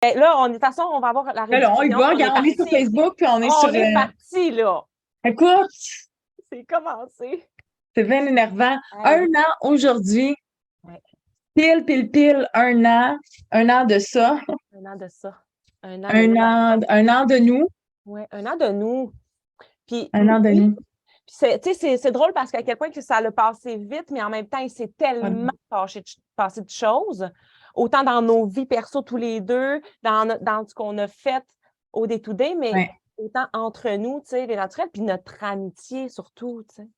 Là, de toute façon, on va avoir la Là, on y révision. va, regarde, on est sur Facebook, puis on est On sur... est parti, là. Écoute, C'est commencé. c'est bien énervant. Hey. 1 an aujourd'hui, Ouais. pile, 1 an de ça. 1 an de ça. Un an de nous. Oui, 1 an de nous. Puis, Un an de nous. c'est drôle parce qu'à quel point que ça a passé vite, mais en même temps, il s'est tellement passé de choses, autant dans nos vies perso tous les deux, dans ce qu'on a fait au day-to-day, mais autant entre nous, tu sais, les naturels, puis notre amitié surtout, tu sais.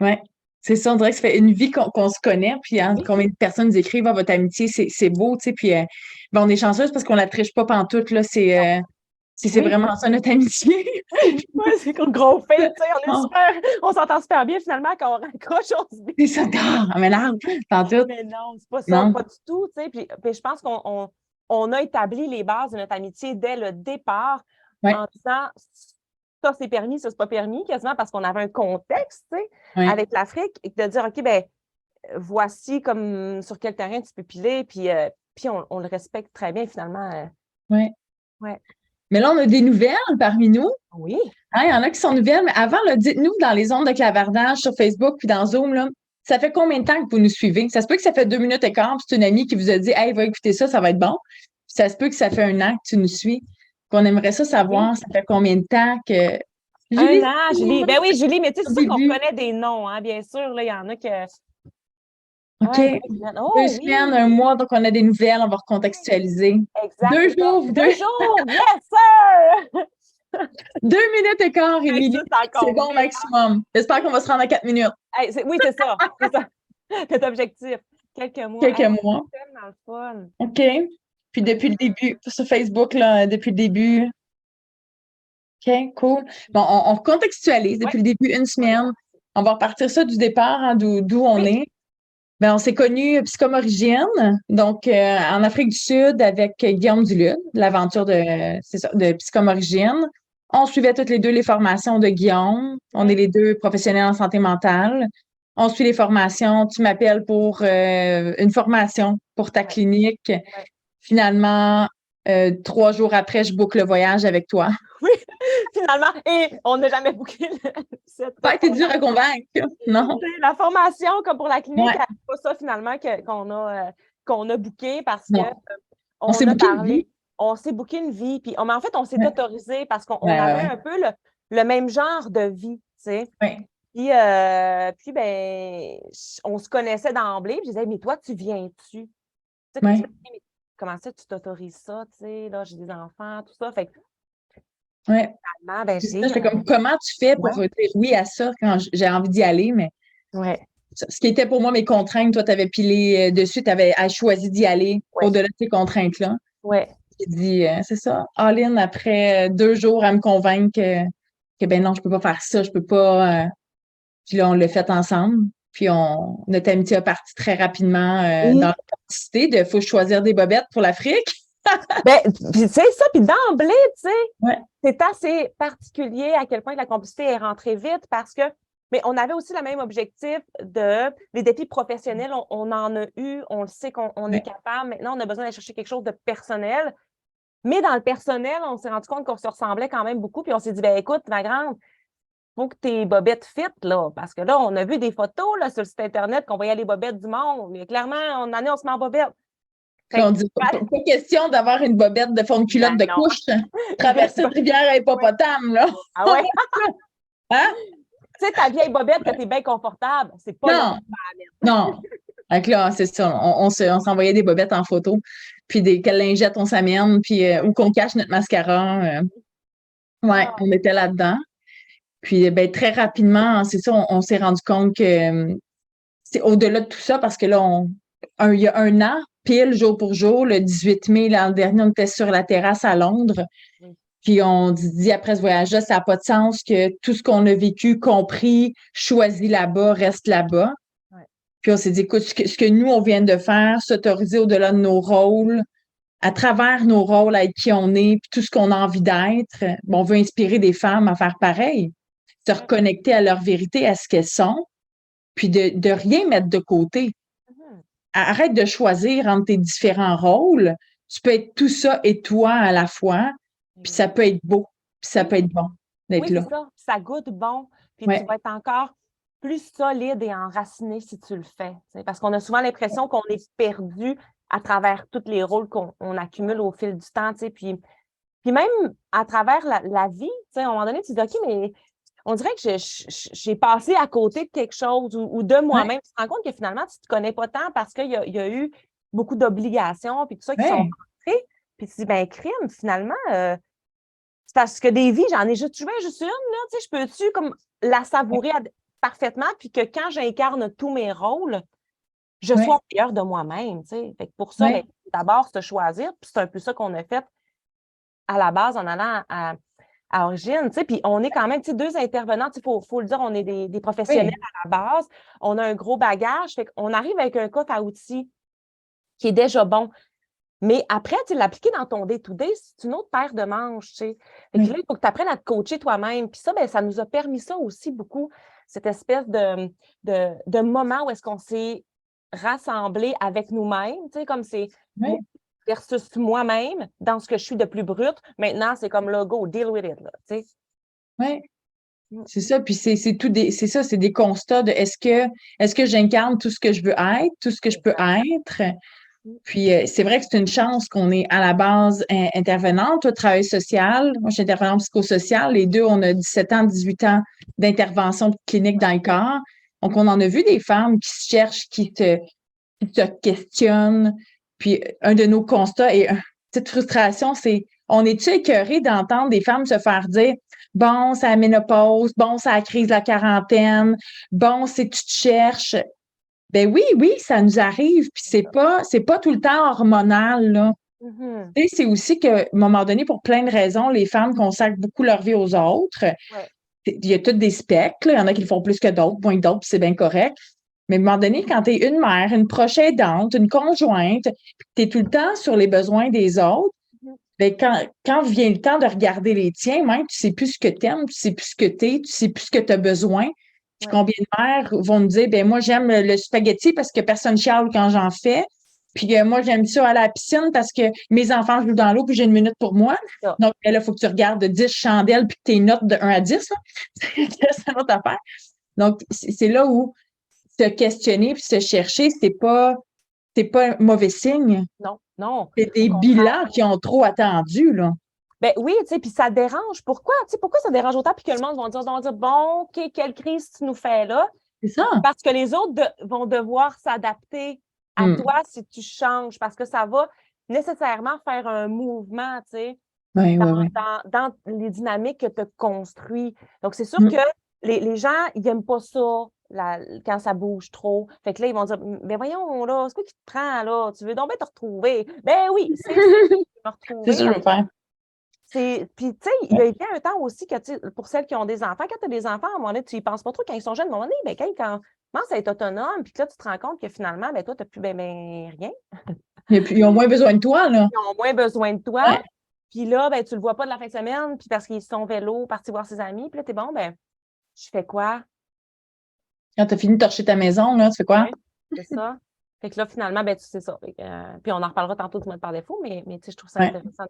Oui, c'est ça. On dirait que ça fait une vie qu'on se connaît, puis combien de personnes nous écrivent votre amitié, c'est beau, tu sais, puis on est chanceuse parce qu'on la triche pas pantoute, là, c'est vraiment ça notre amitié. Oui, c'est comme gros fait, tu sais, on s'entend super bien finalement quand on raccroche, on se dit. C'est ça, m'énerve, pantoute. Mais non, c'est pas ça, pas du tout, tu sais, puis je pense qu'on a établi les bases de notre amitié dès le départ en disant ça c'est permis, ça c'est pas permis, quasiment parce qu'on avait un contexte, tu sais, avec l'Afrique, et de dire, OK, ben voici comme sur quel terrain tu peux piler, puis on le respecte très bien finalement. Oui. Ouais. Mais là, on a des nouvelles parmi nous. Oui. Il y en a qui sont nouvelles, mais avant, là, dites-nous dans les ondes de clavardage sur Facebook puis dans Zoom, là, ça fait combien de temps que vous nous suivez? Ça se peut que ça fait 2 minutes et quart, puis c'est une amie qui vous a dit Hey, va écouter ça, ça va être bon. Puis ça se peut que ça fait 1 an que tu nous suis. Qu'on aimerait ça savoir, ça fait combien de temps que. Julie, 1 an, Julie. Ben oui, Julie, mais tu sais, c'est sûr qu'on connaît des noms, hein, bien sûr. Là, il y en a que. OK. 2 semaines, 1 mois, donc on a des nouvelles, on va recontextualiser. Exact. 2 jours, 2 jours, yes, sir! 2 minutes et quart, Émilie. C'est bon maximum. J'espère qu'on va se rendre à 4 minutes. Oui, c'est ça. C'est ça. Cet objectif. Quelques mois. Quelques mois. C'est tellement le fun. OK. Puis depuis le début, sur Facebook, là, depuis le début. OK, cool. Bon, on recontextualise depuis le début, 1 semaine. On va repartir ça du départ, hein, d'où on est. Ben, on s'est connus Psychom Origine, donc en Afrique du Sud avec Guillaume Duluth, l'aventure de Psychom Origine. On suivait toutes les deux les formations de Guillaume. On est les deux professionnels en santé mentale. On suit les formations. Tu m'appelles pour une formation pour ta clinique. Finalement, 3 jours après, je boucle le voyage avec toi. Oui, finalement. Et on n'a jamais booké cette. Ça a été dur à convaincre, non? La formation, comme pour la clinique, c'est pas ça finalement qu'on a booké parce que on s'est a booké parlé. On s'est booké une vie. Puis, en fait, on s'est autorisé parce qu'on avait un peu le même genre de vie, tu sais. Puis, ben, on se connaissait d'emblée. Puis je disais, mais toi, tu viens-tu? Tu sais, comment ça, tu t'autorises ça? Tu sais, là, j'ai des enfants, tout ça. Fait que, finalement, ben, j'étais comme, comment tu fais pour dire oui à ça quand j'ai envie d'y aller? Mais ce qui était pour moi mes contraintes, toi, tu avais pilé dessus, tu avais choisi d'y aller au-delà de ces contraintes-là. J'ai dit, c'est ça, all-in après 2 jours à me convaincre que ben non, je peux pas faire ça, je peux pas. Puis là, on l'a fait ensemble. Puis notre amitié a parti très rapidement dans la complicité de faut choisir des bobettes pour l'Afrique. Ben, c'est ça, puis d'emblée, tu sais, c'est assez particulier à quel point la complicité est rentrée vite parce que, mais on avait aussi le même objectif les défis professionnels, on en a eu, on le sait qu'on est capable. Maintenant, on a besoin d'aller chercher quelque chose de personnel. Mais dans le personnel, on s'est rendu compte qu'on se ressemblait quand même beaucoup, puis on s'est dit, ben écoute, ma grande, faut que tes bobettes fit, là, parce que là, on a vu des photos là, sur le site Internet qu'on voyait les bobettes du monde, mais clairement, on se met en bobette. On dit pas question d'avoir une bobette de fond de culotte de couche. Traverser une rivière à hippopotame, là. Ah ouais? Hein? Tu sais, ta vieille bobette, que t'es bien confortable, c'est pas non. Donc là, c'est ça. On s'envoyait des bobettes en photo, puis quelles lingettes on s'amène, puis où qu'on cache notre mascara. On était là-dedans. Puis, ben, très rapidement, c'est ça, on s'est rendu compte que c'est au-delà de tout ça, parce que là, il y a 1 an, pile, jour pour jour, le 18 mai l'an dernier, on était sur la terrasse à Londres. Puis on dit après ce voyage-là, ça n'a pas de sens que tout ce qu'on a vécu, compris, choisi là-bas, reste là-bas. Puis on s'est dit, écoute, ce que nous, on vient de faire, s'autoriser au-delà de nos rôles, à travers nos rôles, à être qui on est, puis tout ce qu'on a envie d'être, on veut inspirer des femmes à faire pareil, se reconnecter à leur vérité, à ce qu'elles sont, puis de rien mettre de côté. Arrête de choisir entre tes différents rôles. tu peux être tout ça et toi à la fois, puis ça peut être beau, puis ça peut être bon d'être là. Oui, c'est ça. Ça goûte bon, puis Ouais. tu vas être encore plus solide et enraciné si tu le fais. Parce qu'on a souvent l'impression qu'on est perdu à travers tous les rôles qu'on accumule au fil du temps, puis même à travers la vie, à un moment donné, tu te dis, OK, mais on dirait que j'ai passé à côté de quelque chose ou de moi-même. Tu te rends compte que finalement, tu ne te connais pas tant parce qu'il y a eu beaucoup d'obligations puis tout ça qui sont rentrées. Puis tu te dis, ben crime, finalement, c'est parce que des vies, j'en ai juste une, là, je peux-tu comme la savourer parfaitement puis que quand j'incarne tous mes rôles, je sois meilleure de moi-même, Fait que pour ça, ben, d'abord, c'est choisir, puis c'est un peu ça qu'on a fait à la base en allant à Origine, puis on est quand même, deux intervenants, il faut le dire, on est des professionnels à la base, on a un gros bagage, fait qu'on arrive avec un coffre à outils qui est déjà bon. Mais après, l'appliquer dans ton day-to-day, c'est une autre paire de manches, Fait que là, il faut que tu apprennes à te coacher toi-même. Puis ça, ben, ça nous a permis ça aussi beaucoup, cette espèce de moment où est-ce qu'on s'est rassemblés avec nous-mêmes, comme c'est versus moi-même dans ce que je suis de plus brut. Maintenant, c'est comme là, go, deal with it, là, Oui. C'est ça, puis c'est ça, c'est des constats de est-ce que j'incarne tout ce que je veux être, tout ce que je peux être. Puis c'est vrai que c'est une chance qu'on est à la base intervenante, toi, travail social, moi je suis intervenante psychosociale, les deux, on a 17 ans, 18 ans d'intervention clinique dans le corps. Donc, on en a vu des femmes qui se cherchent, qui te questionnent. Puis un de nos constats et une petite frustration, c'est on est-tu écœuré d'entendre des femmes se faire dire bon, c'est la ménopause, bon, c'est la crise de la quarantaine, bon, c'est tu te cherches. Ben oui, ça nous arrive, puis c'est pas tout le temps hormonal, là. Tu sais, c'est aussi qu'à un moment donné, pour plein de raisons, les femmes consacrent beaucoup leur vie aux autres. Il y a tous des spectres, là. Il y en a qui le font plus que d'autres, moins que d'autres, puis c'est bien correct. Mais à un moment donné, quand tu es une mère, une proche aidante, une conjointe, tu es tout le temps sur les besoins des autres, ben quand vient le temps de regarder les tiens, même, tu sais plus ce que tu aimes, tu sais plus ce que tu es, tu sais plus ce que tu as besoin. Puis combien de mères vont me dire, ben moi, j'aime le spaghetti parce que personne chiale quand j'en fais. Puis moi, j'aime ça aller à la piscine parce que mes enfants jouent dans l'eau puis j'ai une minute pour moi. Donc, là, il faut que tu regardes 10 chandelles puis que tes notes de 1 à 10. Là. C'est une autre affaire. Donc, c'est là où se questionner puis se chercher, c'est pas un mauvais signe. Non. C'est des bilans qui ont trop attendu, là. Ben oui, puis ça dérange. Pourquoi? Pourquoi ça dérange autant? Puis que le monde va dire, bon, OK, quelle crise tu nous fais là? C'est ça. Parce que les autres vont devoir s'adapter à toi si tu changes, parce que ça va nécessairement faire un mouvement, dans les dynamiques que tu as construites. Donc, c'est sûr que les gens, ils n'aiment pas ça quand ça bouge trop. Fait que là, ils vont dire, ben voyons, là, c'est quoi qui te prend, là? Tu veux donc bien te retrouver? Ben oui, c'est ça, je veux me retrouver. C'est ça que je veux faire. Puis, tu sais, il y a eu un temps aussi que, pour celles qui ont des enfants, quand tu as des enfants, à un moment donné, tu y penses pas trop quand ils sont jeunes. À un moment donné, ben, quand ils commencent à être autonomes, puis que là, tu te rends compte que finalement, ben, toi, tu n'as plus rien. Et puis, ils ont moins besoin de toi, là. Ils ont moins besoin de toi. Puis là, ben, tu le vois pas de la fin de semaine, puis parce qu'ils sont vélo, partis voir ses amis. Puis là, t'es bon, ben, je fais quoi? Quand tu as fini de torcher ta maison, là, tu fais quoi? C'est ça. Fait que là, finalement, ben, tu sais ça. Puis on en reparlera tantôt du mode par défaut, mais tu sais, je trouve ça intéressant.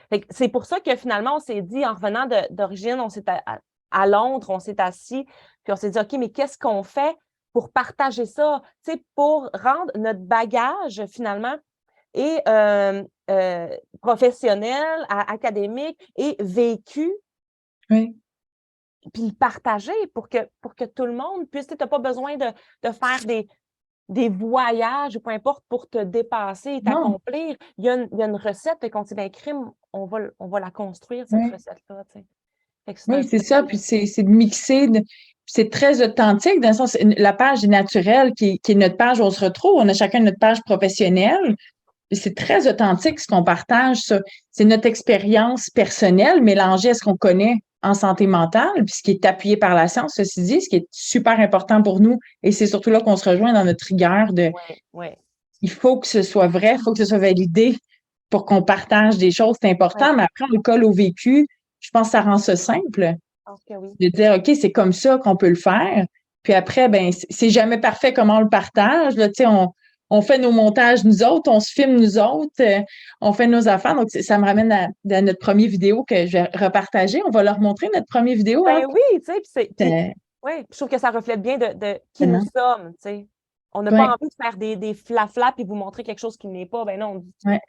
Fait que c'est pour ça que finalement, on s'est dit, en revenant d'origine, on s'est à Londres, on s'est assis, puis on s'est dit, OK, mais qu'est-ce qu'on fait pour partager ça, tu sais, pour rendre notre bagage, finalement, et professionnel, académique et vécu, puis le partager pour que tout le monde puisse, tu n'as pas besoin de faire des voyages ou peu importe pour te dépasser et t'accomplir. Il y a une recette, et qu'on dit, ben crime, on va la construire, cette recette-là. Oui, c'est ça. Puis c'est de mixer. C'est très authentique, dans le sens, la page est naturelle, qui est notre page où on se retrouve. On a chacun notre page professionnelle. Puis c'est très authentique ce qu'on partage, ça. C'est notre expérience personnelle mélangée à ce qu'on connaît en santé mentale, puis ce qui est appuyé par la science, ceci dit, ce qui est super important pour nous. Et c'est surtout là qu'on se rejoint dans notre rigueur de il faut que ce soit vrai, il faut que ce soit validé pour qu'on partage des choses, c'est important, mais après, on le colle au vécu. Je pense que ça rend ça simple. De dire, OK, c'est comme ça qu'on peut le faire. Puis après, ben, c'est jamais parfait comment on le partage. Là, tu sais, on fait nos montages nous autres, on se filme nous autres, on fait nos affaires. Donc, ça me ramène à notre première vidéo que je vais repartager. On va leur montrer notre première vidéo. Ben oui, tu sais, Euh, oui, je trouve que ça reflète bien de qui nous tellement. sommes, tu sais. On n'a Ouais, pas envie de faire des flaflas puis vous montrer quelque chose qui n'est pas. Ben non, ouais.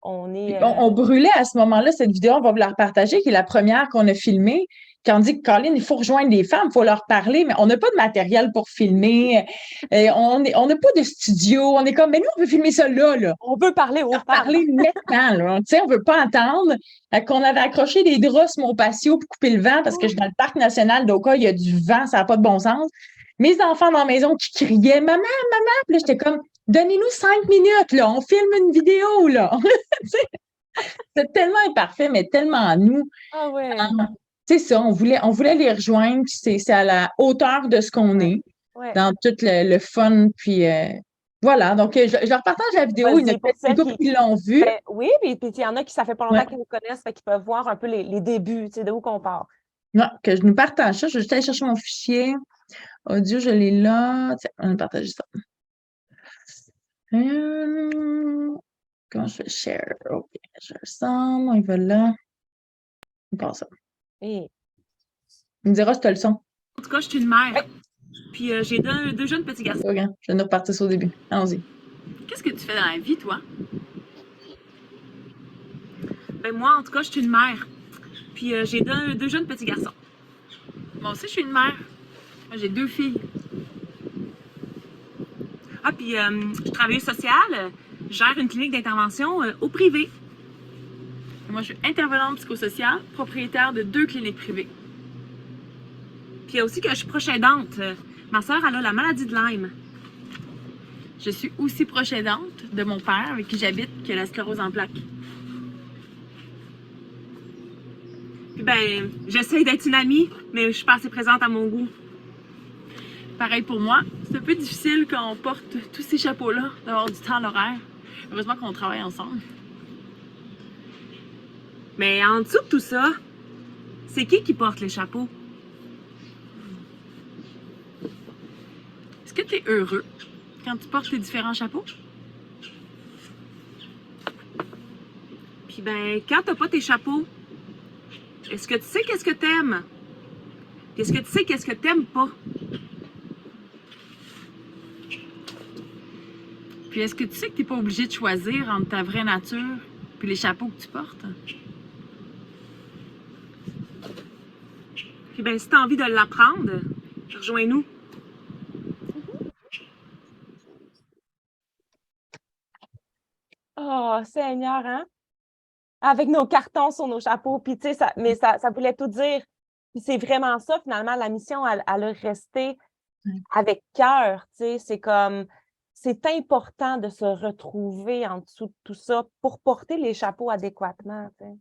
on Puis est. on brûlait à ce moment-là cette vidéo, on va vous la repartager, qui est la première qu'on a filmée. Quand on dit que Colin, il faut rejoindre les femmes, il faut leur parler, mais on n'a pas de matériel pour filmer. On n'a pas de studio. On est comme, mais nous, on veut filmer ça là, là. On veut parler aux Leur femmes. parler maintenant, là. Tu sais, on veut pas entendre. Fait qu'on avait accroché des draps sur mon patio pour couper le vent parce que je suis dans le parc national d'Oka, il y a du vent, ça n'a pas de bon sens. Mes enfants dans la maison qui criaient, maman, maman. Puis là, j'étais comme, donnez-nous 5 minutes, là. On filme une vidéo, là. C'est tellement imparfait, mais tellement à nous. Ah ouais. C'est ça, on voulait les rejoindre, puis c'est à la hauteur de ce qu'on est, Ouais. dans tout le fun, puis voilà. Donc, je leur partage la vidéo, il y en a Vas-y, pour peut-être une celles couple qui l'ont vue. Ben oui, puis il y en a qui, ça fait pas longtemps Ouais. qu'ils nous connaissent, fait qu'ils peuvent voir un peu les débuts, tu sais, de où qu'on part. Non, que je nous partage ça. Je vais juste aller chercher mon fichier. Audio, je l'ai là. Tiens, on va partager ça. Comment je fais share? OK, je ressemble, on y va là. On passe ça. Et... Il me dira si tu as le son. En tout cas, je suis une mère. Puis j'ai deux jeunes petits garçons. OK, je vais nous repartir ça au début. Allons-y. Qu'est-ce que tu fais dans la vie, toi? Ben moi, en tout cas, je suis une mère. Puis j'ai deux jeunes petits garçons. Moi aussi, je suis une mère. Moi, j'ai 2 filles. Ah, puis je suis travailleuse sociale, je gère une clinique d'intervention au privé. Et moi, je suis intervenante psychosociale, propriétaire de 2 cliniques privées. Puis il y a aussi que je suis proche aidante. Ma soeur, elle a la maladie de Lyme. Je suis aussi proche aidante de mon père, avec qui j'habite, qui a la sclérose en plaques. Puis ben, j'essaie d'être une amie, mais je suis pas assez présente à mon goût. Pareil pour moi, c'est un peu difficile quand on porte tous ces chapeaux-là, d'avoir du temps à l'horaire. Heureusement qu'on travaille ensemble. Mais en dessous de tout ça, c'est qui porte les chapeaux? Est-ce que tu es heureux quand tu portes tes différents chapeaux? Puis ben, quand t'as pas tes chapeaux, est-ce que tu sais qu'est-ce que t'aimes? Puis est-ce que tu sais qu'est-ce que t'aimes pas? Puis est-ce que tu sais que t'es pas obligé de choisir entre ta vraie nature puis les chapeaux que tu portes? Puis ben, si t'as envie de l'apprendre, rejoins-nous. Oh, Seigneur, hein? Avec nos cartons sur nos chapeaux, puis tu sais, ça voulait tout dire. Puis c'est vraiment ça, finalement, la mission, elle a resté avec cœur, tu sais, c'est comme, c'est important de se retrouver en dessous de tout ça pour porter les chapeaux adéquatement, tu sais.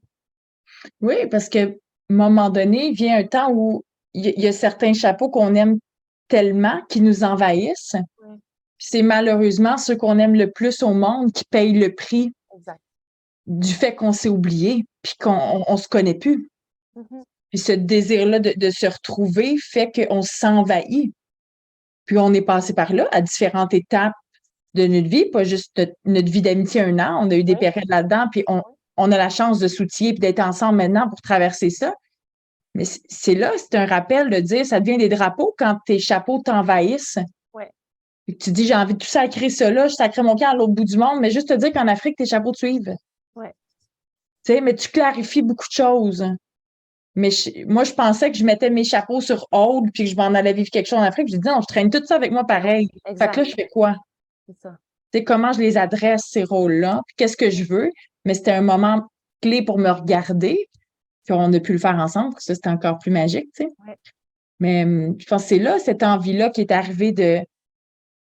Oui, parce qu'à un moment donné, il vient un temps où il y a certains chapeaux qu'on aime tellement qui nous envahissent. Ouais. Puis c'est malheureusement ceux qu'on aime le plus au monde qui payent le prix Exact. du fait qu'on s'est oublié, puis qu'on se connaît plus. Mhm. Puis ce désir-là de se retrouver fait qu'on s'envahit. Puis on est passé par là à différentes étapes de notre vie, pas juste notre vie d'amitié 1 an. On a eu des Ouais. périodes là-dedans, puis on a la chance de s'outiller puis d'être ensemble maintenant pour traverser ça. Mais c'est là, c'est un rappel de dire, ça devient des drapeaux quand tes chapeaux t'envahissent. Ouais. Et que tu dis, j'ai envie de tout sacrer ça là, je sacre mon cœur à l'autre bout du monde, mais juste te dire qu'en Afrique, tes chapeaux te suivent. Ouais. Tu sais, mais tu clarifies beaucoup de choses. Mais moi, je pensais que je mettais mes chapeaux sur hold puis que je m'en allais vivre quelque chose en Afrique. J'ai dit, non, je traîne tout ça avec moi pareil. Exact. Fait que là, je fais quoi? C'est ça. Tu sais, comment je les adresse, ces rôles-là, puis qu'est-ce que je veux. Mais c'était un moment clé pour me regarder. Puis on a pu le faire ensemble, ça, c'était encore plus magique, tu sais. Ouais. Mais je pense que c'est là, cette envie-là qui est arrivée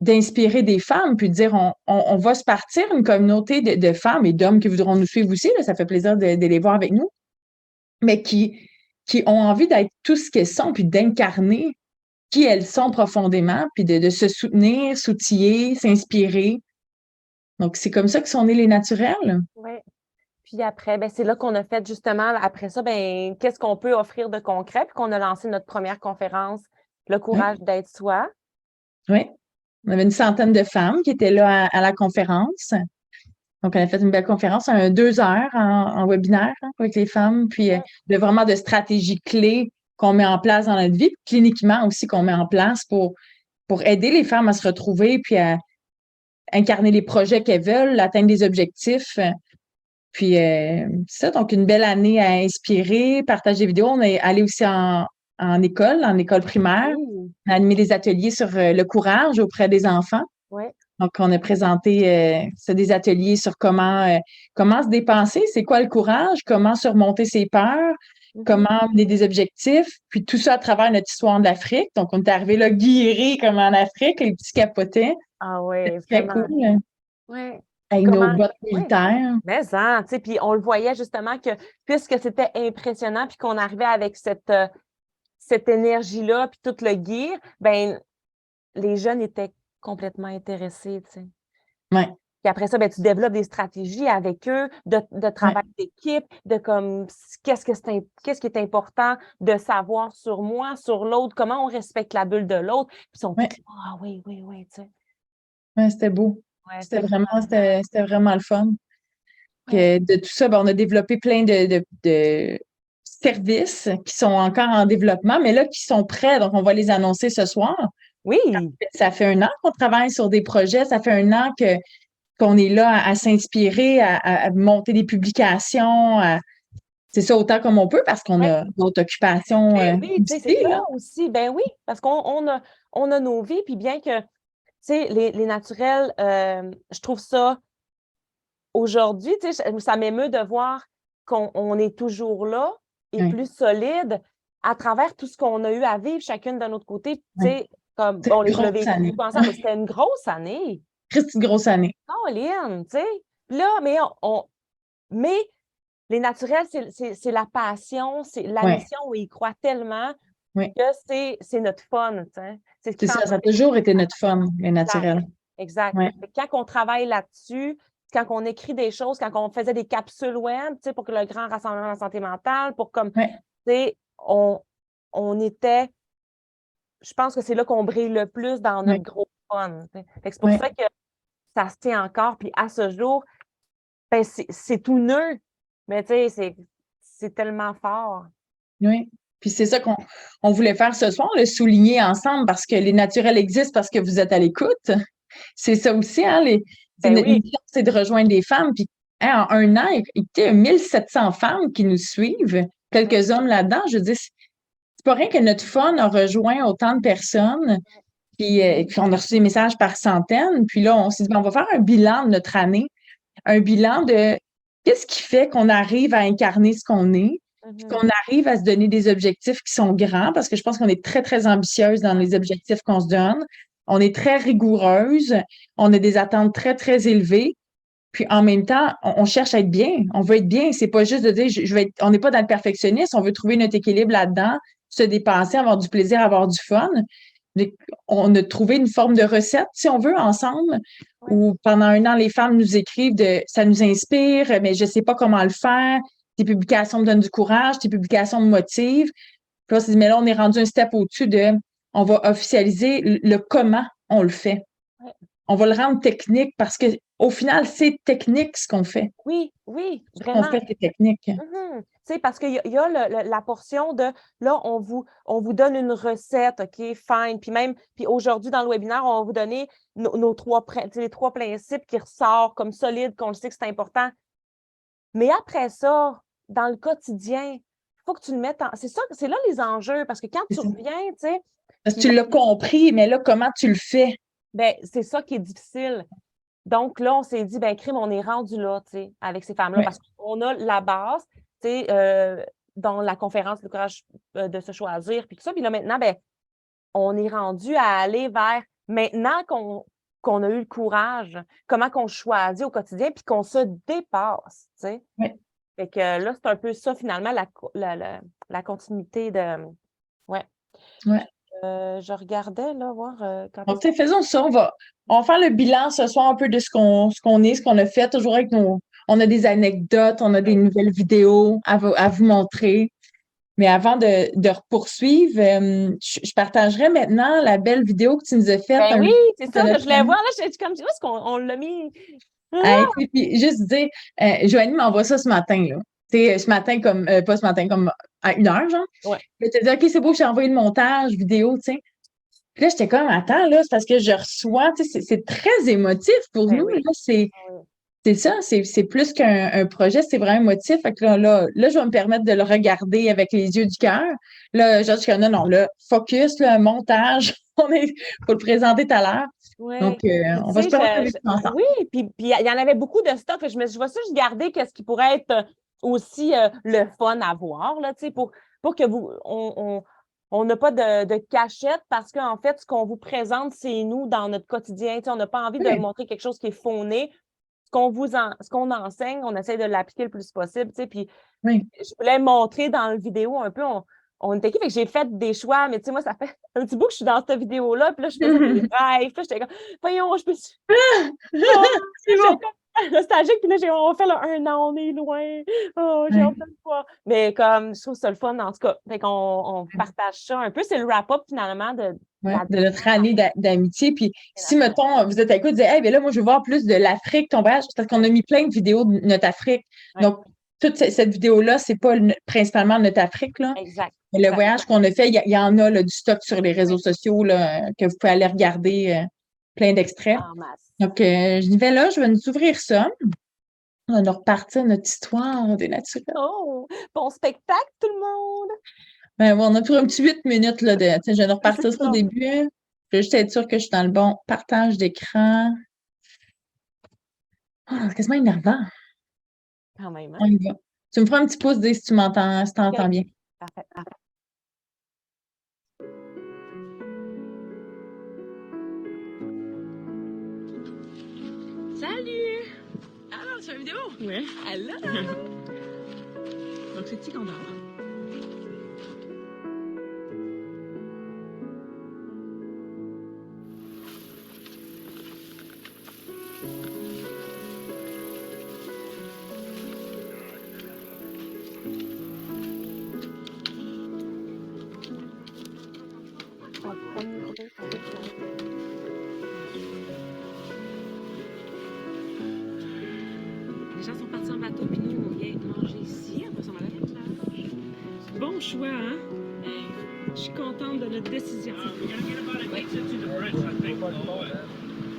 d'inspirer des femmes, puis de dire, on va se partir une communauté de femmes et d'hommes qui voudront nous suivre aussi, là, ça fait plaisir de les voir avec nous, mais qui ont envie d'être tout ce qu'elles sont, puis d'incarner qui elles sont profondément, puis de se soutenir, s'outiller, s'inspirer. Donc, c'est comme ça que sont nés les naturels. Oui. Puis après, ben, c'est là qu'on a fait justement, après ça, ben, qu'est-ce qu'on peut offrir de concret? Puis qu'on a lancé notre première conférence, Le courage d'être soi. Oui. On avait une centaine de femmes qui étaient là à la conférence. Donc, on a fait une belle conférence, 2 heures en webinaire avec les femmes, puis vraiment de stratégies clés qu'on met en place dans notre vie, puis cliniquement aussi qu'on met en place pour aider les femmes à se retrouver, puis à incarner les projets qu'elles veulent, atteindre des objectifs. Puis, ça, donc une belle année à inspirer, partager des vidéos. On est allé aussi en école primaire. On a animé des ateliers sur le courage auprès des enfants. Ouais. Donc, on a présenté des ateliers sur comment se dépenser, c'est quoi le courage, comment surmonter ses peurs, comment mener des objectifs, puis tout ça à travers notre histoire de l'Afrique. Donc, on est arrivé là guéris comme en Afrique, les petits capotés. Ah ouais, Très vraiment. cool. Ouais. Avec Comment- nos bottes militaires. Mais tu sais, puis on le voyait justement que puisque c'était impressionnant, puis qu'on arrivait avec cette énergie-là, puis tout le gear, ben les jeunes étaient complètement intéressés, tu sais. Ouais. Puis après ça, ben, tu développes des stratégies avec eux, de travail d'équipe, de comme qu'est-ce qui est important de savoir sur moi, sur l'autre, comment on respecte la bulle de l'autre. Puis ils sont tous, ah oui, oui, oui, tu sais. Ouais, c'était beau. Ouais, C'était vraiment le fun. Ouais. De tout ça, ben, on a développé plein de services qui sont encore en développement, mais là, qui sont prêts. Donc, on va les annoncer ce soir. Oui, Ça fait 1 an qu'on travaille sur des projets. Ça fait 1 an qu'on est là à s'inspirer, à monter des publications. C'est ça autant comme on peut parce qu'on a d'autres occupations ben oui, tu sais, c'est aussi, ça là. aussi. Ben oui, parce qu'on a nos vies, puis bien que, tu sais, les naturels, je trouve ça aujourd'hui, tu sais, ça m'émeut de voir qu'on est toujours là et Oui. plus solide à travers tout ce qu'on a eu à vivre chacune de notre côté. Tu sais, comme C'est on une l'a grosse vécu année. ensemble, mais c'était une grosse année. Christ, une grosse année. Caroline, tu sais. Là, mais les naturels, c'est la passion, c'est la mission où ils croient tellement que c'est notre fun, tu sais. C'est ce qui C'est fait en ça, ça a sorte que toujours été notre fun, les naturels. exact. Ouais. Fait que quand on travaille là-dessus, quand on écrit des choses, quand on faisait des capsules web, tu sais, pour que le grand rassemblement de la santé mentale, pour comme, tu sais, on était, je pense que c'est là qu'on brille le plus dans notre gros fun. Tu sais. Fait que c'est pour ça que ça se tient encore. Puis à ce jour, ben c'est tout neuf, mais tu sais, c'est tellement fort. Oui. Puis c'est ça qu'on voulait faire ce soir, le souligner ensemble parce que les naturels existent parce que vous êtes à l'écoute. C'est ça aussi, hein? Notre mission, c'est de rejoindre des femmes. Puis en 1 an, il y a 1700 femmes qui nous suivent, quelques hommes là-dedans. Je veux dire, c'est pas rien que notre fun a rejoint autant de personnes. Puis on a reçu des messages par centaines. Puis là, on s'est dit, ben, on va faire un bilan de notre année, un bilan de qu'est-ce qui fait qu'on arrive à incarner ce qu'on est, puis qu'on arrive à se donner des objectifs qui sont grands, parce que je pense qu'on est très, très ambitieuse dans les objectifs qu'on se donne. On est très rigoureuse, on a des attentes très, très élevées. Puis en même temps, on cherche à être bien. On veut être bien. C'est pas juste de dire on n'est pas dans le perfectionnisme, on veut trouver notre équilibre là-dedans, se dépasser, avoir du plaisir, avoir du fun. On a trouvé une forme de recette, si on veut, ensemble, où pendant 1 an, les femmes nous écrivent ça nous inspire, mais je sais pas comment le faire. Tes publications me donnent du courage, tes publications me motivent. Puis là, on s'est dit, mais là, on est rendu un step au-dessus on va officialiser le comment on le fait. On va le rendre technique parce que au final, c'est technique ce qu'on fait. Oui, vraiment. On fait, c'est technique. Tu sais, parce qu'il y a la portion de, là, on vous donne une recette, OK, fine. Puis aujourd'hui, dans le webinaire, on va vous donner les 3 principes qui ressortent comme solides, qu'on le sait que c'est important. Mais après ça, dans le quotidien, il faut que tu le mettes c'est ça, c'est là les enjeux, parce que quand tu reviens, tu sais. Parce que tu l'as compris, mais là, comment tu le fais? Ben, c'est ça qui est difficile. Donc là, on s'est dit, ben, crime, on est rendu là, tu sais, avec ces femmes-là, parce qu'on a la base, tu sais, dans la conférence, le courage de se choisir, puis tout ça. Puis là, maintenant, ben, on est rendu à aller vers, maintenant qu'on a eu le courage, comment qu'on choisit au quotidien, puis qu'on se dépasse, tu sais. Fait que là, c'est un peu ça, finalement, la continuité de... je regardais, là, voir quand faisons ça. On va faire le bilan ce soir un peu de ce qu'on est, ce qu'on a fait, toujours avec on a des anecdotes, on a des nouvelles vidéos à vous montrer. Mais avant de poursuivre, je partagerai maintenant la belle vidéo que tu nous as faite. Ben oui, c'est ça que je voulais voir. Là, je suis comme, où est-ce qu'on l'a mis? Puis juste dire, Joanie m'envoie ça ce matin, là. Ce matin, comme, pas ce matin, comme à 1 heure, genre. Ouais. Je te dis, OK, c'est beau, j'ai envoyé le montage vidéo, tu sais. Puis là, j'étais comme, attends, là, c'est parce que je reçois, tu sais, c'est très émotif pour nous, là. C'est ça, c'est plus qu'un projet, c'est vraiment émotif. Fait que là, je vais me permettre de le regarder avec les yeux du cœur. Là, genre, je suis comme, non, là, focus, là, montage, faut le présenter tout à l'heure. Ouais. Donc, on va se parler ensemble. Oui, puis il y en avait beaucoup de stock. Je vais juste garder qu'est-ce qui pourrait être aussi le fun à voir, là, tu sais, pour que on n'a pas de cachette parce qu'en fait, ce qu'on vous présente, c'est nous dans notre quotidien. Tu sais, on n'a pas envie de montrer quelque chose qui est fauné. Ce qu'on enseigne, on essaie de l'appliquer le plus possible, tu sais, puis je voulais montrer dans la vidéo un peu, on était qui, fait que j'ai fait des choix, mais tu sais, moi, ça fait un petit bout que je suis dans cette vidéo-là, puis là, je faisais des rêves, puis là, j'étais comme, voyons, je peux... C'est bon! Nostalgique, puis là, on fait le 1 an, on est loin, oh, j'ai hâte de le voir. Mais comme, je trouve ça le fun, en tout cas, fait qu'on partage ça un peu, c'est le wrap-up, finalement, de notre année d'amitié. Puis si, mettons, vous êtes à l'écoute, vous dites, hey, bien là, moi, je veux voir plus de l'Afrique, ton voyage, parce qu'on a mis plein de vidéos de notre Afrique. Donc, toute cette vidéo-là, c'est pas principalement notre Afrique, là. Exact. Mais le voyage qu'on a fait, il y en a là, du stock sur les réseaux sociaux là, que vous pouvez aller regarder, plein d'extraits. Donc, je vais là, je vais nous ouvrir ça. On va nous repartir notre histoire des naturels. Oh, bon spectacle, tout le monde! Ben, on a pour un petit 8 minutes, là, je vais nous repartir ça au début. Je vais juste être sûre que je suis dans le bon partage d'écran. Oh, c'est quasiment énervant. Quand même, hein? On y va. Tu me feras un petit pouce si tu m'entends, si tu entends bien. Parfait, parfait. Salut! Alors, tu fais une vidéo? Oui. Alors! Donc, c'est ici qu'on dort. Les gens sont partis en bateau, puis nous, on vient manger ici. On va s'en aller à la plage. Bon choix, hein? Je suis contente de notre décision.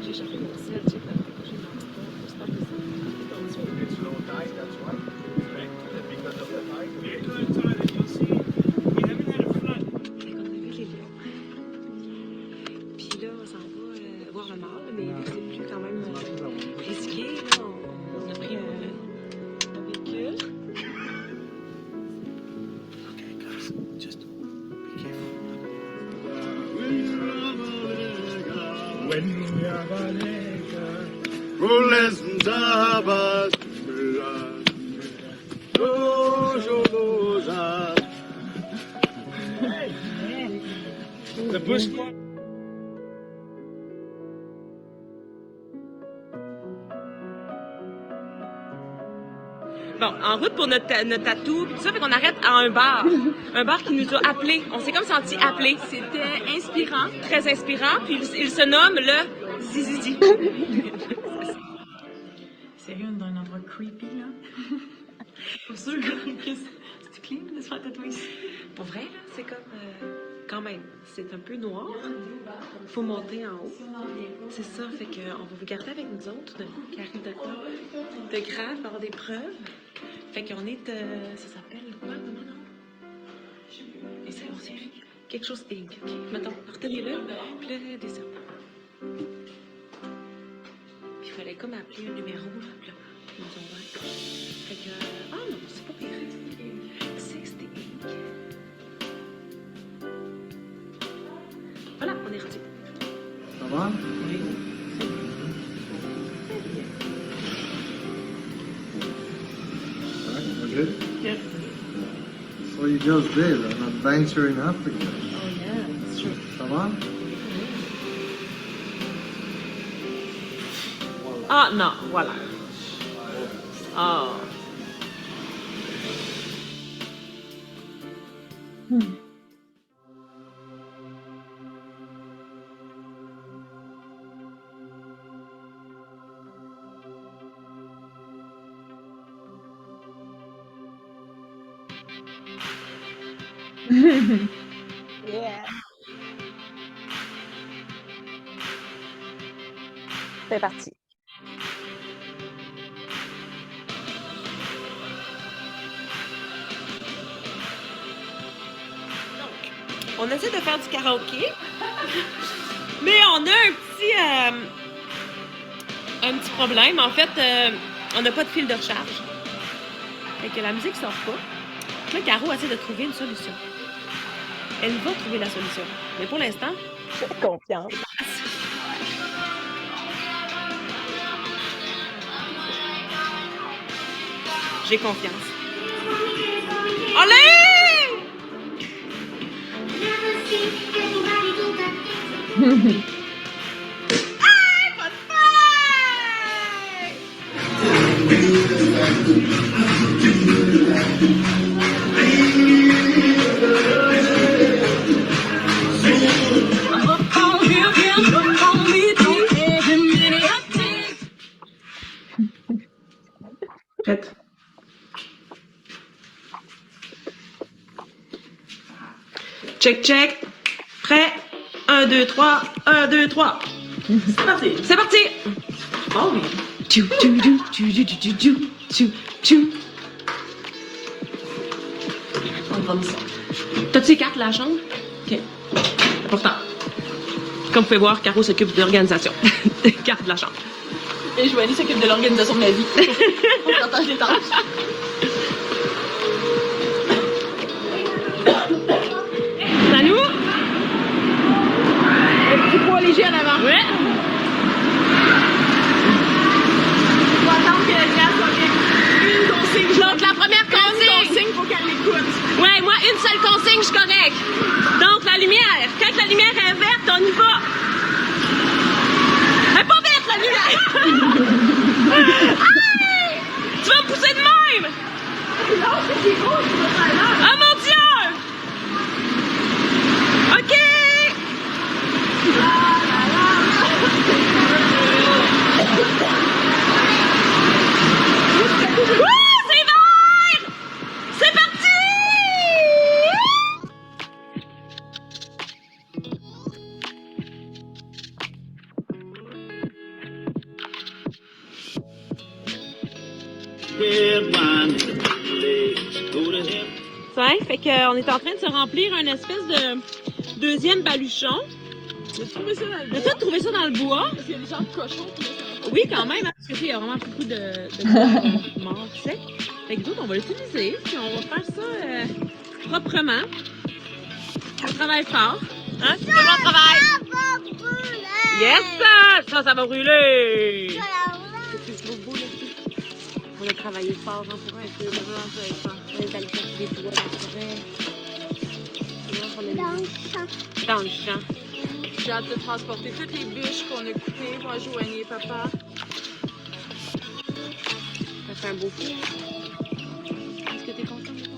J'ai cherché mon sel, j'ai pas j'ai mon Puis là, on s'en va voir le mâle, mais c'est plus quand même risqué. Là, on a pris un véhicule. Bon, en route pour notre tatou, tout ça, fait qu'on arrête à un bar. Un bar qui nous a appelés. On s'est comme senti appelés. C'était inspirant, très inspirant. Puis il se nomme le Zizidi. Sérieux, dans un endroit creepy, là? Pour sûr, c'est clean de se faire tatouer ici. Pour vrai, là, c'est comme... quand même, c'est un peu noir. Faut monter en haut. C'est ça, fait qu'on va vous garder avec nous autres, tout d'un coup, qui arrive de quoi? De grave, avoir des preuves. Fait qu'on est... ça s'appelle quoi, comment non? Et c'est on s'est quelque chose Inc. OK? Mettons, retenez-le, puis là, des serpents. Puis il fallait comme appeler un numéro, là, puis là, ils nous ont ouvert. Fait que... ah non, c'est pas pire. 60 Inc. Voilà, on est rendu. Ça va? Oui. Good? Yes. So you just did an adventure in Africa. Oh, yeah, that's true. Ça va? Ah, non, voilà. Oh. 啊 Ah. Oh. 啊 So you just did an adventure in Africa. Ça va? Ah. 哦。 Ah. Yeah. C'est parti. On essaie de faire du karaoké, mais on a un petit problème. En fait, on n'a pas de fil de recharge. Fait que la musique sort pas. Là, Caro essaie de trouver une solution. Elle va trouver la solution. Mais pour l'instant, J'ai confiance. j'ai confiance. Allez! Pas de fête! Prête. Check, check. Prêt? 1, 2, 3. 1, 2, 3. C'est parti. C'est parti. Oh oui. Tchou, tchou, tchou, tchou, tchou, tchou, tchou, tchou, tchou. On prend ça. T'as-tu les cartes de la chambre? OK. Important. Comme vous pouvez voir, Caro s'occupe de l'organisation. Des cartes de la chambre. Et Joanie s'occupe de l'organisation de la vie. On partage les tâches. Salut! Un petit poids léger en avant. Ouais. On va attendre que la glace soit bien. Une consigne. Donc, la première consigne. Une consigne, faut qu'elle l'écoute. Ouais, moi, une seule consigne, je suis correct. Donc, la lumière. Quand la lumière est verte, on y va. Elle est pas verte, la lumière. Aïe! Tu vas me pousser de même. Non, c'est gros, tu vas faire là. Oh mon Dieu! OK! Wouh! C'est vert! C'est parti! Ouais, fait qu'on est en train de se remplir un espèce de deuxième baluchon. J'ai trouvé ça dans le Mais toi, de trouver ça dans le bois? Parce qu'il y a des gens de cochons qui laissent un Oui, quand même, hein, parce que tu sais, il y a vraiment beaucoup de morts, tu sais. Fait que d'autres, on va l'utiliser, puis on va faire ça proprement. On travaille fort. Hein? C'est bon travail! Yes, ça! Ça va brûler! C'est trop beau, là. On a travaillé fort, hein, pour un peu, vraiment, on travaille fort. On est allé chercher des bois dans le champ. J'ai hâte de transporter toutes les bûches qu'on a coupées, moi, Joanie et papa. Ça fait un beau fou. Est-ce que t'es content de ça?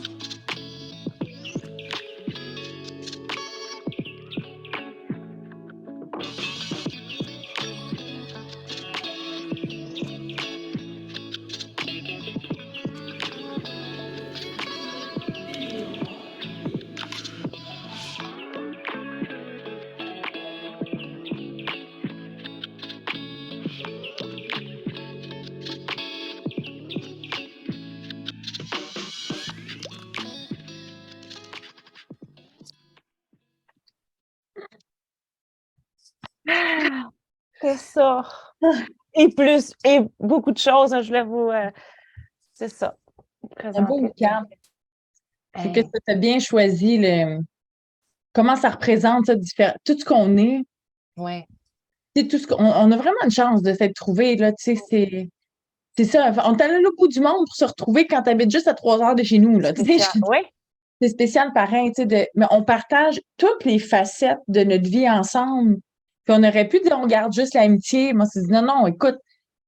C'est ça. Et plus, et beaucoup de choses, hein, je voulais vous. C'est ça. Un beau week-end. C'est que tu as bien choisi comment ça représente ça, tout ce qu'on est. Ouais. Tout ce on a vraiment une chance de s'être trouvé là, tu sais, c'est ça. On est allé au bout du monde pour se retrouver quand tu habites juste à 3 heures de chez nous. Là, Oui. c'est spécial pareil, tu sais, mais on partage toutes les facettes de notre vie ensemble. Puis on aurait pu dire on garde juste l'amitié. Moi, c'est dit non, écoute,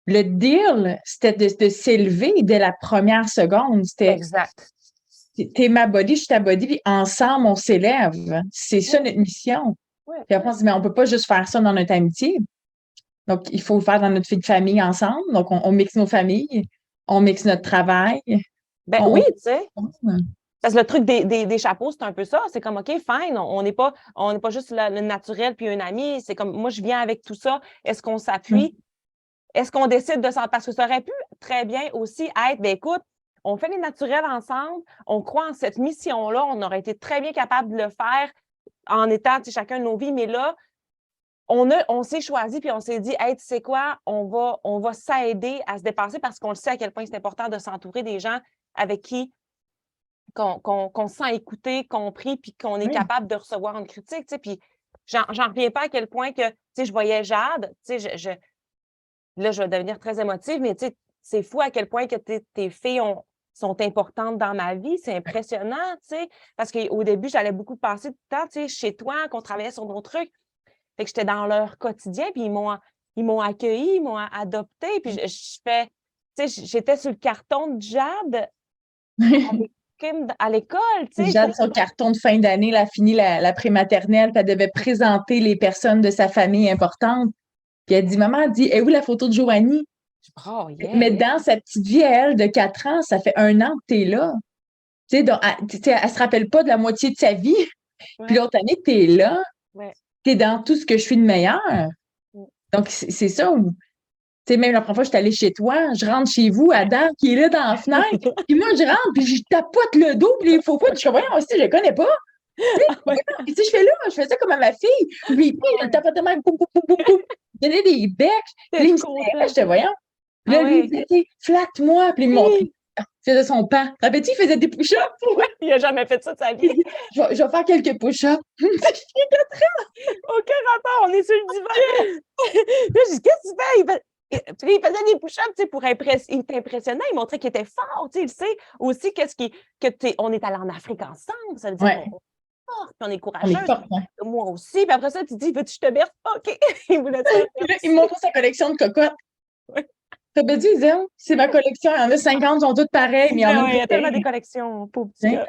le deal, c'était de s'élever dès la première seconde. Exact. t'es ma body, je suis ta body, puis ensemble, on s'élève. C'est ça notre mission. Ouais. Puis après, on se dit, mais on peut pas juste faire ça dans notre amitié. Donc, il faut le faire dans notre vie de famille ensemble. Donc, on mixe nos familles, on mixe notre travail. Ben On- oui, tu sais. on- Parce que le truc des chapeaux, c'est un peu ça. C'est comme, OK, fine, on n'est pas juste le naturel puis un ami. C'est comme, moi, je viens avec tout ça. Est-ce qu'on s'appuie? Est-ce qu'on décide de s'en... Parce que ça aurait pu très bien aussi être, ben écoute, on fait les naturels ensemble, on croit en cette mission-là, on aurait été très bien capable de le faire en étant, tu sais, chacun de nos vies, mais là, on s'est choisi puis on s'est dit, hey, tu sais quoi, on va s'aider à se dépasser parce qu'on le sait à quel point c'est important de s'entourer des gens avec qui qu'on se sent écouté, compris, puis qu'on est capable de recevoir une critique, tu sais, puis j'en reviens pas à quel point que, tu sais, je voyais Jade, tu sais, là, je vais devenir très émotive, mais tu sais, c'est fou à quel point que tes filles sont importantes dans ma vie, c'est impressionnant, tu sais, parce qu'au début, j'allais beaucoup passer du temps, tu sais, chez toi, qu'on travaillait sur nos trucs, fait que j'étais dans leur quotidien, puis ils m'ont accueilli, ils m'ont adopté, puis je fais, tu sais, j'étais sur le carton de Jade à l'école, tu sais. Jade, son carton de fin d'année, elle a fini la prématernelle, puis elle devait présenter les personnes de sa famille importantes. Puis elle dit, maman, elle dit, où la photo de Joanie? Oh, yeah, Mais dans sa petite vie, elle, de 4 ans, ça fait 1 an que tu es là. Tu sais, donc, elle se rappelle pas de la moitié de sa vie. Puis l'autre année, tu es là. Tu es dans tout ce que je suis de meilleur. Donc, c'est ça où, tu sais, même la première fois que je suis allée chez toi, je rentre chez vous, Adam, qui est là dans la fenêtre. Puis moi, je rentre, puis je tapote le dos, puis les faux pas. Puis je suis comme, voyons, aussi, je le connais pas. Puis tu sais, je fais ça comme à ma fille. Puis je le tapotais même, boum, boum, boum, boum, boum. Je donnais des becs. Puis là, il me serrait, j'étais, voyons. Puis là, lui, il disait, flatte-moi. Puis il me montrait. Il faisait son pas. Te rappelles-tu, il faisait des push-ups? Il n'a jamais fait ça de sa vie. Je vais faire quelques push-ups. Aucun rapport, on est sur le divan. Puis là, je dis, qu'est-ce que tu fais? Puis il faisait des push-ups, tu sais, pour impressionner. Il était impressionnant, il montrait qu'il était fort, tu sais, il sait aussi on est allé en Afrique ensemble, ça veut dire qu'on est fort, puis on est courageux. Moi aussi, puis après ça, tu dis, veux-tu que je te berce? OK. Il voulait ça. Il montre sa collection de cocottes. T'as pas dit, Zéne? C'est ma collection, il y en a 50, sont toutes pareilles, mais il y en a il y a tellement des collections, pauvre petit gars.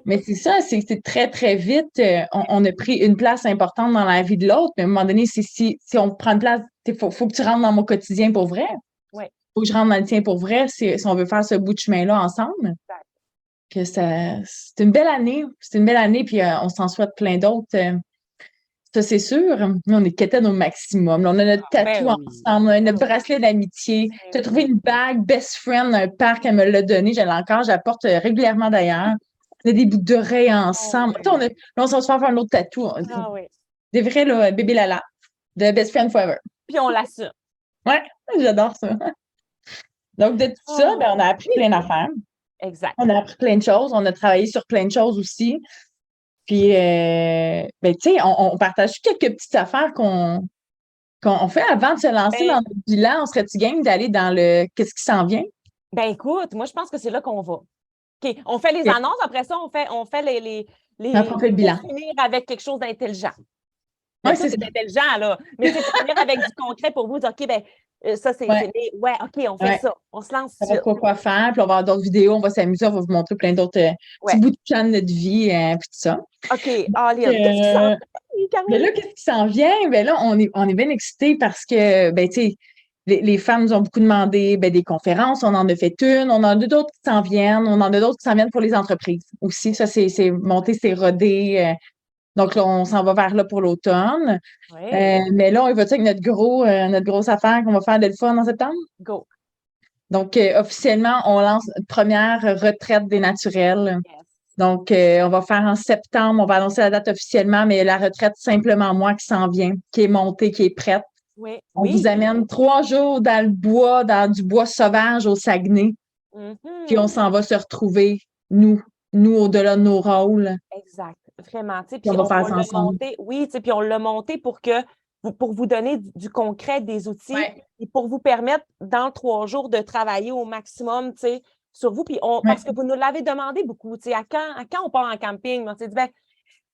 Mais c'est ça, c'est très, très vite, on a pris une place importante dans la vie de l'autre, mais à un moment donné, si on prend une place, il faut que tu rentres dans mon quotidien pour vrai. Oui. Il faut que je rentre dans le tien pour vrai si on veut faire ce bout de chemin-là ensemble. Que c'est une belle année. C'est une belle année, puis on s'en souhaite plein d'autres. Ça, c'est sûr. Nous, on est quétaines au maximum. Là, on a notre tatou ensemble, on a notre bracelet d'amitié. Tu as trouvé une bague best friend dans un parc, elle me l'a donné. Je l'ai encore, j'apporte régulièrement d'ailleurs. On a des boucles d'oreilles ensemble. Là, on s'en va faire un autre tatou. Des vrais, là, bébé Lala, de Best Friend Forever. Puis on l'assure. Ouais, j'adore ça. Donc, de tout ça, on a appris plein d'affaires. Exact. On a appris plein de choses. On a travaillé sur plein de choses aussi. Puis, tu sais, on partage quelques petites affaires qu'on fait avant de se lancer dans le bilan. On serait-tu game d'aller dans le qu'est-ce qui s'en vient? Ben écoute, moi, je pense que c'est là qu'on va. OK, on fait les annonces, après ça, on fait les on fait le bilan. finir avec quelque chose d'intelligent. Oui, c'est intelligent, là. Mais c'est finir avec du concret pour vous dire, OK, ben ça, c'est... OK, on fait ça. On se lance. On va quoi faire, puis on va avoir d'autres vidéos, on va s'amuser, on va vous montrer plein d'autres petits bouts de champ de notre vie, puis tout ça. OK, Aline, qu'est-ce qui s'en vient? Mais là, qu'est-ce qui s'en vient? Ben là, on est bien excités parce que, ben, tu sais, les femmes nous ont beaucoup demandé des conférences, on en a fait une, on en a d'autres qui s'en viennent, on en a d'autres qui s'en viennent pour les entreprises aussi. Ça, c'est monté, c'est rodé. Donc là, on s'en va vers là pour l'automne. Mais là, on va avec notre grosse affaire qu'on va faire de le fun en septembre? Go. Donc, officiellement, on lance une première retraite des naturels. Yes. Donc, on va faire en septembre, on va annoncer la date officiellement, mais la retraite Simplement Moi qui s'en vient, qui est montée, qui est prête. Oui. On vous amène 3 jours dans le bois, dans du bois sauvage au Saguenay. Puis on s'en va se retrouver, nous au-delà de nos rôles. Exact. Vraiment. Puis on va faire ça ensemble. Puis on l'a monté pour vous donner du concret, des outils, et pour vous permettre, dans 3 jours, de travailler au maximum, sur vous. Puis parce que vous nous l'avez demandé beaucoup, à quand on part en camping? On s'est dit,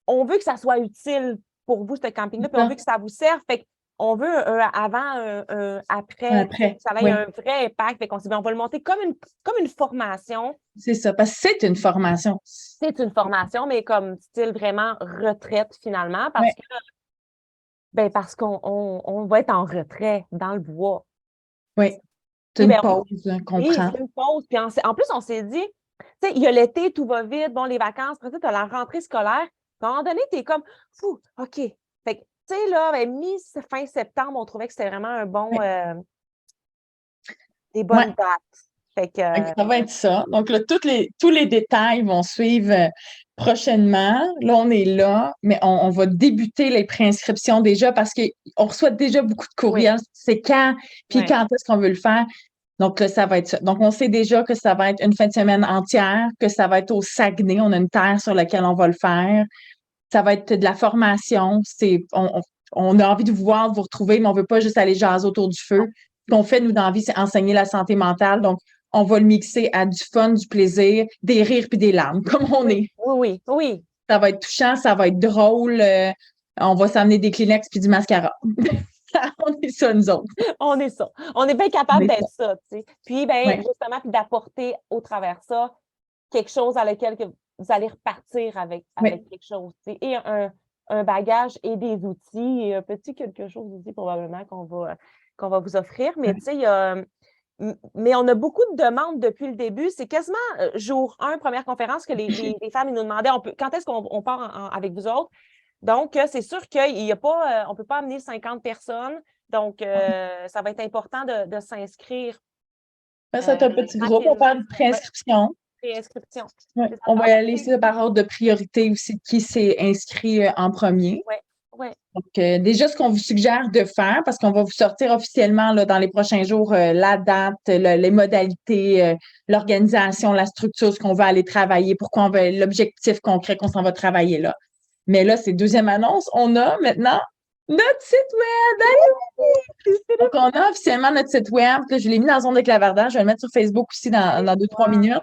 on veut que ça soit utile pour vous, ce camping-là, puis on veut que ça vous serve. Fait on veut un avant, un après. Après, Ça va oui. avoir un vrai impact. Fait qu'on s'est dit, on va le monter comme une formation. C'est ça, parce que c'est une formation. C'est une formation, mais comme style vraiment retraite finalement, Ouais. parce qu'on va être en retrait dans le bois. Oui, c'est une pause qu'on Oui, prend. c'est une pause. Puis en plus, on s'est dit, tu sais, il y a l'été, tout va vite, bon, les vacances, après ça, tu as la rentrée scolaire. À un moment donné, tu es comme, fou, OK. Fait que, tu sais, là, fin septembre, on trouvait que c'était vraiment un bon, Oui. des bonnes Ouais. dates. Fait que, Ça va être ça. Donc là, tous les détails vont suivre prochainement. Là, on est là, mais on va débuter les préinscriptions déjà parce qu'on reçoit déjà beaucoup de courriels. C'est quand, puis quand est-ce qu'on veut le faire. Donc là, ça va être ça. Donc, on sait déjà que ça va être une fin de semaine entière, que ça va être au Saguenay. On a une terre sur laquelle on va le faire. Ça va être de la formation. On a envie de vous voir, de vous retrouver, mais on veut pas juste aller jaser autour du feu. Ce qu'on fait, nous, dans la vie, c'est enseigner la santé mentale. Donc, on va le mixer à du fun, du plaisir, des rires puis des larmes, comme on est. Oui. Ça va être touchant, ça va être drôle. On va s'amener des Kleenex puis du mascara. On est ça, nous autres. On est ça. On est bien capable d'être ça, tu sais. Puis, justement, puis d'apporter au travers ça quelque chose à lequel que vous allez repartir avec quelque chose, tu sais. Et un bagage et des outils et un petit quelque chose aussi probablement qu'on va vous offrir. Mais tu sais, mais on a beaucoup de demandes depuis le début. C'est quasiment jour 1, première conférence, que les femmes ils nous demandaient quand est-ce qu'on part avec vous autres. Donc, c'est sûr qu'il y a pas, on ne peut pas amener 50 personnes. Donc, ça va être important de s'inscrire. Ça va être un petit groupe. On parle de préinscription. Préinscription. Ouais. On va y aller ici par ordre de priorité aussi, qui s'est inscrit en premier. Oui. Donc, déjà, ce qu'on vous suggère de faire, parce qu'on va vous sortir officiellement là, dans les prochains jours la date, les modalités, l'organisation, la structure, ce qu'on va aller travailler, pourquoi on va, l'objectif concret qu'on s'en va travailler là. Mais là, c'est deuxième annonce. On a maintenant notre site web. Donc, on a officiellement notre site web. Là, je l'ai mis dans la zone de clavardage. Je vais le mettre sur Facebook aussi dans 2-3 minutes.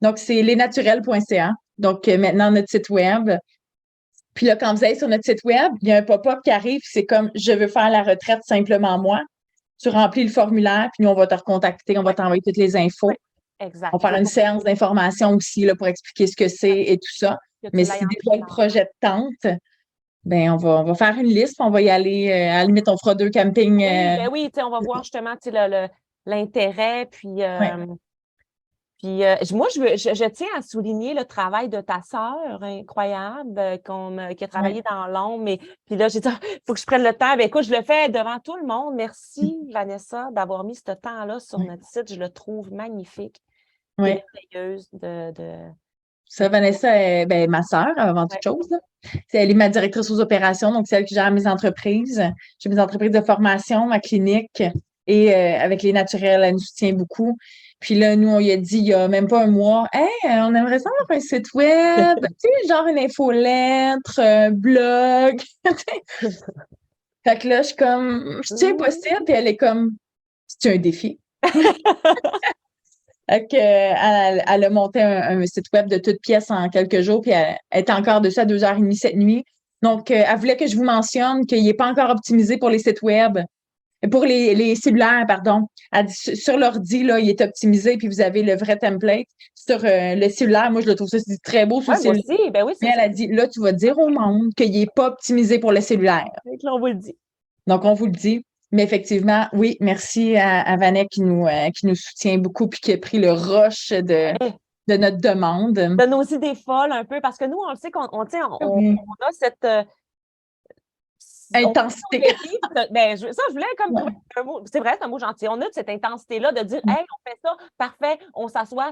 Donc, c'est lesnaturels.ca. Donc, maintenant, notre site web. Puis là, quand vous allez sur notre site web, il y a un pop-up qui arrive. C'est comme « Je veux faire la retraite simplement moi ». Tu remplis le formulaire, puis nous, on va te recontacter. On va t'envoyer toutes les infos. Exact. On va faire une séance d'information aussi là, pour expliquer ce que c'est et tout ça. Mais si déjà le projet de tente, ben on va faire une liste, on va y aller. À la limite, on fera 2 campings. Oui, on va voir justement l'intérêt. Puis, moi, je tiens à souligner le travail de ta sœur incroyable qui a travaillé dans l'ombre. Puis là, j'ai dit, il faut que je prenne le temps. Écoute, je le fais devant tout le monde. Merci, Vanessa, d'avoir mis ce temps-là sur notre site. Je le trouve magnifique. Merveilleuse Ça, Vanessa est ma sœur, avant toute chose. Elle est ma directrice aux opérations, donc c'est elle qui gère mes entreprises. J'ai mes entreprises de formation, ma clinique, et avec les naturels, elle nous soutient beaucoup. Puis là, nous, on lui a dit il n'y a même pas un mois, « Hey, on aimerait ça avoir un site web, tu sais, genre une infolettre, un blog. » Fait que là, je suis comme, c'est impossible, puis elle est comme, c'est un défi. Elle a monté un site web de toutes pièces en quelques jours, puis elle est encore dessus à 2h30 cette nuit. Donc, elle voulait que je vous mentionne qu'il n'est pas encore optimisé pour les sites web, pour les cellulaires, pardon. Elle dit, sur l'ordi, là, il est optimisé, puis vous avez le vrai template. Sur le cellulaire, moi, je le trouve ça très beau sur le cellulaire. Mais elle a dit, là, tu vas dire au monde qu'il n'est pas optimisé pour le cellulaire. Là, on vous le dit. Donc, on vous le dit. Mais effectivement, oui, merci à Vanek qui nous soutient beaucoup puis qui a pris le rush de notre demande. Donne aussi des folles un peu, parce que nous, on le sait qu'on a cette intensité. Ça, je voulais comme trouver un mot. C'est vrai, c'est un mot gentil. On a cette intensité-là de dire, hey, on fait ça, parfait, on s'assoit,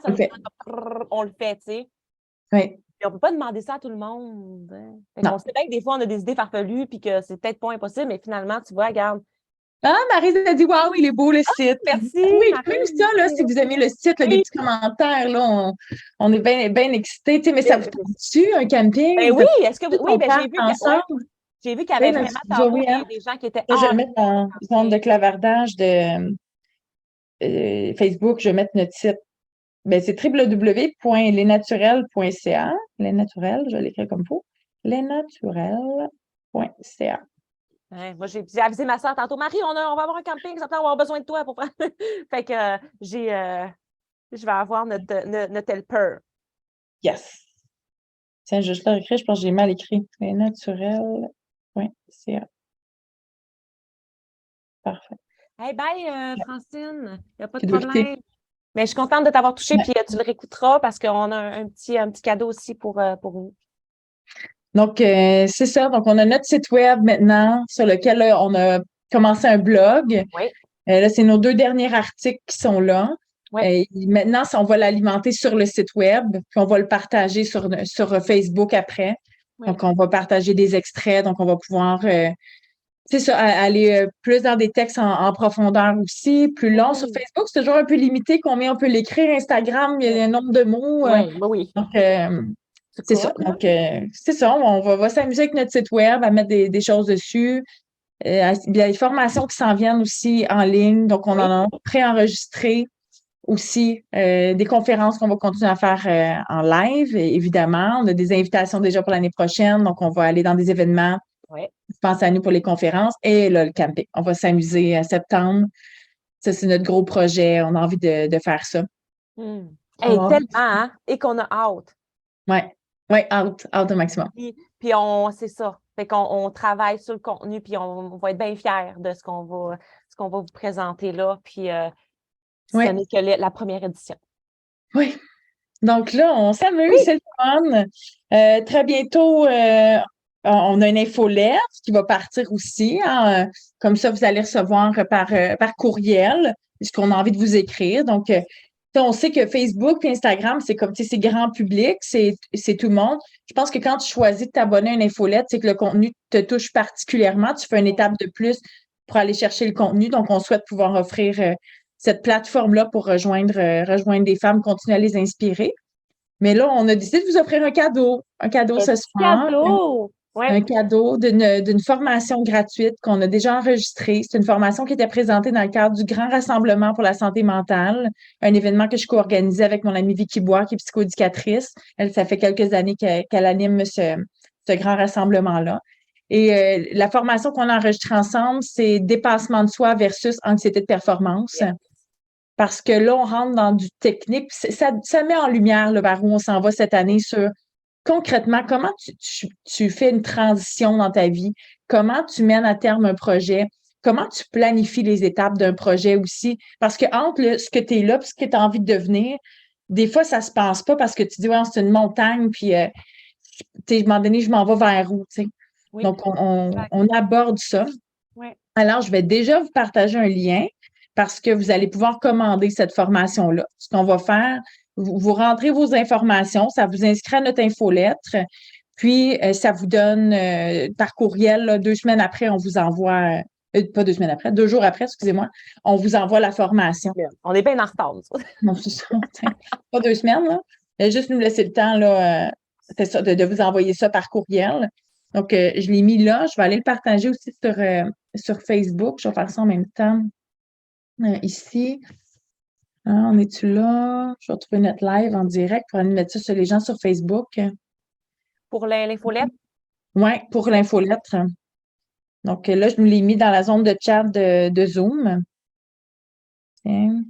on le fait, tu sais. Oui. Puis on ne peut pas demander ça à tout le monde. On sait bien que des fois, on a des idées farfelues puis que c'est peut-être pas impossible, mais finalement, tu vois, regarde. Ah, Marie a dit, waouh, il est beau le site. Merci. Oui, même ça, là, si vous aimez le site, là, des petits commentaires, là, on est bien excités. Mais ça vous tente-tu, un camping? Oui, est-ce que j'ai vu qu'il y avait vraiment des gens qui étaient. Je vais le mettre dans la zone de clavardage de Facebook, je vais mettre notre site. Ben, c'est www.lesnaturels.ca. Les naturels, je vais l'écrire comme il faut. Lesnaturels.ca. Ouais, moi, j'ai avisé ma soeur tantôt. Marie, on va avoir un camping, ça peut avoir besoin de toi pour faire. Fait que je vais avoir notre helper. Yes. Tiens, juste là, écrit, je pense que j'ai mal écrit. C'est naturel. Oui, c'est parfait. Hey, bye, Francine. Il n'y a pas de Tu dois quitter. problème. Mais je suis contente de t'avoir touché, Ouais. puis tu le réécouteras parce qu'on a un petit cadeau aussi pour vous. Donc, c'est ça. Donc, on a notre site web maintenant sur lequel là, on a commencé un blog. Oui. Là, c'est nos 2 derniers articles qui sont là. Oui. Maintenant, on va l'alimenter sur le site web, puis on va le partager sur Facebook après. Oui. Donc, on va partager des extraits. Donc, on va pouvoir, c'est ça, aller plus dans des textes en profondeur aussi, plus long. Sur Facebook, c'est toujours un peu limité combien on peut l'écrire. Instagram, il y a un nombre de mots. Oui. Donc, C'est c'est ça. cool, Donc, c'est ça. On va s'amuser avec notre site web, à mettre des choses dessus. Il y a des formations qui s'en viennent aussi en ligne. Donc, on en a préenregistré aussi des conférences qu'on va continuer à faire en live, évidemment. On a des invitations déjà pour l'année prochaine. Donc, on va aller dans des événements. Oui. Pense à nous pour les conférences. Et là, le camping. On va s'amuser en septembre. Ça, c'est notre gros projet. On a envie de faire ça. Hey, tellement, hein? Et qu'on a hâte. Oui, out au maximum. Puis c'est ça. Fait qu'on travaille sur le contenu, puis on va être bien fiers de ce qu'on va vous présenter là. Puis ce n'est que la première édition. Oui. Donc là, on s'amuse, c'est le fun. Très bientôt, on a une infolette qui va partir aussi. Hein. Comme ça, vous allez recevoir par courriel ce qu'on a envie de vous écrire. Donc, on sait que Facebook et Instagram, c'est comme, c'est grand public, c'est tout le monde. Je pense que quand tu choisis de t'abonner à une infolette, c'est que le contenu te touche particulièrement. Tu fais une étape de plus pour aller chercher le contenu. Donc, on souhaite pouvoir offrir cette plateforme-là pour rejoindre des femmes, continuer à les inspirer. Mais là, on a décidé de vous offrir un cadeau ce soir. Cadeau! Un cadeau d'une formation gratuite qu'on a déjà enregistrée. C'est une formation qui était présentée dans le cadre du Grand Rassemblement pour la santé mentale, un événement que je co-organisais avec mon amie Vicky Bois, qui est psychoéducatrice. Elle, ça fait quelques années qu'elle anime ce grand rassemblement-là. Et la formation qu'on a enregistrée ensemble, c'est dépassement de soi versus anxiété de performance. Parce que là, on rentre dans du technique. Ça met en lumière là, vers où on s'en va cette année sur concrètement, comment tu fais une transition dans ta vie? Comment tu mènes à terme un projet? Comment tu planifies les étapes d'un projet aussi? Parce que entre ce que tu es là et ce que tu as envie de devenir, des fois, ça se passe pas parce que tu dis, ouais, c'est une montagne, puis à un moment donné, je m'en vais vers où? T'sais? Oui. Donc, on aborde ça. Oui. Alors, je vais déjà vous partager un lien parce que vous allez pouvoir commander cette formation-là. Ce qu'on va faire, vous rentrez vos informations, ça vous inscrit à notre infolettre, puis ça vous donne par courriel, là, 2 semaines après, on vous envoie, pas 2 semaines après, 2 jours après, excusez-moi, on vous envoie la formation. On est bien en retard. Non, c'est ça. Pas 2 semaines, là. Juste nous laisser le temps, là, c'est ça, de vous envoyer ça par courriel. Donc, je l'ai mis là. Je vais aller le partager aussi sur Facebook. Je vais faire ça en même temps. Ici. Ah, on est-tu là? Je vais retrouver notre live en direct pour aller mettre ça sur les gens sur Facebook. Pour l'infolette? Oui, pour l'infolettre. Donc là, je nous l'ai mis dans la zone de chat de Zoom. Tiens.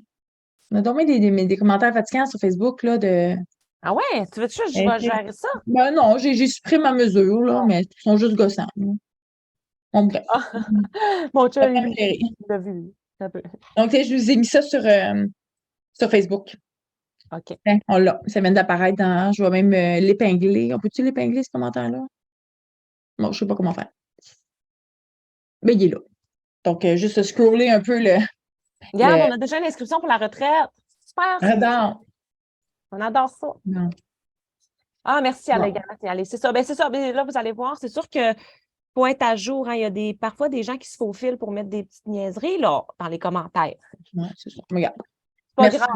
On a donc mis des commentaires fatigants sur Facebook là, de. Ah ouais? Tu veux-tu que je vais gérer ça? Ben non, j'ai supprimé ma mesure, là, mais ils sont juste gossants. Bon, bref. Mon chum, il l'a vu. Donc, je vous ai mis ça sur Facebook. OK. On l'a. Ça vient d'apparaître dans. Je vais même l'épingler. On peut-tu l'épingler, ce commentaire-là? Bon, je ne sais pas comment faire. Mais il est là. Donc, juste scroller un peu le. Regarde, on a déjà une inscription pour la retraite. Super. J'adore. On adore ça. Non. Ah, merci, allez. C'est ça. Ben, c'est ça. Ben, là, vous allez voir, c'est sûr que pour être à jour, hein, il y a parfois des gens qui se faufilent pour mettre des petites niaiseries là, dans les commentaires. Oui, c'est ça. Regarde. Pas grave,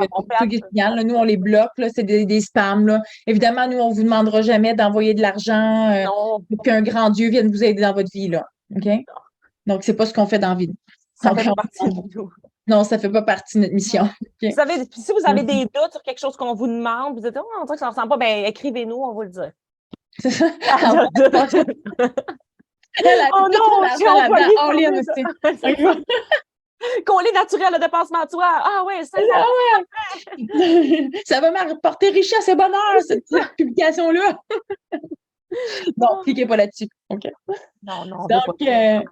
là, nous, on les bloque, là, c'est des spams. Là. Évidemment, nous, on ne vous demandera jamais d'envoyer de l'argent pour qu'un grand Dieu vienne vous aider dans votre vie. Là. OK? Donc, ce n'est pas ce qu'on fait dans la vie. Ça fait pas partie de nous. Non, ça ne fait pas partie de notre mission. Okay. Si vous avez des doutes sur quelque chose qu'on vous demande, vous dites, on dirait que ça ne ressemble pas, bien, écrivez-nous, on va le dire. C'est ça. Elle a Oh mis tout non, son j'ai argent envoyé là-dedans, all in ça. aussi. Collier naturel, le dépassement de soi. Ah ouais, c'est ça. Ça va m'apporter richesse et bonheur, cette petite publication-là. Non, cliquez pas là-dessus. OK. Non, on veut pas. Donc,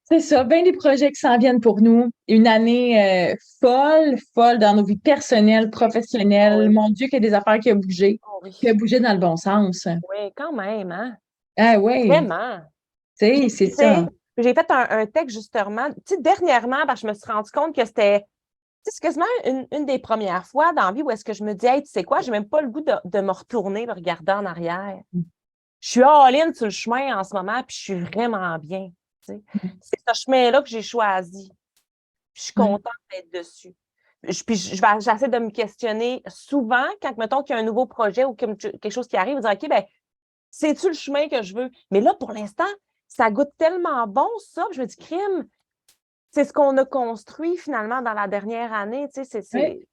c'est ça, bien des projets qui s'en viennent pour nous. Une année folle dans nos vies personnelles, professionnelles. Oui. Mon Dieu, qu'il y a des affaires qui ont bougé, Oh oui. qui ont bougé dans le bon sens. Oui, quand même, hein? Ah oui, Vraiment. tu sais, Puis, c'est tu sais, ça. j'ai fait un texte justement, tu sais, dernièrement, parce que je me suis rendu compte que c'était, tu sais, c'est quasiment une des premières fois dans la vie où est-ce que je me dis, hey, tu sais quoi, j'ai même pas le goût de me retourner, de regarder en arrière. Je suis all-in sur le chemin en ce moment, puis je suis vraiment bien. Tu sais. C'est ce chemin-là que j'ai choisi. Puis je suis Ouais. contente d'être dessus. J'essaie de me questionner souvent quand, mettons, qu'il y a un nouveau projet ou quelque chose qui arrive, dire, OK, ben, c'est-tu le chemin que je veux? Mais là, pour l'instant, ça goûte tellement bon, ça. Puis je me dis, crime, c'est ce qu'on a construit finalement dans la dernière année. Tu sais, Ouais.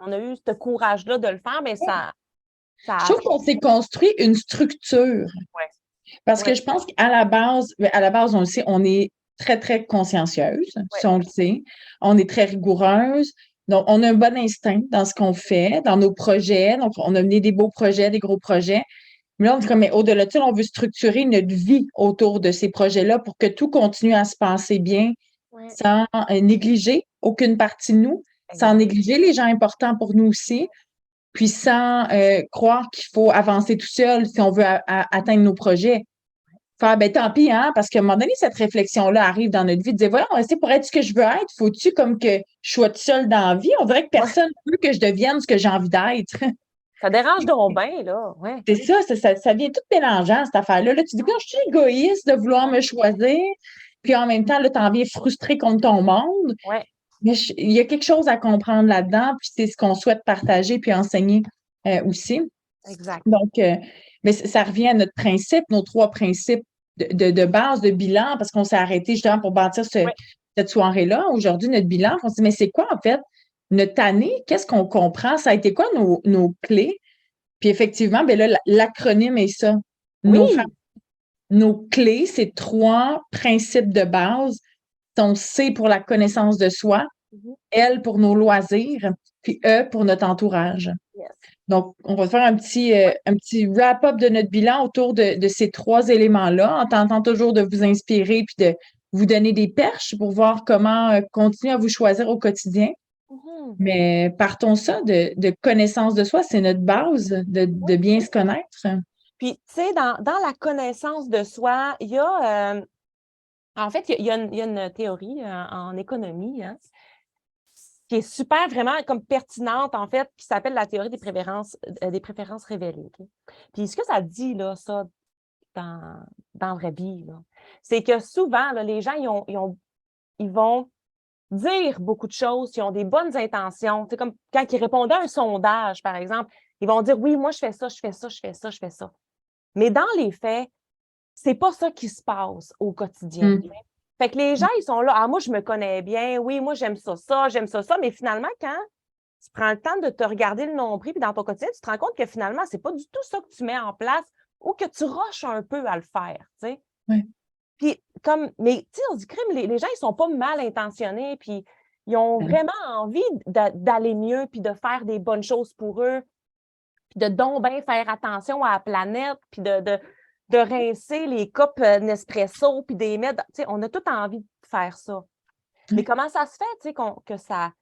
on a eu ce courage-là de le faire, mais ça Je a. trouve qu'on s'est construit une structure. Ouais. Parce que Ouais. je pense qu'à la base, on le sait, on est très, très consciencieuse, Ouais. ça on le sait. On est très rigoureuse. Donc, on a un bon instinct dans ce qu'on fait, dans nos projets. Donc, on a mené des beaux projets, des gros projets. Mais là, on dit comme, mais au-delà de ça, on veut structurer notre vie autour de ces projets-là pour que tout continue à se passer bien Ouais. sans négliger aucune partie de nous, sans Exact. négliger les gens importants pour nous aussi, puis sans croire qu'il faut avancer tout seul si on veut atteindre nos projets. Faire, ben tant pis, hein, parce qu'à un moment donné, cette réflexion-là arrive dans notre vie, de dire, voyons, c'est pour être ce que je veux être, faut-tu comme que je sois toute seule dans la vie? On dirait que personne ne veut que je devienne ce que j'ai envie d'être. Ça dérange donc bien, là. Ouais. C'est ça vient tout mélangeant, cette affaire-là. Là, tu dis, je suis égoïste de vouloir me choisir, puis en même temps, là, tu en viens frustré contre ton monde. Ouais. Mais il y a quelque chose à comprendre là-dedans, puis c'est ce qu'on souhaite partager puis enseigner aussi. Exact. Donc, mais ça revient à notre principe, nos 3 principes de base de bilan, parce qu'on s'est arrêté justement pour bâtir Ouais. cette soirée-là. Aujourd'hui, notre bilan, on s'est dit, mais c'est quoi en fait notre année? Qu'est-ce qu'on comprend? Ça a été quoi nos clés? Puis effectivement, ben là, l'acronyme est ça. Oui. Nos clés, c'est 3 principes de base. Sont C pour la connaissance de soi, L pour nos loisirs, puis E pour notre entourage. Yes. Donc, on va faire un petit wrap-up de notre bilan autour de ces 3 éléments-là, en tentant toujours de vous inspirer puis de vous donner des perches pour voir comment continuer à vous choisir au quotidien. Mais partons ça de connaissance de soi, c'est notre base de bien se connaître. Puis, tu sais, dans la connaissance de soi, il y a, en fait, il y a une théorie en économie, hein, qui est super, vraiment comme pertinente, en fait, qui s'appelle la théorie des préférences révélées. Okay? Puis, ce que ça dit, là, ça, dans la vraie vie, là, c'est que souvent, là, les gens, ils vont dire beaucoup de choses, ils ont des bonnes intentions. Tu sais, comme quand ils répondaient à un sondage, par exemple, ils vont dire, oui, moi, je fais ça, je fais ça, je fais ça, je fais ça. Mais dans les faits, c'est pas ça qui se passe au quotidien. Fait que les gens, ils sont là, ah, moi, je me connais bien, oui, moi, j'aime ça, j'aime ça, mais finalement, quand tu prends le temps de te regarder le nombril, puis dans ton quotidien, tu te rends compte que finalement, c'est pas du tout ça que tu mets en place ou que tu rushes un peu à le faire, tu sais. Oui. Puis, mais, tu sais, on dit, crime, les gens, ils sont pas mal intentionnés, puis ils ont vraiment envie d'aller mieux, puis de faire des bonnes choses pour eux, puis de donc bien faire attention à la planète, puis de rincer les copes Nespresso, puis des mettre. Tu sais, on a tout envie de faire ça. Mais comment ça se fait, tu sais, que ça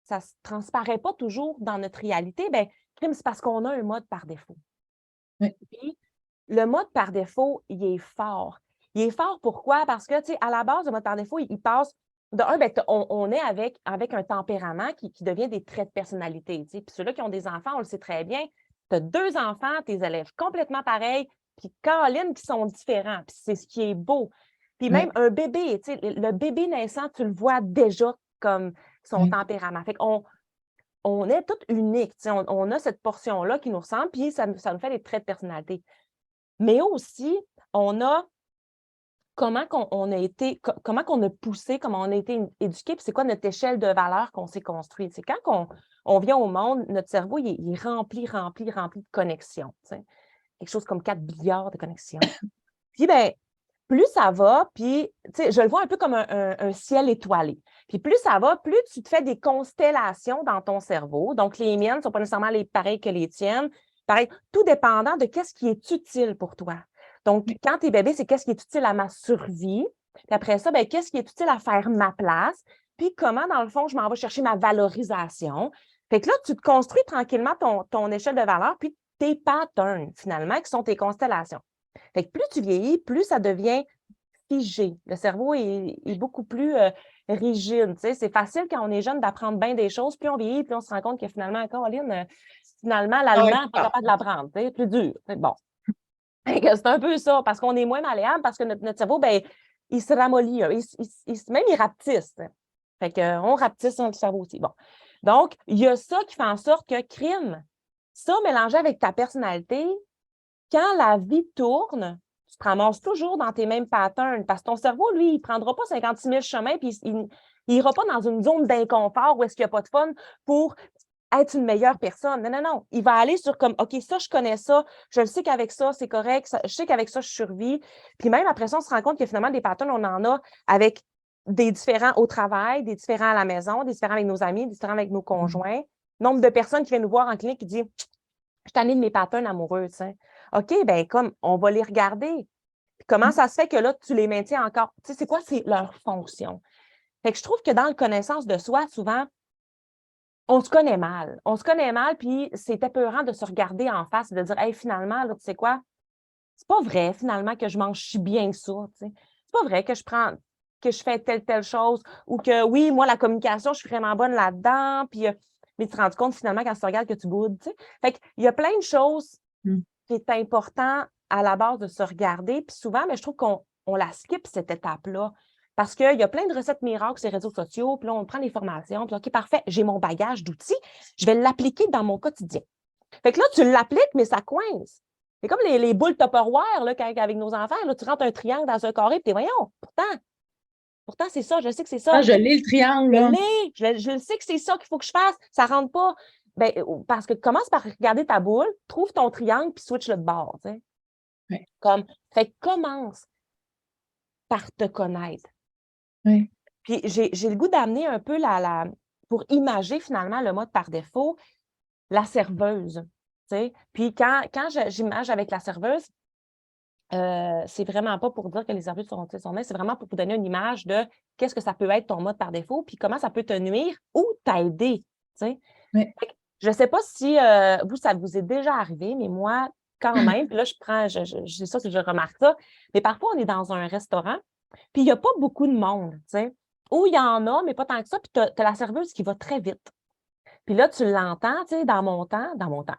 ne se transparaît pas toujours dans notre réalité? Bien, c'est parce qu'on a un mode par défaut. Oui. Puis, le mode par défaut, il est fort. Il est fort pourquoi? Parce que, tu sais, à la base, le mode par défaut, il passe. De un, bien, on est avec un tempérament qui devient des traits de personnalité. Tu sais. Puis ceux-là qui ont des enfants, on le sait très bien. Tu as 2 enfants, tes élèves complètement pareils, puis Caroline qui sont différents. Puis c'est ce qui est beau. Puis même un bébé, tu sais, le bébé naissant, tu le vois déjà comme son tempérament. Fait on est toutes uniques. Tu sais, on a cette portion-là qui nous ressemble, puis ça nous fait des traits de personnalité. Mais aussi, on a comment on a poussé, comment on a été éduqué, puis c'est quoi notre échelle de valeur qu'on s'est construite. C'est quand on vient au monde, notre cerveau, il est rempli de connexions. Tu sais. Quelque chose comme 4 milliards de connexions. Puis, bien, plus ça va, puis je le vois un peu comme un ciel étoilé. Puis plus ça va, plus tu te fais des constellations dans ton cerveau. Donc, les miennes ne sont pas nécessairement les pareilles que les tiennes. Pareil, tout dépendant de qu'est-ce qui est utile pour toi. Donc, quand tu es bébé, c'est qu'est-ce qui est utile à ma survie. Puis après ça, qu'est-ce qui est utile à faire ma place. Puis comment, dans le fond, je m'en vais chercher ma valorisation. Fait que là, tu te construis tranquillement ton échelle de valeur, puis tes patterns, finalement, qui sont tes constellations. Fait que plus tu vieillis, plus ça devient figé. Le cerveau est beaucoup plus rigide. C'est facile quand on est jeune d'apprendre bien des choses. Plus on vieillit, plus on se rend compte que finalement, Caroline, finalement, l'allemand, on pas capable de l'apprendre. C'est plus dur. Bon. C'est un peu ça, parce qu'on est moins malléable, parce que notre cerveau, il se ramollit. Même il rapetisse. Fait qu'on rapetisse notre cerveau aussi. Bon. Donc, il y a ça qui fait en sorte que crime, ça mélangé avec ta personnalité, quand la vie tourne, tu te ramasses toujours dans tes mêmes patterns parce que ton cerveau, lui, il ne prendra pas 56 000 chemins puis il n'ira pas dans une zone d'inconfort où est-ce qu'il n'y a pas de fun pour être une meilleure personne. Non, non, non. Il va aller sur comme, OK, ça, je connais ça, je le sais qu'avec ça, c'est correct, je sais qu'avec ça, je survis. Puis même après ça, on se rend compte que finalement, des patterns, on en a avec des différents au travail, des différents à la maison, des différents avec nos amis, des différents avec nos conjoints. Nombre de personnes qui viennent nous voir en clinique qui disent je suis tannée de mes patterns amoureux, tu sais. OK, comme on va les regarder. Puis comment ça se fait que là, tu les maintiens encore? Tu sais, c'est quoi leur fonction? Fait que je trouve que dans la connaissance de soi, souvent, on se connaît mal. On se connaît mal, puis c'est épeurant de se regarder en face et de dire hey, finalement, là, tu sais quoi? C'est pas vrai, finalement, que je mange si bien que ça. Tu sais. C'est pas vrai que je fais telle chose ou que oui, moi, la communication, je suis vraiment bonne là-dedans. Puis, mais tu te rends compte finalement quand tu te regardes que tu boudes. Tu sais. Fait qu'il y a plein de choses qui est important à la base de se regarder. Puis souvent, je trouve qu'on la skip cette étape-là. Parce qu'il y a plein de recettes miracles sur les réseaux sociaux, puis là, on prend des formations, puis OK, parfait, j'ai mon bagage d'outils, je vais l'appliquer dans mon quotidien. Fait que là, tu l'appliques, mais ça coince. C'est comme les boules Tupperware, là, avec nos enfants, là, tu rentres un triangle dans un carré, puis t'es, voyons, pourtant, c'est ça, je sais que c'est ça. Ah, je l'ai, le triangle, là. Je le sais que c'est ça qu'il faut que je fasse. Ça ne rentre pas. Parce que commence par regarder ta boule, trouve ton triangle, puis switch le de bord. Tu sais. Oui. Fait que commence par te connaître. Oui. Puis j'ai le goût d'amener un peu pour imager finalement le mode par défaut, la serveuse. Tu sais. Puis quand j'image avec la serveuse, c'est vraiment pas pour dire que les serveuses sont naises, c'est vraiment pour vous donner une image de qu'est-ce que ça peut être ton mode par défaut, puis comment ça peut te nuire ou t'aider. Tu sais. Oui. Je ne sais pas si vous, ça vous est déjà arrivé, mais moi, quand même, puis là, c'est ça que je remarque ça, mais parfois, on est dans un restaurant, puis il n'y a pas beaucoup de monde, tu sais, ou il y en a, mais pas tant que ça, puis tu as la serveuse qui va très vite. Puis là, tu l'entends, tu sais, dans mon temps,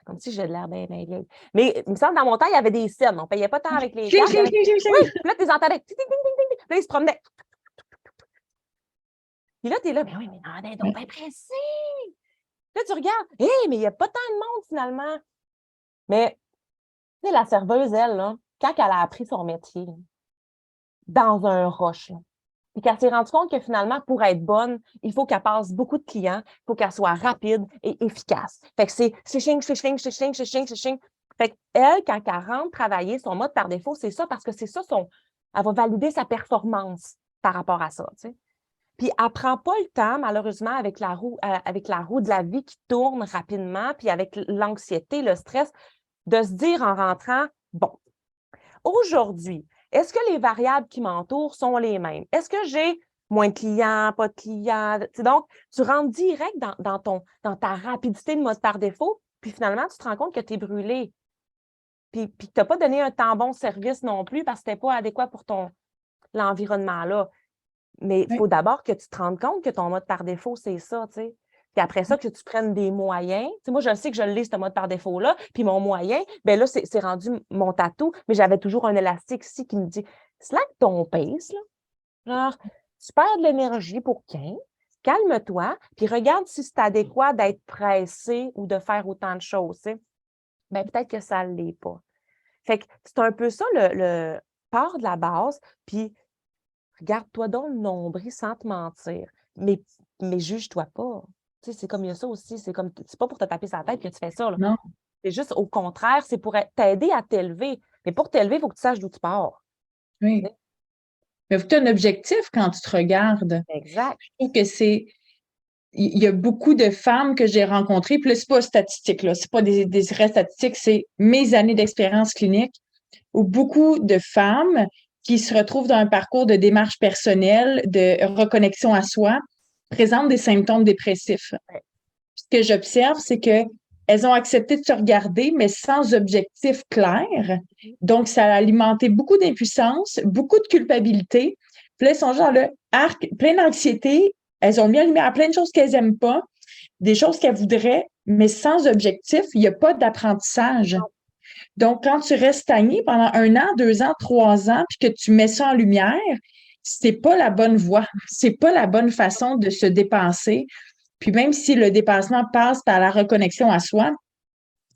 comme si j'ai de l'air bien vieille. Mais il me semble, dans mon temps, il y avait des scènes. On ne payait pas tant avec les cartes. Oui, puis là, tu les entendais. Puis là, ils se promenaient. Puis là, tu es là, mais oui, mais non, donc bien pressé. Là, tu regardes, hé, mais il n'y a pas tant de monde finalement. Mais, tu sais, la serveuse, elle, là, quand elle a appris son métier, dans un rush, puis qu'elle s'est rendue compte que finalement, pour être bonne, il faut qu'elle passe beaucoup de clients, il faut qu'elle soit rapide et efficace. Fait que c'est ching. Fait qu'elle, quand elle rentre travailler, son mode par défaut, c'est ça, parce que c'est ça, elle va valider sa performance par rapport à ça, tu sais. Puis elle ne prend pas le temps, malheureusement, avec la roue de la vie qui tourne rapidement, puis avec l'anxiété, le stress, de se dire en rentrant, bon, aujourd'hui, est-ce que les variables qui m'entourent sont les mêmes? Est-ce que j'ai moins de clients, pas de clients? Donc, tu rentres direct dans ta rapidité de mode par défaut, puis finalement, tu te rends compte que tu es brûlé. Puis tu n'as pas donné un tant bon service non plus parce que ce n'était pas adéquat pour l'environnement-là. Mais il faut d'abord que tu te rendes compte que ton mode par défaut, c'est ça, tu sais. Puis après ça, que tu prennes des moyens. Tu sais, moi, je sais que je l'ai, ce mode par défaut-là. Puis mon moyen, bien là, c'est rendu mon tatou, mais j'avais toujours un élastique ici qui me dit slack ton pace, là. Genre, tu perds de l'énergie pour 15, calme-toi, puis regarde si c'est adéquat d'être pressé ou de faire autant de choses, tu sais. Bien, peut-être que ça ne l'est pas. Fait que c'est un peu ça, le part de la base, puis regarde-toi donc le nombril sans te mentir, mais juge-toi pas. Tu sais, c'est comme il y a ça aussi, c'est pas pour te taper sur la tête que tu fais ça. Là. Non. C'est juste au contraire, c'est pour t'aider à t'élever. Mais pour t'élever, il faut que tu saches d'où tu pars. Oui. Mais il faut que tu aies un objectif quand tu te regardes. Exact. Je trouve que il y a beaucoup de femmes que j'ai rencontrées, puis là, c'est pas statistique, là, c'est pas des vraies statistiques, c'est mes années d'expérience clinique, où beaucoup de femmes qui se retrouvent dans un parcours de démarche personnelle, de reconnexion à soi, présentent des symptômes dépressifs. Ce que j'observe, c'est que elles ont accepté de se regarder, mais sans objectif clair. Donc, ça a alimenté beaucoup d'impuissance, beaucoup de culpabilité. Puis là, elles sont genre là, plein d'anxiété. Elles ont mis en lumière plein de choses qu'elles n'aiment pas, des choses qu'elles voudraient, mais sans objectif, il n'y a pas d'apprentissage. Donc, quand tu restes stagné pendant 1 an, 2 ans, 3 ans, puis que tu mets ça en lumière, c'est pas la bonne voie. C'est pas la bonne façon de se dépasser. Puis même si le dépassement passe par la reconnexion à soi,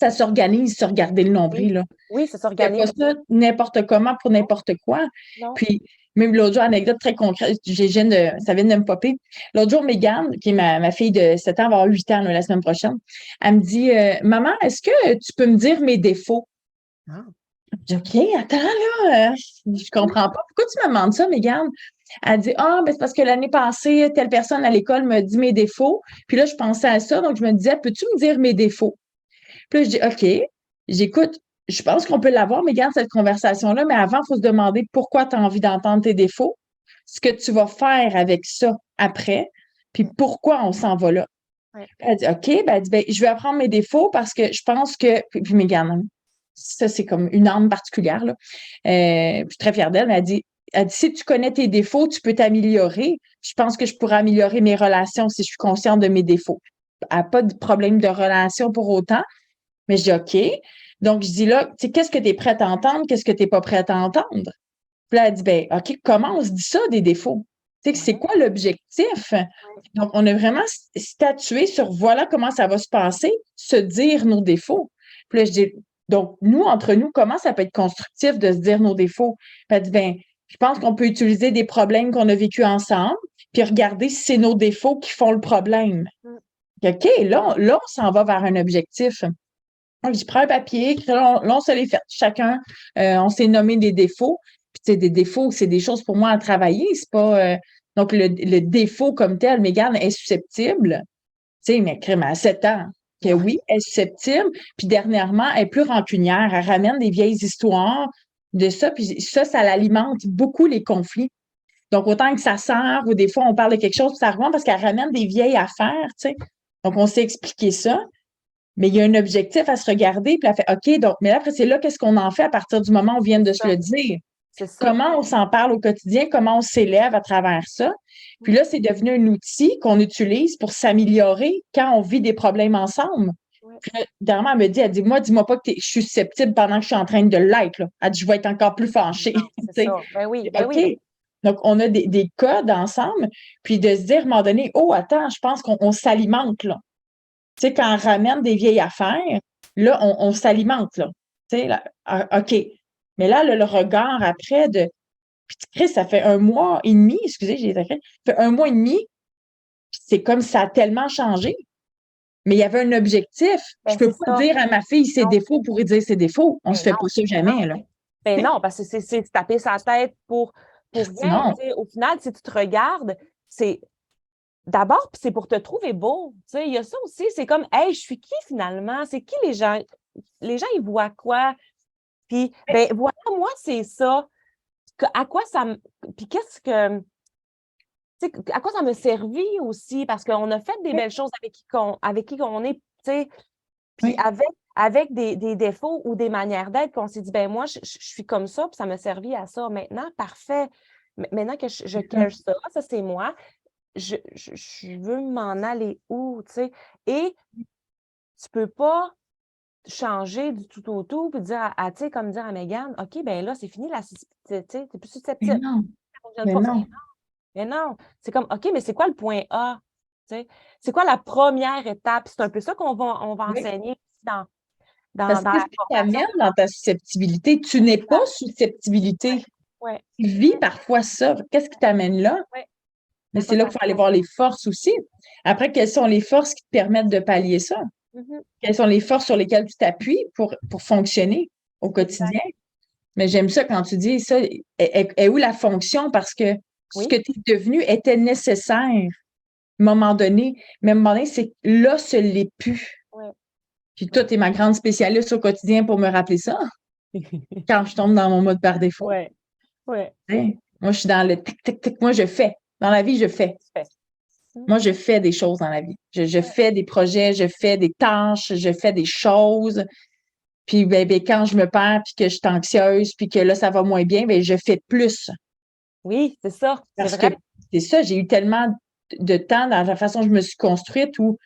ça s'organise se regarder le nombril, là. Oui, ça C'est s'organise. pas ça n'importe comment pour n'importe quoi. Non. Puis même l'autre jour, anecdote très concrète, ça vient de me popper. L'autre jour, Mégane, qui est ma fille de 7 ans, va avoir 8 ans là, la semaine prochaine, elle me dit Maman, est-ce que tu peux me dire mes défauts? Ah. Je dis OK, attends là, je comprends pas. Pourquoi tu me demandes ça, Mégane? Elle dit ben c'est parce que l'année passée, telle personne à l'école me dit mes défauts. Puis là, je pensais à ça, donc je me disais, peux-tu me dire mes défauts? Puis là, je dis OK, j'écoute, je pense qu'on peut l'avoir, Mégane, cette conversation-là, mais avant, il faut se demander pourquoi tu as envie d'entendre tes défauts, ce que tu vas faire avec ça après, puis pourquoi on s'en va là. Ouais. Elle dit OK, ben, elle dit, je vais apprendre mes défauts parce que je pense que. Puis Mégane, ça, c'est comme une âme particulière, là. Je suis très fière d'elle, mais elle dit, si tu connais tes défauts, tu peux t'améliorer. Je pense que je pourrais améliorer mes relations si je suis consciente de mes défauts. Elle n'a pas de problème de relation pour autant, mais je dis OK. Donc, je dis là, tu sais, qu'est-ce que tu es prête à entendre? Qu'est-ce que tu n'es pas prête à entendre? Puis là, elle dit, OK, comment on se dit ça, des défauts? Tu sais, c'est quoi l'objectif? Donc, on a vraiment statué sur voilà comment ça va se passer, se dire nos défauts. Puis là, je dis, donc, nous, entre nous, comment ça peut être constructif de se dire nos défauts? Puis elle dit, je pense qu'on peut utiliser des problèmes qu'on a vécus ensemble, puis regarder si c'est nos défauts qui font le problème. OK, là, on s'en va vers un objectif. Donc, je prends un papier, là, on se les fait chacun. On s'est nommé des défauts. Puis, tu sais, des défauts, c'est des choses pour moi à travailler. C'est pas. Donc, le défaut comme tel, Mégane est susceptible. Tu sais, mais crème à 7 ans. Que oui, elle est susceptible. Puis, dernièrement, elle est plus rancunière. Elle ramène des vieilles histoires de ça. Puis, ça l'alimente beaucoup les conflits. Donc, autant que ça sert, ou des fois, on parle de quelque chose, puis ça revient parce qu'elle ramène des vieilles affaires, tu sais. Donc, on s'est expliqué ça. Mais il y a un objectif à se regarder, puis elle fait OK, donc, mais là, après, c'est là, qu'est-ce qu'on en fait à partir du moment où on vient de se le dire? C'est ça. Comment on s'en parle au quotidien? Comment on s'élève à travers ça? Puis là, c'est devenu un outil qu'on utilise pour s'améliorer quand on vit des problèmes ensemble. Puis là, dernièrement, elle dit, moi, dis-moi pas que je suis susceptible pendant que je suis en train de l'être, là. Elle dit, je vais être encore plus fâchée. C'est ça. Ben oui, ben OK. oui. Donc, on a des codes ensemble, puis de se dire, à un moment donné, oh, attends, je pense qu'on s'alimente, là. Tu sais, quand on ramène des vieilles affaires, là, on s'alimente, là. Tu sais, là, OK. Mais là, le regard après de. Puis, Chris, ça fait 1 mois et demi, excusez, j'ai écrit. Ça fait 1 mois et demi, puis c'est comme ça a tellement changé. Mais il y avait un objectif. Je peux pas dire à ma fille ses défauts pour lui dire ses défauts. On se fait pas ça jamais, là. Ben non, parce que c'est taper sa tête pour rien. Au final, si tu te regardes, c'est. D'abord, c'est pour te trouver beau. Tu sais, il y a ça aussi. C'est comme, hey, je suis qui finalement? C'est qui les gens? Les gens, ils voient quoi? Puis, ben voilà, moi, c'est ça. À quoi ça me. Puis qu'est-ce que. Tu sais, à quoi ça me servit aussi? Parce qu'on a fait des belles choses avec qui on est, tu sais. Puis avec des défauts ou des manières d'être, qu'on s'est dit, ben moi, je suis comme ça, puis ça m'a servi à ça. Maintenant, parfait. Maintenant que je cache ça, c'est moi. Je veux m'en aller où, tu sais? Et tu peux pas changer du tout au tout puis dire tu sais, comme dire à Mégane, OK, ben là, c'est fini, tu sais, t'es plus susceptible. Mais non. C'est comme, OK, mais c'est quoi le point A? Tu sais? C'est quoi la première étape? C'est un peu ça qu'on va enseigner aussi dans Parce que qu'est-ce que tu amènes dans ta susceptibilité? Tu n'es pas susceptibilité. Ouais. Tu vis parfois ça. Qu'est-ce qui t'amène là? Ouais. Mais c'est là qu'il faut aller voir les forces aussi. Après, quelles sont les forces qui te permettent de pallier ça? Quelles sont les forces sur lesquelles tu t'appuies pour fonctionner au quotidien? Mais j'aime ça quand tu dis ça. Est où la fonction? Parce que ce Oui. que tu es devenu était nécessaire à un moment donné. Mais à un moment donné, c'est que là, ce l'est plus. Ouais. Puis toi, tu es ma grande spécialiste au quotidien pour me rappeler ça quand je tombe dans mon mode par défaut. Ouais. Ouais. Hein? Moi, je suis dans le tic, tic, tic. Moi, je fais. Dans la vie, je fais. Tu fais. Moi, je fais des choses dans la vie. Je fais des projets, je fais des tâches, je fais des choses. Puis quand je me perds, puis que je suis anxieuse, puis que là, ça va moins bien, je fais plus. Oui, c'est ça. C'est Parce que vrai. c'est ça, j'ai eu tellement de temps dans la façon dont je me suis construite où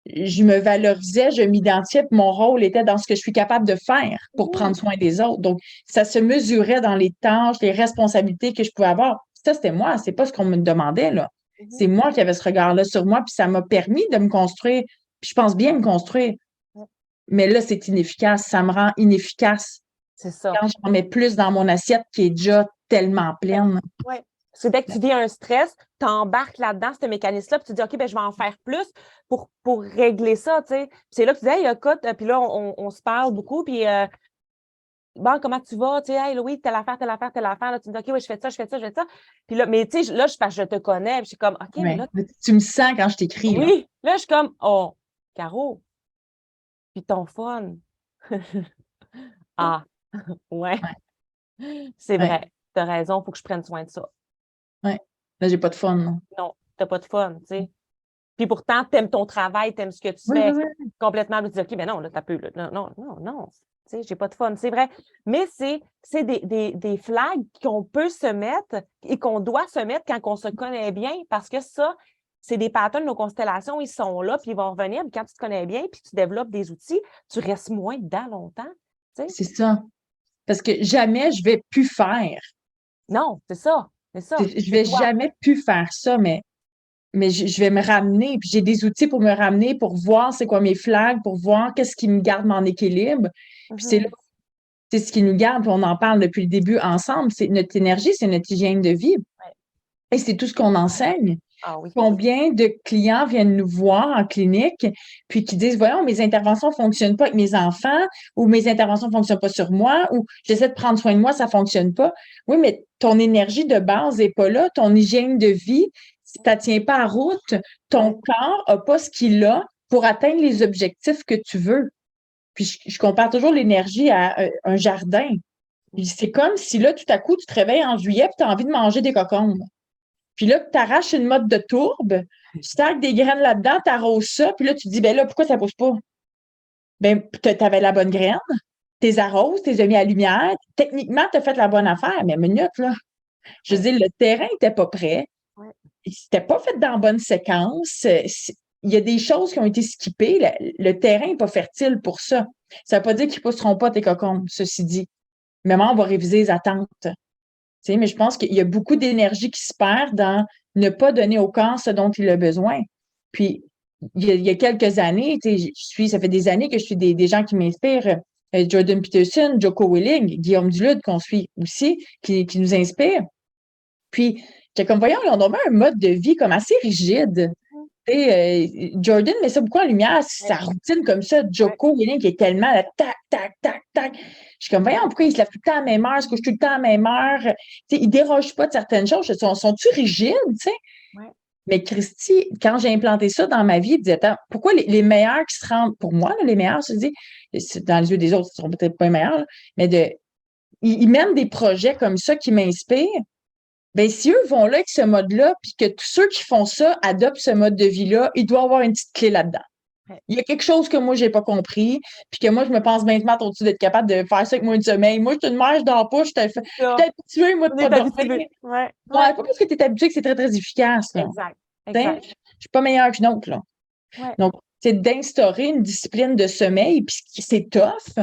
je me valorisais, je m'identifiais, puis mon rôle était dans ce que je suis capable de faire pour prendre soin des autres. Donc, ça se mesurait dans les tâches, les responsabilités que je pouvais avoir. Ça, c'était moi, c'est pas ce qu'on me demandait, là. C'est moi qui avais ce regard-là sur moi, puis ça m'a permis de me construire. Puis je pense bien me construire. Mais là, c'est inefficace. Ça me rend inefficace C'est ça. quand j'en mets plus dans mon assiette qui est déjà tellement pleine. Oui. Parce que dès que tu vis un stress, tu embarques là-dedans, ce mécanisme-là, puis tu dis, OK, ben, je vais en faire plus pour régler ça, tu sais. Puis c'est là que tu dis, hey, écoute, puis là, on se parle beaucoup, puis bon, comment tu vas? Tu sais, hey, Louis, telle affaire, telle affaire, telle affaire. Là, tu me dis, OK, oui, je fais ça, je fais ça, je fais ça. Puis là, mais tu sais, là, parce que je te connais, puis je suis comme, OK, mais là, Tu me sens quand je t'écris. Là. oui, là, je suis comme, oh, Caro, puis ton fun. Ah, ouais, c'est Ouais. vrai. Tu as raison, il faut que je prenne soin de ça. Ouais. Là, j'ai pas de fun. Non. Non, tu n'as pas de fun, tu sais. Puis pourtant, tu aimes ton travail, tu aimes ce que tu Oui, fais. oui, Complètement, tu dis, OK, ben non, là, t'as peu, là. Non, non, non, non. Tu sais, j'ai pas de fun, c'est vrai. Mais c'est des flags qu'on peut se mettre et qu'on doit se mettre quand on se connaît bien, parce que ça, c'est des patterns de nos constellations, ils sont là, puis ils vont revenir. Puis quand tu te connais bien, puis tu développes des outils, tu restes moins dedans longtemps. Tu sais. c'est ça. Parce que jamais je vais plus faire. Non, c'est ça. C'est ça. Je vais jamais plus faire ça, mais je vais me ramener. Puis j'ai des outils pour me ramener, pour voir c'est quoi mes flags, pour voir qu'est-ce qui me garde mon équilibre. Puis c'est là, c'est ce qui nous garde, puis on en parle depuis le début ensemble. C'est notre énergie, c'est notre hygiène de vie. Et c'est tout ce qu'on enseigne. Ah oui. Combien de clients viennent nous voir en clinique, puis qui disent, voyons, mes interventions ne fonctionnent pas avec mes enfants, ou mes interventions ne fonctionnent pas sur moi, ou j'essaie de prendre soin de moi, ça ne fonctionne pas. Oui, mais ton énergie de base n'est pas là, ton hygiène de vie, si tu ne tiens pas en route, ton corps n'a pas ce qu'il a pour atteindre les objectifs que tu veux. Puis je compare toujours l'énergie à un jardin. Puis c'est comme si là, tout à coup, tu te réveilles en juillet et tu as envie de manger des cocombes. Puis là, tu arraches une motte de tourbe, tu stacks des graines là-dedans, tu arroses ça, puis là, tu te dis, ben là, pourquoi ça ne pousse pas? Ben, tu avais la bonne graine, tu les arroses, tu les as mis à la lumière. Techniquement, tu as fait la bonne affaire, mais minute, là. Je veux dire, le terrain n'était pas prêt. C'était pas fait dans la bonne séquence. Il y a des choses qui ont été skippées. Le terrain n'est pas fertile pour ça. Ça ne veut pas dire qu'ils ne pousseront pas tes cocombes, ceci dit. Mais moi, on va réviser les attentes. Tu sais, mais je pense qu'il y a beaucoup d'énergie qui se perd dans ne pas donner au corps ce dont il a besoin. Puis, il y a quelques années, tu sais, ça fait des années que je suis des gens qui m'inspirent. Jordan Peterson, Jocko Willink, Guillaume Duluth, qu'on suit aussi, qui nous inspirent. Puis, j'étais comme, voyons, ils ont un mode de vie comme assez rigide. Jordan met ça beaucoup en lumière, sa routine comme ça. Jocko Willink qui est tellement là, tac, tac, tac, tac. Je suis comme, voyons, pourquoi il se lève tout le temps à la même heure, se couche tout le temps à la même heure. Ils ne dérogent pas de certaines choses. Sont-ils rigides, tu sais? Ouais. Mais Christy, quand j'ai implanté ça dans ma vie, elle disait, attends, pourquoi les meilleurs qui se rendent, pour moi, là, les meilleurs, je dis, dans les yeux des autres, ils ne sont peut-être pas les meilleurs, là, mais ils mènent des projets comme ça qui m'inspirent. Ben, si eux vont là avec ce mode-là, puis que tous ceux qui font ça adoptent ce mode de vie-là, il doit y avoir une petite clé là-dedans. Il y a quelque chose que moi, je n'ai pas compris, puis que moi, je me pense maintenant au-dessus d'être capable de faire ça avec moi une semaine. Moi, je suis une mère, je dors pas, je suis habituée, moi, de pas dormir. Ouais. Pas parce que tu es habitué que c'est très, très efficace. Là. Exact. Je ne suis pas meilleure qu'une autre. Là. Ouais. Donc, c'est d'instaurer une discipline de sommeil, puis c'est tough.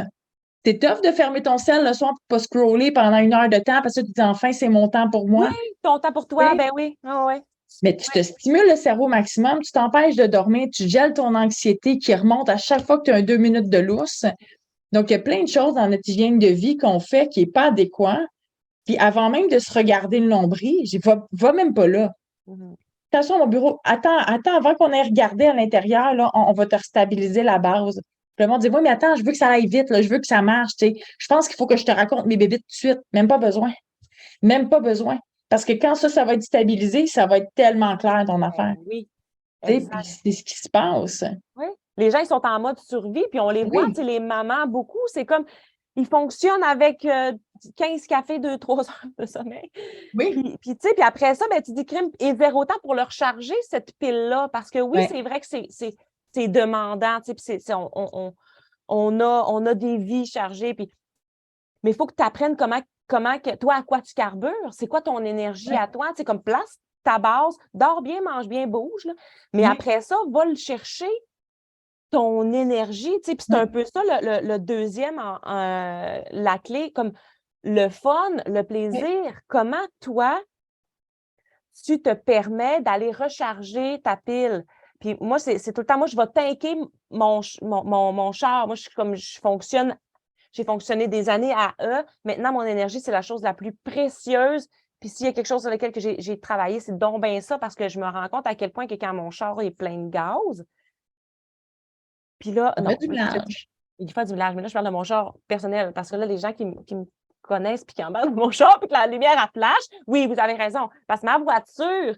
C'est tough de fermer ton cell le soir pour pas scroller pendant 1 heure de temps parce que tu dis enfin, c'est mon temps pour moi. Oui, ton temps pour toi, ben oui. Oh, ouais. Mais tu te stimules le cerveau au maximum, tu t'empêches de dormir, tu gèles ton anxiété qui remonte à chaque fois que tu as 2 minutes de lousse. Donc, il y a plein de choses dans notre hygiène de vie qu'on fait qui n'est pas adéquat. Puis avant même de se regarder le nombril, je dis, va même pas là. Attention, mon bureau, attends, avant qu'on ait regardé à l'intérieur, là, on va te restabiliser la base. Le monde dit, oui, mais attends, je veux que ça aille vite, là, je veux que ça marche, tu sais. Je pense qu'il faut que je te raconte mes bébites tout de suite. Même pas besoin. Même pas besoin. Parce que quand ça va être stabilisé, ça va être tellement clair ton affaire. Oui, Tu sais, puis exact. c'est ce qui se passe. Oui. Les gens, ils sont en mode survie, puis on les voit, Oui, tu sais, les mamans, beaucoup, c'est comme, ils fonctionnent avec 15 cafés, 2, 3 heures de sommeil. oui, Puis, tu sais, puis après ça, ben, tu dis crime et zéro temps pour leur charger cette pile-là. Parce que oui, ouais, c'est vrai que c'est demandant, tu sais, puis on a des vies chargées, puis, mais il faut que tu apprennes toi, à quoi tu carbures, c'est quoi ton énergie ouais, à toi, tu sais, comme place ta base, dors bien, mange bien, bouge, là. Mais oui, après ça, va le chercher ton énergie, tu sais, puis c'est oui, un peu ça le deuxième, la clé, comme le fun, le oui, plaisir. Comment toi, tu te permets d'aller recharger ta pile? Puis moi, c'est tout le temps, moi, je vais tanker mon char. Moi, j'ai fonctionné des années à eux. Maintenant, mon énergie, c'est la chose la plus précieuse. Puis s'il y a quelque chose sur lequel que j'ai travaillé, c'est donc bien ça, parce que je me rends compte à quel point que quand mon char est plein de gaz, puis là, ça fait non, du ménage. il fait du village, mais là, je parle de mon char personnel, parce que là, les gens qui me connaissent puis qui embarquent dans mon char puis que la lumière à flash, oui, vous avez raison, parce que ma voiture,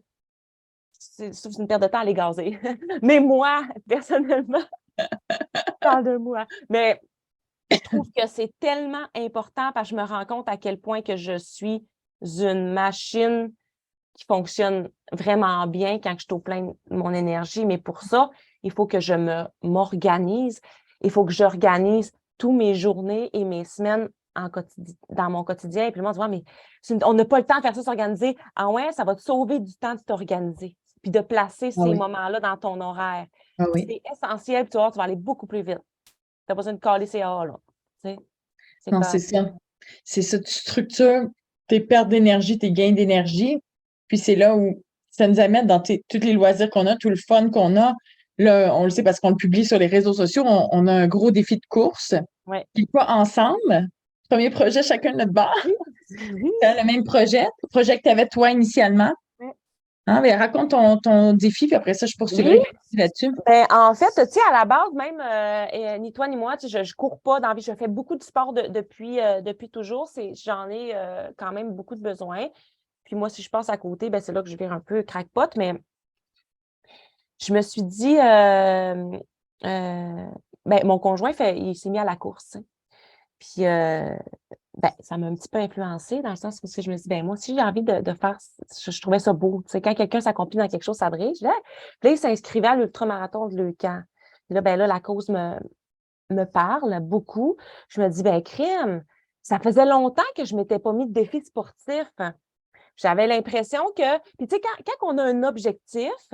c'est une perte de temps à les gazer. Mais moi, personnellement, je parle de moi. Mais je trouve que c'est tellement important parce que je me rends compte à quel point que je suis une machine qui fonctionne vraiment bien quand je suis au plein de mon énergie. Mais pour ça, il faut que je m'organise. Il faut que j'organise tous mes journées et mes semaines dans mon quotidien. Et puis le monde dit, ouais, mais on n'a pas le temps de faire ça, s'organiser. Ah ouais, ça va te sauver du temps de t'organiser. Puis de placer Ah ces oui, moments-là dans ton horaire. ah oui. C'est essentiel, puis tu vas voir, tu vas aller beaucoup plus vite. Tu n'as pas besoin de caler CA, là. Tu sais, c'est Non, comme, c'est ça. C'est ça, tu structures tes pertes d'énergie, tes gains d'énergie. Puis c'est là où ça nous amène dans tous les loisirs qu'on a, tout le fun qu'on a. Là, on le sait parce qu'on le publie sur les réseaux sociaux, on a un gros défi de course. ouais. Puis quoi, ensemble, premier projet, chacun de notre bar, Oui, oui. le même projet, le projet que tu avais toi initialement. Ouais. Hein, mais raconte ton défi, puis après ça, je poursuivrai Oui, là-dessus. ben, en fait, tu sais, à la base, même, ni toi ni moi, tu sais, je cours pas dans la vie. Je fais beaucoup de sport depuis toujours. J'en ai quand même beaucoup de besoins. Puis moi, si je passe à côté, ben, c'est là que je vire un peu crackpot. Mais je me suis dit, ben, mon conjoint, il s'est mis à la course, tu sais. Puis, ben, ça m'a un petit peu influencée dans le sens où je me dis, ben, moi aussi, j'ai envie de faire, je trouvais ça beau. Tu sais, quand quelqu'un s'accomplit dans quelque chose, ça brille. Je dis, ah. Puis là, il s'inscrivait à l'ultramarathon de Leucan. Puis là, ben là, la cause me parle beaucoup. Je me dis, ben, crime, ça faisait longtemps que je ne m'étais pas mis de défi sportif. J'avais l'impression que, puis tu sais, quand on a un objectif,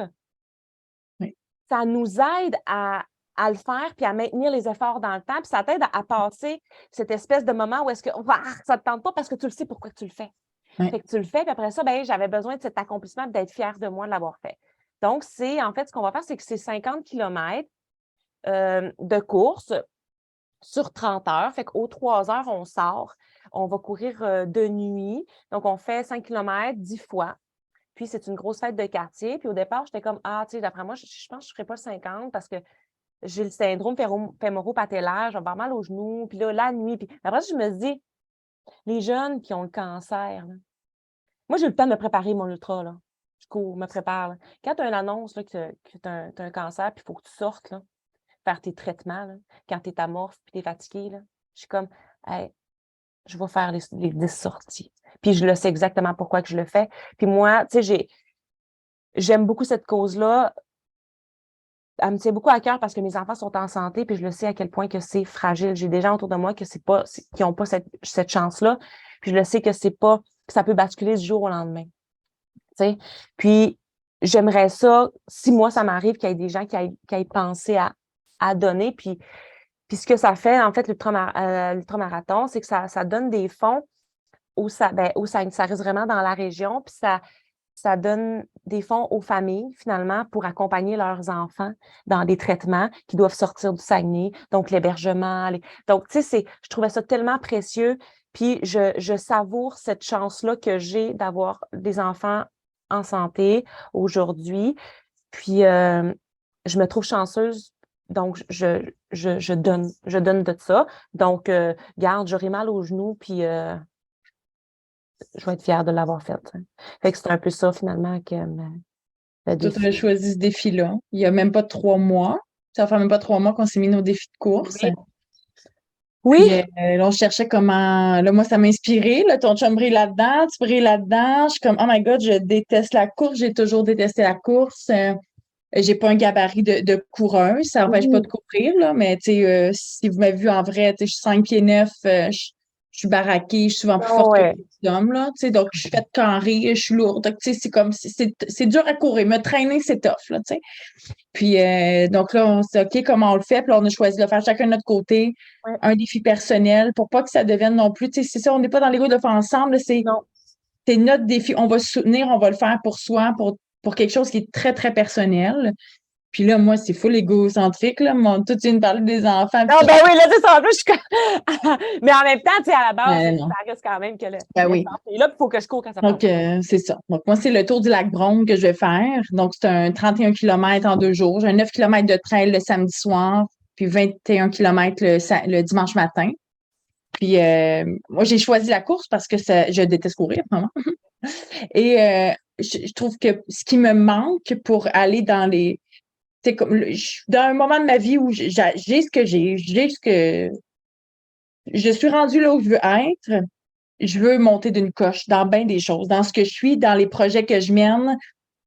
Oui, ça nous aide à le faire puis à maintenir les efforts dans le temps, puis ça t'aide à passer cette espèce de moment où est-ce que ça ne te tente pas parce que tu le sais pourquoi tu le fais. oui, Fait que tu le fais, puis après ça, ben, j'avais besoin de cet accomplissement d'être fière de moi de l'avoir fait. Donc, en fait, ce qu'on va faire, c'est que c'est 50 km de course sur 30 heures. Fait qu'aux 3 heures, on sort. On va courir de nuit. Donc, on fait 5 km 10 fois. Puis, c'est une grosse fête de quartier. Puis, au départ, j'étais comme, ah, tu sais, d'après moi, je pense que je ne ferai pas le 50 parce que j'ai le syndrome fémoro-patellaire, j'ai avoir mal aux genoux. Puis là, la nuit. Puis après, je me dis, les jeunes qui ont le cancer, là, moi, j'ai eu le temps de me préparer mon ultra, là. Je cours, me prépare, là. Quand tu as une annonce là, que tu as un cancer, puis il faut que tu sortes, là, faire tes traitements, là, quand tu es amorphe puis tu es fatigué, là, je suis comme, hey, je vais faire les 10 sorties. Puis je le sais exactement pourquoi que je le fais. Puis moi, tu sais, j'aime beaucoup cette cause-là. Elle me tient beaucoup à cœur parce que mes enfants sont en santé, puis je le sais à quel point que c'est fragile. J'ai des gens autour de moi qui n'ont pas cette chance-là. Puis je le sais que ça peut basculer du jour au lendemain. Tu sais? Puis j'aimerais ça, si moi, ça m'arrive qu'il y ait des gens qui aient pensé à donner. Puis ce que ça fait, en fait, l'ultramarathon, c'est que ça donne des fonds où ça reste vraiment dans la région, puis ça donne des fonds aux familles, finalement, pour accompagner leurs enfants dans des traitements qui doivent sortir du Saguenay, donc l'hébergement. Donc, tu sais, je trouvais ça tellement précieux, puis je savoure cette chance-là que j'ai d'avoir des enfants en santé aujourd'hui. Puis, je me trouve chanceuse Donc, je donne de ça. Donc, garde, j'aurai mal aux genoux, puis je vais être fière de l'avoir fait. Hein. Fait que c'est un peu ça, finalement, que le Toi, défi. tu as choisi ce défi-là. Il n'y a même pas 3 mois. Ça va faire même pas 3 mois qu'on s'est mis nos défis de course. Oui. Puis, là, on cherchait comment. Là, moi, ça m'a inspiré. Là, ton chum brille là-dedans, tu brilles là-dedans. Je suis comme, oh my God, je déteste la course. J'ai toujours détesté la course. J'ai pas un gabarit de coureuse. Ça n'empêche pas de courir, là. Mais, tu sais, si vous m'avez vu en vrai, tu sais, je suis 5 pieds 9. Je suis baraquée. Je suis souvent plus forte que les hommes, là. Tu sais, donc, je suis faite carrée. Je suis lourde. Donc, tu sais, c'est comme, c'est dur à courir. Me traîner, c'est tough, là, tu sais. Puis, donc là, on s'est dit, OK, comment on le fait? Puis là, on a choisi de le faire chacun de notre côté, un défi personnel, pour pas que ça devienne non plus, tu sais, c'est ça, on n'est pas dans l'ego de le faire ensemble, c'est notre défi. On va se soutenir, on va le faire pour soi, pour quelque chose qui est très, très personnel. Puis là, moi, c'est full égocentrique, là. Tout de suite, me parler des enfants. Ah, ben oui, là, c'est ça. En plus, je suis comme... Mais en même temps, tu sais, à la base, non. ça reste quand même que le. Oui. Et là, il faut que je cours quand ça Donc, c'est ça. Donc, moi, c'est le tour du lac Brome que je vais faire. Donc, c'est un 31 km en 2 jours. J'ai un 9 km de trail le samedi soir, puis 21 km le dimanche matin. Puis, moi, j'ai choisi la course parce que je déteste courir, vraiment. Et je trouve que ce qui me manque pour aller dans les... C'est comme, dans un moment de ma vie où j'ai ce que j'ai ce que... Je suis rendue là où je veux être. Je veux monter d'une coche dans bien des choses. Dans ce que je suis, dans les projets que je mène,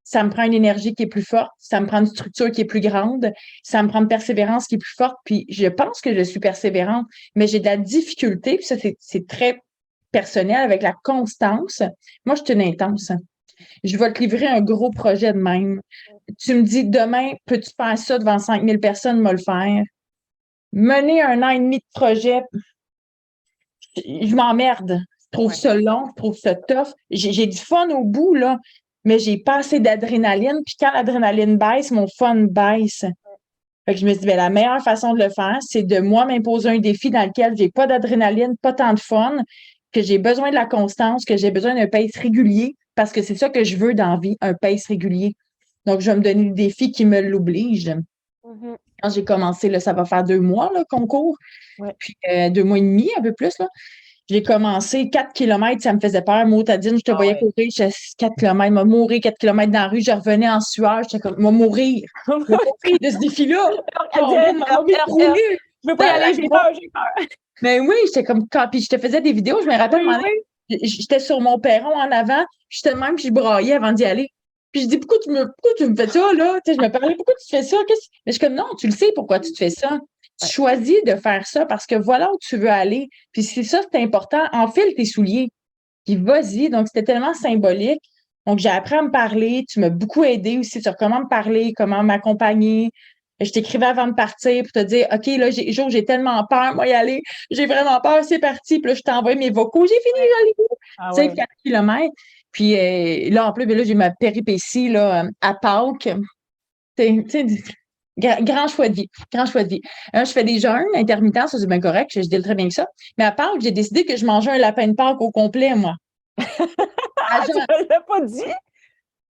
ça me prend une énergie qui est plus forte, ça me prend une structure qui est plus grande, ça me prend une persévérance qui est plus forte. Puis je pense que je suis persévérante, mais j'ai de la difficulté, puis ça, c'est très personnel avec la constance. Moi, je suis une intense. Je vais te livrer un gros projet de même. Tu me dis, demain, peux-tu faire ça devant 5000 personnes, me le faire? Mener 1 an et demi de projet, je m'emmerde. Je trouve ça long, je trouve ça tough. J'ai du fun au bout, là, mais j'ai pas assez d'adrénaline. Puis quand l'adrénaline baisse, mon fun baisse. Fait que je me dis, ben, la meilleure façon de le faire, c'est de moi m'imposer un défi dans lequel j'ai pas d'adrénaline, pas tant de fun, que j'ai besoin de la constance, que j'ai besoin d'un pace régulier, parce que c'est ça que je veux dans la vie, un pace régulier. Donc, je vais me donner le défi qui me l'oblige. Quand j'ai commencé, là, ça va faire 2 mois là, qu'on court. Puis 2 mois et demi, un peu plus. Là. J'ai commencé 4 km, ça me faisait peur. Motadine, je te voyais courir, j'étais 4 km, m'a mourir 4 km dans la rue, je revenais en sueur, j'étais comme, m'a mourir. Je vais mourir de ce défi-là. Je veux pas y aller, j'ai peur. Mais oui, j'étais comme, puis je te faisais des vidéos, je me rappelle, j'étais sur mon perron en avant, j'étais même, puis je braillais avant d'y aller. Puis je dis, pourquoi tu me fais ça, là? Tu sais, je me parlais, pourquoi tu fais ça? Mais je suis comme, non, tu le sais pourquoi tu te fais ça. Tu choisis de faire ça parce que voilà où tu veux aller. Puis c'est ça, c'est important. Enfile tes souliers. Puis vas-y. Donc, c'était tellement symbolique. Donc, j'ai appris à me parler. Tu m'as beaucoup aidé aussi sur comment me parler, comment m'accompagner. Je t'écrivais avant de partir pour te dire, OK, là, j'ai tellement peur, moi, y aller. J'ai vraiment peur, c'est parti. Puis là, je t'envoie mes vocaux. J'ai fini, j'allais. 4 km. Puis là, en plus, là, j'ai ma péripétie là, à Pâques. Tu sais, grand choix de vie. Grand choix de vie. Je fais des jeûnes intermittents, ça c'est bien correct, je dis très bien que ça. Mais à Pâques, j'ai décidé que je mangeais un lapin de Pâques au complet, moi. Tu ne l'as pas dit?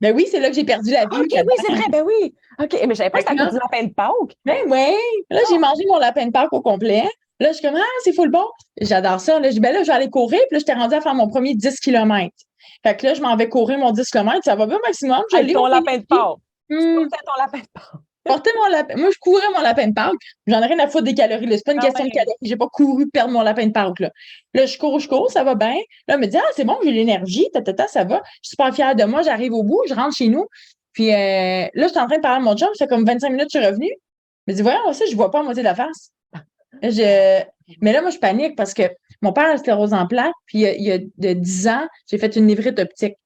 Ben oui, c'est là que j'ai perdu la vie. OK, oui, c'est vrai, ben oui. OK, mais je savais pas que c'était du lapin de Pâques. Ben oui. Là, j'ai mangé mon lapin de Pâques au complet. Là, je suis comme, c'est full bon. J'adore ça. Là, je dis, ben là, je vais aller courir. Puis là, j'étais rendue à faire mon premier 10 km. Fait que là, je m'en vais courir mon 10 km. Ça va bien au maximum. Avec ton lapin de Pâques. Tu portais ton lapin de Pâques. Porter mon lapin. Moi, je courais mon lapin de Pâques. J'en ai rien à foutre des calories. C'est pas une question de calories. J'ai pas couru perdre mon lapin de Pâques. Là, je cours, ça va bien. Là, elle me dit, c'est bon, j'ai l'énergie, ça va. Je suis super fière de moi. J'arrive au bout, je rentre chez nous. Puis là, je suis en train de parler à mon chum. Ça fait comme 25 minutes que je suis revenue. Je me dis, voyons, ça, je vois pas à moitié de la face. Mais là, moi, je panique parce que mon père a la sclérose en plaques. Puis il y a de 10 ans, j'ai fait une névrite optique.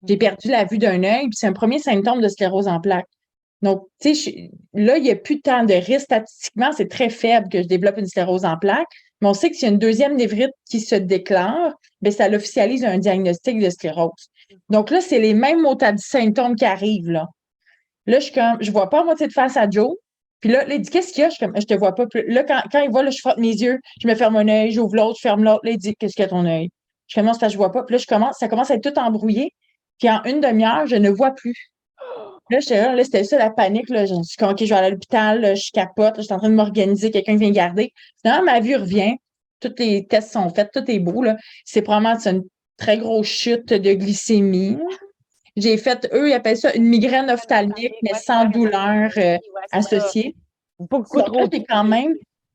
J'ai perdu la vue d'un œil. Puis c'est un premier symptôme de sclérose en plaques. Donc, tu sais, là, il n'y a plus tant de risques. Statistiquement, c'est très faible que je développe une sclérose en plaques. Mais on sait que s'il y a une deuxième névrite qui se déclare, bien, ça officialise un diagnostic de sclérose. Donc là, c'est les mêmes symptômes qui arrivent, là. Là, je vois pas à moitié de face à Joe. Puis là, il dit, qu'est-ce qu'il y a? Je suis comme, je te vois pas plus. Là, quand il voit, là, je frotte mes yeux, je me ferme un œil, j'ouvre l'autre, je ferme l'autre. Là, il dit, qu'est-ce qu'il y a ton œil? Je commence, je vois pas. Puis là, ça commence à être tout embrouillé. Puis en une demi-heure, je ne vois plus. Là, c'était ça la panique. Là. Je suis comme, OK, je vais aller à l'hôpital, là, je capote, là, je suis en train de m'organiser, quelqu'un vient garder. Finalement, ma vue revient. Tous les tests sont faits, tout est beau. Là. C'est probablement une très grosse chute de glycémie. J'ai fait, eux, ils appellent ça une migraine ophtalmique, mais sans douleur associée. Beaucoup Donc, trop. là,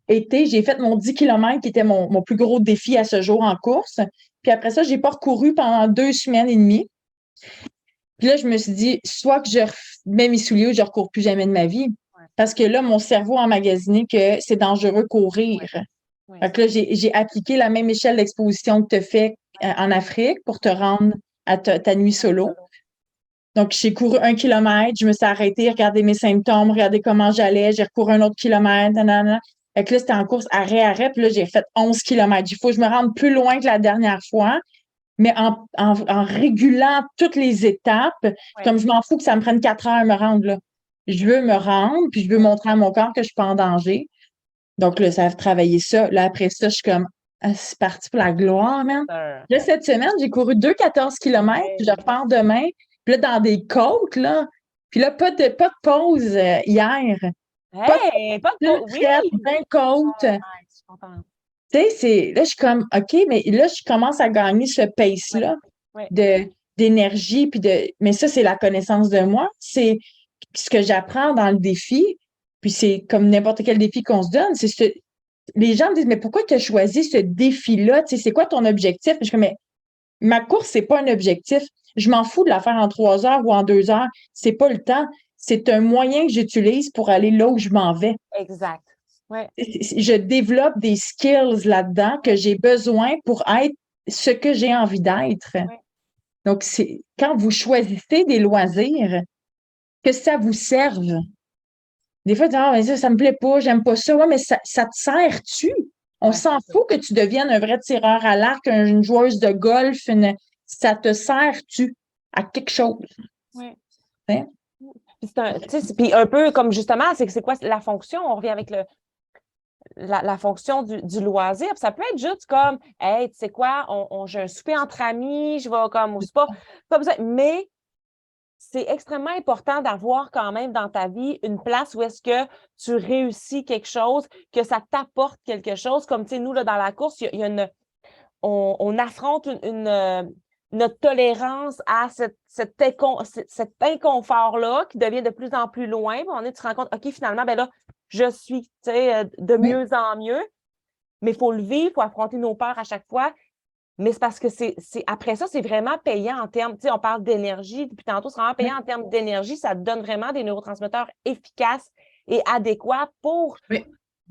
j'ai fait mon 10 km qui était mon plus gros défi à ce jour en course. Puis après ça, j'ai pas recouru pendant 2 semaines et demie. Puis là, je me suis dit, soit que je mets mes souliers ou je ne recours plus jamais de ma vie. Parce que là, mon cerveau a emmagasiné que c'est dangereux courir. Fait que là, j'ai appliqué la même échelle d'exposition que tu as fait en Afrique pour te rendre à ta nuit solo. Donc, j'ai couru 1 kilomètre, je me suis arrêtée, regardé mes symptômes, regardé comment j'allais, j'ai recouru un autre kilomètre, nanana. Fait que là, c'était en course arrêt, puis là, j'ai fait 11 kilomètres. Il faut que je me rende plus loin que la dernière fois, mais en régulant toutes les étapes, comme je m'en fous que ça me prenne 4 heures à me rendre là. Je veux me rendre, puis je veux montrer à mon corps que je suis pas en danger. Donc là, ça a travaillé ça. Là, après ça, je suis comme, c'est parti pour la gloire, man. Là, cette semaine, j'ai couru 14 kilomètres, puis je repars demain. Puis là, dans des côtes, là. Puis là, pas de pause hier. Hey, pas de pause. Oui! 20 côtes. Je suis contente. Tu sais, là, je suis comme, OK, mais là, je commence à gagner ce pace-là d'énergie. Mais ça, c'est la connaissance de moi. C'est ce que j'apprends dans le défi. Puis c'est comme n'importe quel défi qu'on se donne. Les gens me disent, mais pourquoi tu as choisi ce défi-là? Tu sais, c'est quoi ton objectif? Puis je dis, mais ma course, c'est pas un objectif. Je m'en fous de la faire en 3 heures ou en 2 heures. C'est pas le temps. C'est un moyen que j'utilise pour aller là où je m'en vais. Exact. Ouais. Je développe des skills là-dedans que j'ai besoin pour être ce que j'ai envie d'être. Ouais. Donc, quand vous choisissez des loisirs, que ça vous serve. Des fois, mais ça me plaît pas, j'aime pas ça. Ouais, mais ça te sert-tu? On s'en fout que tu deviennes un vrai tireur à l'arc, une joueuse de golf. Ça te sert-tu à quelque chose? Oui. Hein? Puis un peu comme justement, c'est quoi la fonction? On revient avec la fonction du loisir. Puis ça peut être juste comme, hey, tu sais quoi, j'ai un souper entre amis, je vais comme au spa. Pas besoin. Mais c'est extrêmement important d'avoir quand même dans ta vie une place où est-ce que tu réussis quelque chose, que ça t'apporte quelque chose. Comme, tu sais, nous, là, dans la course, il y a on affronte notre tolérance à cet inconfort-là qui devient de plus en plus loin. Puis tu te rends compte, OK, finalement, ben là, je suis, tu sais, de mieux en mieux. Mais il faut le vivre, il faut affronter nos peurs à chaque fois. Mais c'est parce que après ça, c'est vraiment payant en termes, tu sais, on parle d'énergie depuis tantôt, c'est vraiment payant en termes d'énergie. Ça te donne vraiment des neurotransmetteurs efficaces et adéquats pour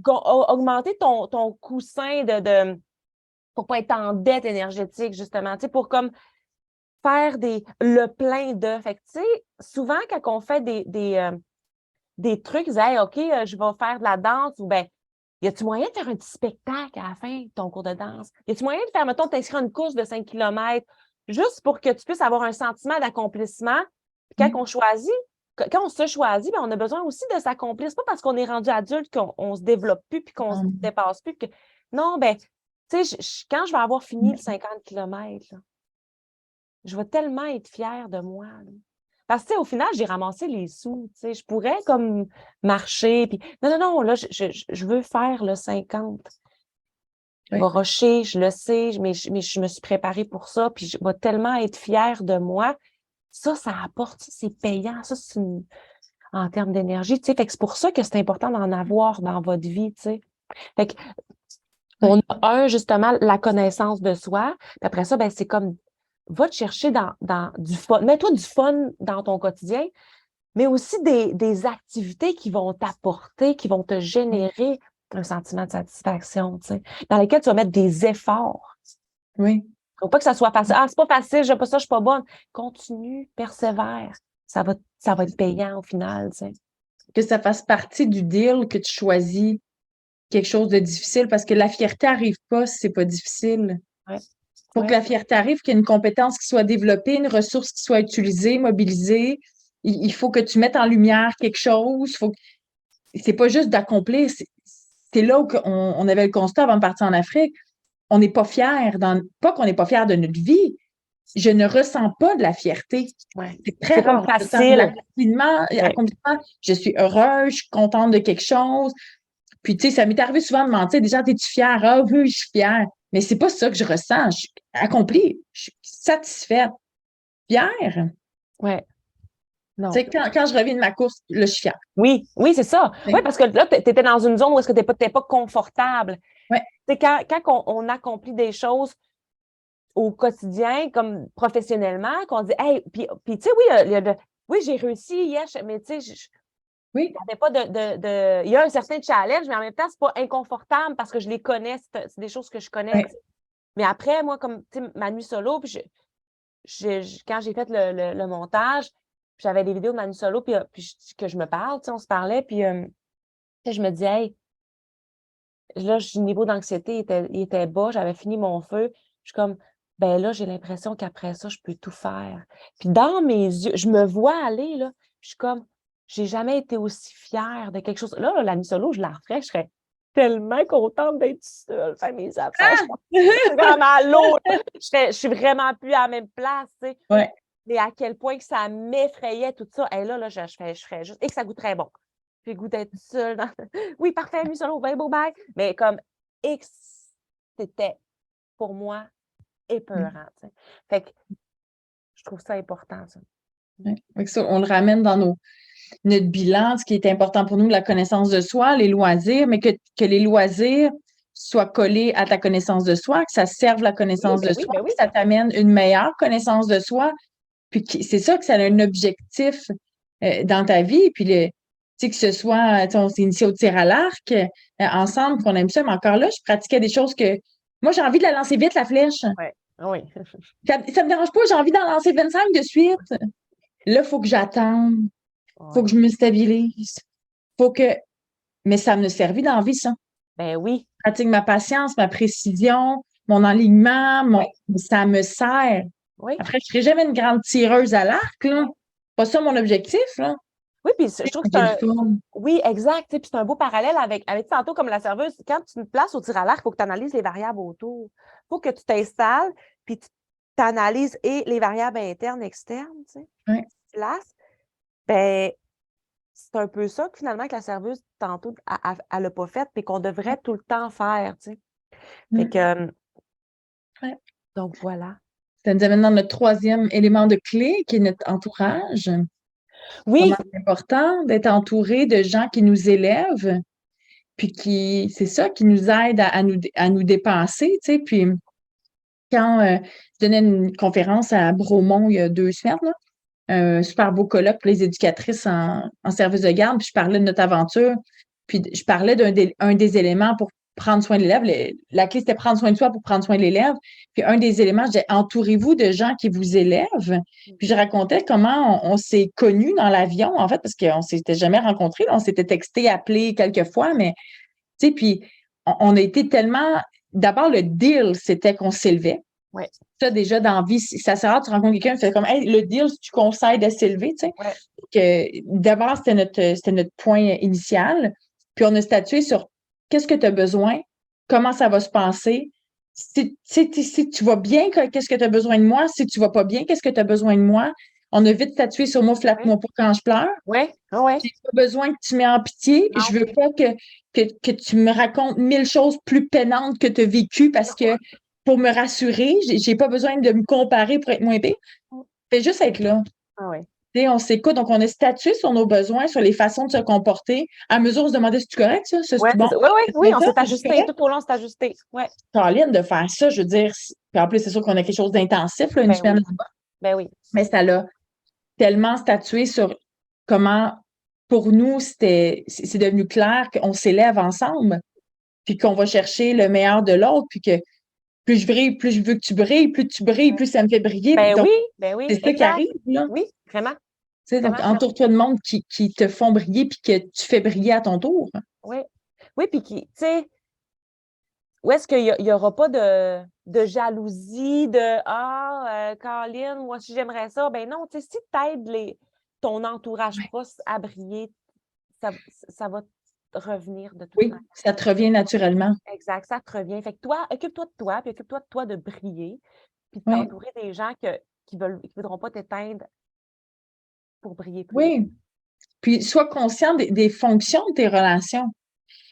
augmenter ton coussin pour pas être en dette énergétique, justement, tu sais, pour comme faire le plein de. Fait que, tu sais, souvent, quand on fait des trucs, hey, OK, je vais faire de la danse ou bien, y a-tu moyen de faire un petit spectacle à la fin de ton cours de danse? Y a-tu moyen de faire, mettons, t'inscrire à une course de 5 km juste pour que tu puisses avoir un sentiment d'accomplissement? Puis quand on choisit, quand on se choisit, bien, on a besoin aussi de s'accomplir. C'est pas parce qu'on est rendu adulte qu'on se développe plus puis qu'on se dépasse plus. Non, ben, tu sais, quand je vais avoir fini le 50 km, là, je vais tellement être fière de moi. Là. Parce que, au final, j'ai ramassé les sous. Je pourrais comme marcher. Puis... Non, là, je veux faire le 50. Je vais rusher, je le sais, mais je me suis préparée pour ça. Puis je vais tellement être fière de moi. Ça apporte, c'est payant. Ça, c'est en termes d'énergie. Fait que c'est pour ça que c'est important d'en avoir dans votre vie. T'sais. Fait que on a justement, la connaissance de soi. Puis après ça, ben, c'est comme va te chercher dans du fun. Mets-toi du fun dans ton quotidien, mais aussi des activités qui vont t'apporter, qui vont te générer un sentiment de satisfaction, tu sais, dans lesquels tu vas mettre des efforts. Oui. Il ne faut pas que ça soit facile. Ah, c'est pas facile, je pas ça, je suis pas bonne. Continue, persévère. Ça va être payant au final, tu sais. Que ça fasse partie du deal que tu choisis quelque chose de difficile, parce que la fierté n'arrive pas si c'est pas difficile. Ouais. Pour que la fierté arrive, qu'il y ait une compétence qui soit développée, une ressource qui soit utilisée, mobilisée. Il faut que tu mettes en lumière quelque chose. C'est pas juste d'accomplir. C'est là où on avait le constat avant de partir en Afrique. On n'est pas fiers. Pas qu'on n'est pas fiers de notre vie. je ne ressens pas de la fierté. Ouais. C'est très C'est comme rare. Je ressens de facile. l'accomplissement. Je suis heureuse, je suis contente de quelque chose. Puis, tu sais, ça m'est arrivé souvent de mentir. Déjà, es-tu fière? Ah oui, je suis fière. Mais c'est pas ça que je ressens. Je suis accomplie. Je suis satisfaite. Fière. Ouais. Non. Tu sais, quand je reviens de ma course, là, je suis fière. Oui, c'est ça. Oui. Oui, parce que là, tu étais dans une zone où est-ce que tu n'étais pas confortable. Ouais. Tu sais, quand on accomplit des choses au quotidien, comme professionnellement, qu'on dit, hey, puis tu sais, oui, j'ai réussi, yes, mais tu sais, Oui. il y avait pas il y a un certain challenge, mais en même temps, c'est pas inconfortable parce que je les connais, c'est des choses que je connais. Ouais. Mais après, moi, comme, tu sais, Manu Solo, puis quand j'ai fait le montage, puis j'avais des vidéos de Manu Solo, puis que je me parle, tu sais, on se parlait, puis tu sais, je me dis, hey, là, le niveau d'anxiété il était bas, j'avais fini mon feu. Je suis comme, ben là, j'ai l'impression qu'après ça, je peux tout faire. Puis dans mes yeux, je me vois aller, là, puis je suis comme, j'ai jamais été aussi fière de quelque chose. Là, la nuit solo, je la referais, je serais tellement contente d'être seule, faire mes affaires. Je suis vraiment à l'eau. Je suis vraiment plus à la même place, tu sais. Ouais. Mais à quel point que ça m'effrayait, tout ça. Et là, je ferais juste, et que ça goûte très bon. Puis le goût d'être seule. Oui, parfait, nuit solo, bye, bye. Mais comme X, c'était pour moi épeurant. Tu sais. Fait que je trouve ça important, ça. Ouais. Fait que ça, on le ramène dans notre bilan, ce qui est important pour nous, la connaissance de soi, les loisirs, mais que les loisirs soient collés à ta connaissance de soi, que ça serve la connaissance de soi, que ça t'amène une meilleure connaissance de soi. Puis c'est ça que ça a un objectif dans ta vie. Puis tu sais, que ce soit, tu sais, on s'est initié au tir à l'arc ensemble, qu'on aime ça, mais encore là, je pratiquais des choses que moi, j'ai envie de la lancer vite, la flèche. Ouais. Oui. Ça me dérange pas, j'ai envie d'en lancer 25 de suite. Là, il faut que j'attende. Faut que je me stabilise. Faut que. Mais ça me servi dans la vie, ça. Ben oui. Je pratique ma patience, ma précision, mon alignement, ça me sert. Oui. Après, je ne serai jamais une grande tireuse à l'arc, là. Pas ça mon objectif, là. Oui, puis je trouve que c'est Oui, exact. Puis c'est un beau parallèle avec tantôt comme la serveuse. Quand tu te places au tir à l'arc, il faut que tu analyses les variables autour. Il faut que tu t'installes, puis tu analyses et les variables internes, externes, tu sais. Oui. Tu places. Ben, c'est un peu ça que finalement que la serveuse, tantôt, elle n'a pas fait, puis qu'on devrait tout le temps faire, tu sais. Fait que, donc voilà. Ça nous amène dans notre troisième élément de clé, qui est notre entourage. Oui. C'est important d'être entouré de gens qui nous élèvent, puis c'est ça, qui nous aident à nous dépenser, tu sais. Puis quand je donnais une conférence à Bromont il y a 2 semaines, là, un super beau colloque pour les éducatrices en service de garde, puis je parlais de notre aventure, puis je parlais d'un des éléments pour prendre soin de l'élève. La clé, c'était prendre soin de soi pour prendre soin de l'élève. Puis un des éléments, je disais, entourez-vous de gens qui vous élèvent. Puis je racontais comment on s'est connus dans l'avion, en fait, parce qu'on ne s'était jamais rencontrés. On s'était texté, appelé quelques fois, mais, tu sais, puis on a été tellement... D'abord, le deal, c'était qu'on s'élevait. Ouais. Ça, déjà, dans la vie, ça sert à tu rencontres quelqu'un, c'est comme, hey, le deal, tu conseilles de s'élever, tu sais. Ouais. D'abord, c'était notre point initial. Puis, on a statué sur qu'est-ce que tu as besoin, comment ça va se passer. Si tu vas bien, qu'est-ce que tu as besoin de moi? Si tu vas pas bien, qu'est-ce que tu as besoin de moi? On a vite statué sur moi, flatte-moi pour quand je pleure. Oui, oui. J'ai pas besoin que tu m'aies en pitié. Non. Je veux pas que tu me racontes 1000 choses plus peinantes que tu as vécues parce que pour me rassurer, j'ai pas besoin de me comparer pour être moins pire. Fais juste être là. Ah oui. On s'écoute, donc on a statué sur nos besoins, sur les façons de se comporter. À mesure, on se demandait si c'est correct, ça? Oui, bon? Oui, on s'est ajusté. Tout au long, on s'est ajusté. Ouais. Caroline, de faire ça, je veux dire, puis en plus, c'est sûr qu'on a quelque chose d'intensif, là, une semaine là-bas. Ben oui. Mais ça l'a tellement statué sur comment, pour nous, c'est devenu clair qu'on s'élève ensemble, puis qu'on va chercher le meilleur de l'autre, puis que plus je brille, plus je veux que tu brilles, plus tu brilles, plus ça me fait briller. Ben donc, oui. C'est ça qui arrive, là. Oui, vraiment. Donc, entoure-toi de monde qui te font briller, puis que tu fais briller à ton tour. Oui. Oui, puis tu sais, où est-ce qu'il n'y aura pas de jalousie, Caroline, moi aussi j'aimerais ça. Ben non, tu sais, si tu aides ton entourage proche à briller, ça va te revenir de toute manière. Ça te revient naturellement. Exact, ça te revient. Fait que toi, occupe-toi de toi, puis occupe-toi de toi de briller. puis de Oui. t'entourer des gens qui voudront pas t'éteindre pour briller plus. Oui. Puis, sois conscient des fonctions de tes relations.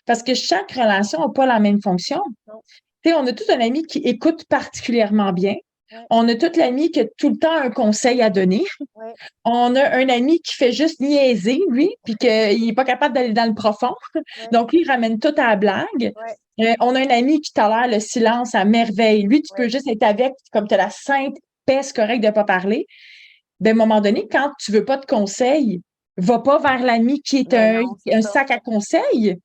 Parce que chaque relation n'a pas la même fonction. Non. Tu sais, on a tout un ami qui écoute particulièrement bien. Ouais. On a tout l'ami qui a tout le temps un conseil à donner. Ouais. On a un ami qui fait juste niaiser, lui, puis qu'il n'est pas capable d'aller dans le profond. Ouais. Donc, lui, il ramène tout à la blague. Ouais. On a un ami qui tolère le silence à merveille. Lui, tu Ouais. peux juste être avec, comme tu as la sainte peste correcte de ne pas parler. À un moment donné, quand tu ne veux pas de conseil, va pas vers l'ami qui est Mais non, c'est un ça. sac à conseils.